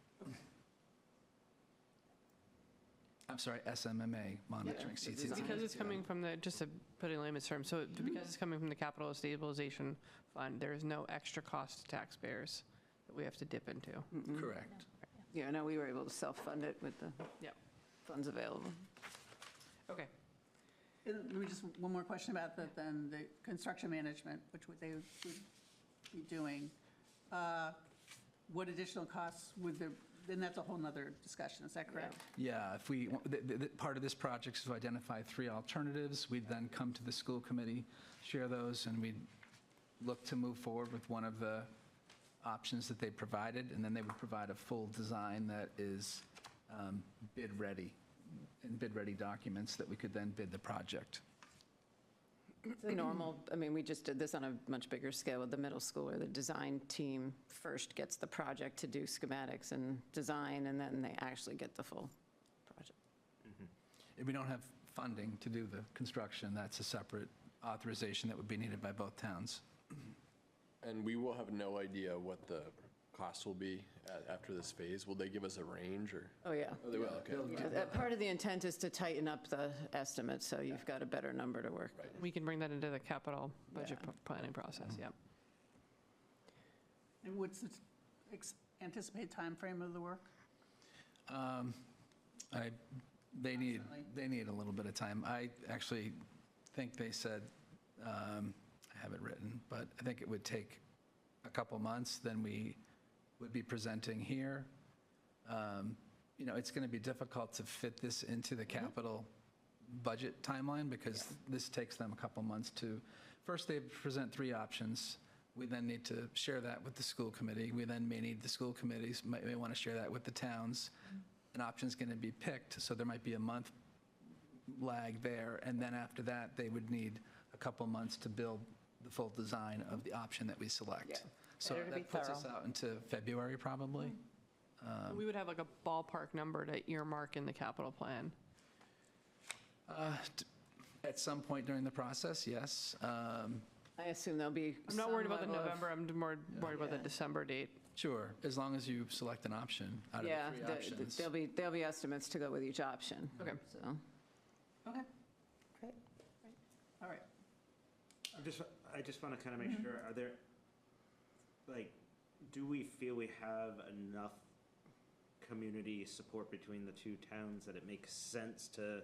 I'm sorry, SMMA Monitoring, CTA. Because it's coming from just to put it in layman's terms, so because it's coming from the capital stabilization fund, there is no extra cost to taxpayers that we have to dip into. Correct. Yeah, no, we were able to self-fund it with the Yep. funds available. Okay. And let me just, one more question about then the construction management, which they would be doing. What additional costs would there, then that's a whole nother discussion, is that correct? Yeah, if we, part of this project is to identify 3 alternatives. We'd then come to the school committee, share those, and we'd look to move forward with one of the options that they provided, and then they would provide a full design that is bid-ready, and bid-ready documents that we could then bid the project. It's a normal, I mean, we just did this on a much bigger scale with the middle school, where the design team first gets the project to do schematics and design, and then they actually get the full project. If we don't have funding to do the construction, that's a separate authorization that would be needed by both towns. And we will have no idea what the cost will be after this phase. Will they give us a range, or? Oh, yeah. Oh, they will, okay. Yeah, part of the intent is to tighten up the estimate, so you've got a better number to work with. We can bring that into the capital budget planning process, yep. And what's the anticipated timeframe of the work? They need a little bit of time. I actually think they said, I have it written, but I think it would take a couple months, then we would be presenting here. It's going to be difficult to fit this into the capital budget timeline, because this takes them a couple months to, first they present 3 options. We then need to share that with the school committee. We then may need, the school committees may want to share that with the towns. An option's going to be picked, so there might be a month lag there. And then after that, they would need a couple months to build the full design of the option that we select. So Better to be that puts us thorough. out into February, probably. We would have like a ballpark number to earmark in the capital plan. At some point during the process, yes. I assume there'll be I'm not worried some about the level of- November, I'm more worried about the December date. Sure, as long as you select an option out of Yeah, the 3 options. there'll be estimates to go with each option. Okay. So, Okay, Great. all right. I just want to kind of make sure, are there, like, do we feel we have enough community support between the 2 towns that it makes sense to,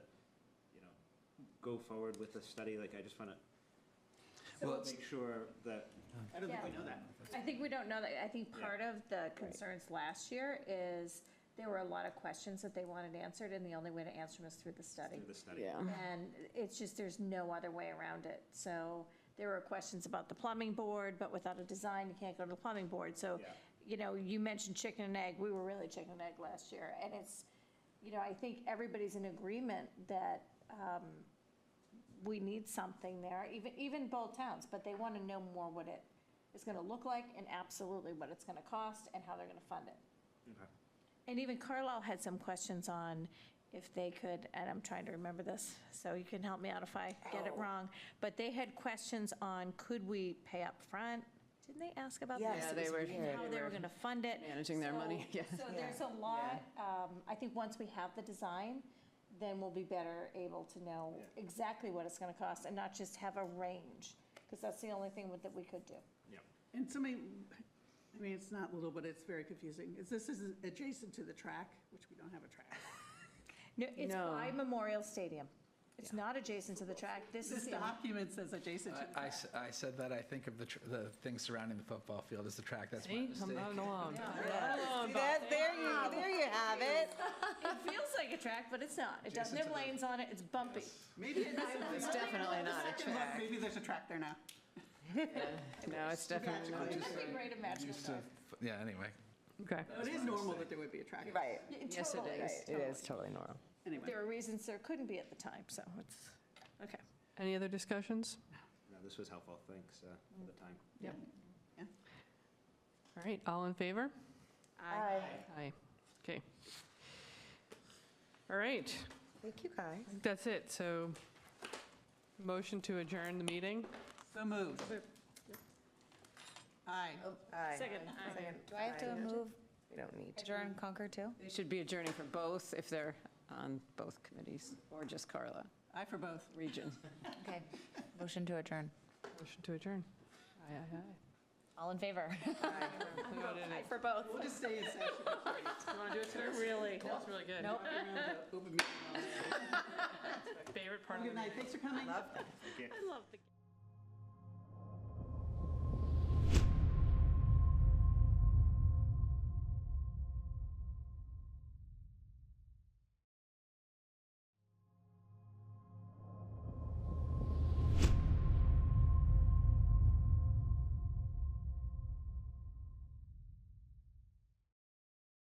you know, go forward with the study? Like, I just want to Well, make sure that, I don't think we know that. I think we don't know that. I think part of the concerns last year is there were a lot of questions that they wanted answered, and the only way to answer them is through the study. through the study. yeah. And it's just, there's no other way around it. So there were questions about the plumbing board, but without a design, you can't go to the plumbing board. So, Yeah. you know, you mentioned chicken and egg. We were really chicken and egg last year. And it's, you know, I think everybody's in agreement that we need something there, even both towns, but they want to know more what it is going to look like and absolutely what it's going to cost and how they're going to fund it. Okay. And even Carlisle had some questions on if they could, and I'm trying to remember this, so you can help me out if I get it wrong, but they had questions on, could we pay up front? Didn't they ask about that? Yes, Yeah, it they was were- weird. And how they were going to fund it? Managing their money, yeah. So there's a lot, I think once we have the design, then we'll be better able to know exactly what it's going to cost and not just have a range, because that's the only thing that we could do. And somebody, I mean, it's not little, but it's very confusing. This is adjacent to the track, which we don't have a track. No, it's No. by Memorial Stadium. It's not adjacent to the track. This This is, document says adjacent to the track. I said that, I think of the things surrounding the football field as the track, that's my See, mistake. I'm not alone. See that? There you have it. it feels like a track, but it's not. It doesn't have lanes on it. It's bumpy. Maybe It's definitely not a track. Maybe there's a track there now. No, it's definitely not. It's a great imagination. Yeah, anyway. Okay. It is normal that there would be a track. Right. Yes, it is. It is totally normal. Anyway, There were reasons there couldn't be at the time, so it's, okay. Any other discussions? No, this was helpful, thanks for the time. Yep. Yeah. All right, all in favor? Aye. Aye. Okay. All right, Thank you, guys. that's it. So motion to adjourn the meeting? so moved. Aye. Aye. Second. Do I have to move We don't need to. adjourn Concord too? They should be adjourning for both if they're on both committees, or just Carla Aye for both. region. Okay, motion to adjourn. Motion to adjourn. Aye, aye, aye. All in favor? For both. We'll just stay in session. You want to do it today? Really? That's really good. Nope. Open meeting law. Favorite part of Good the night, thanks for coming. I love the.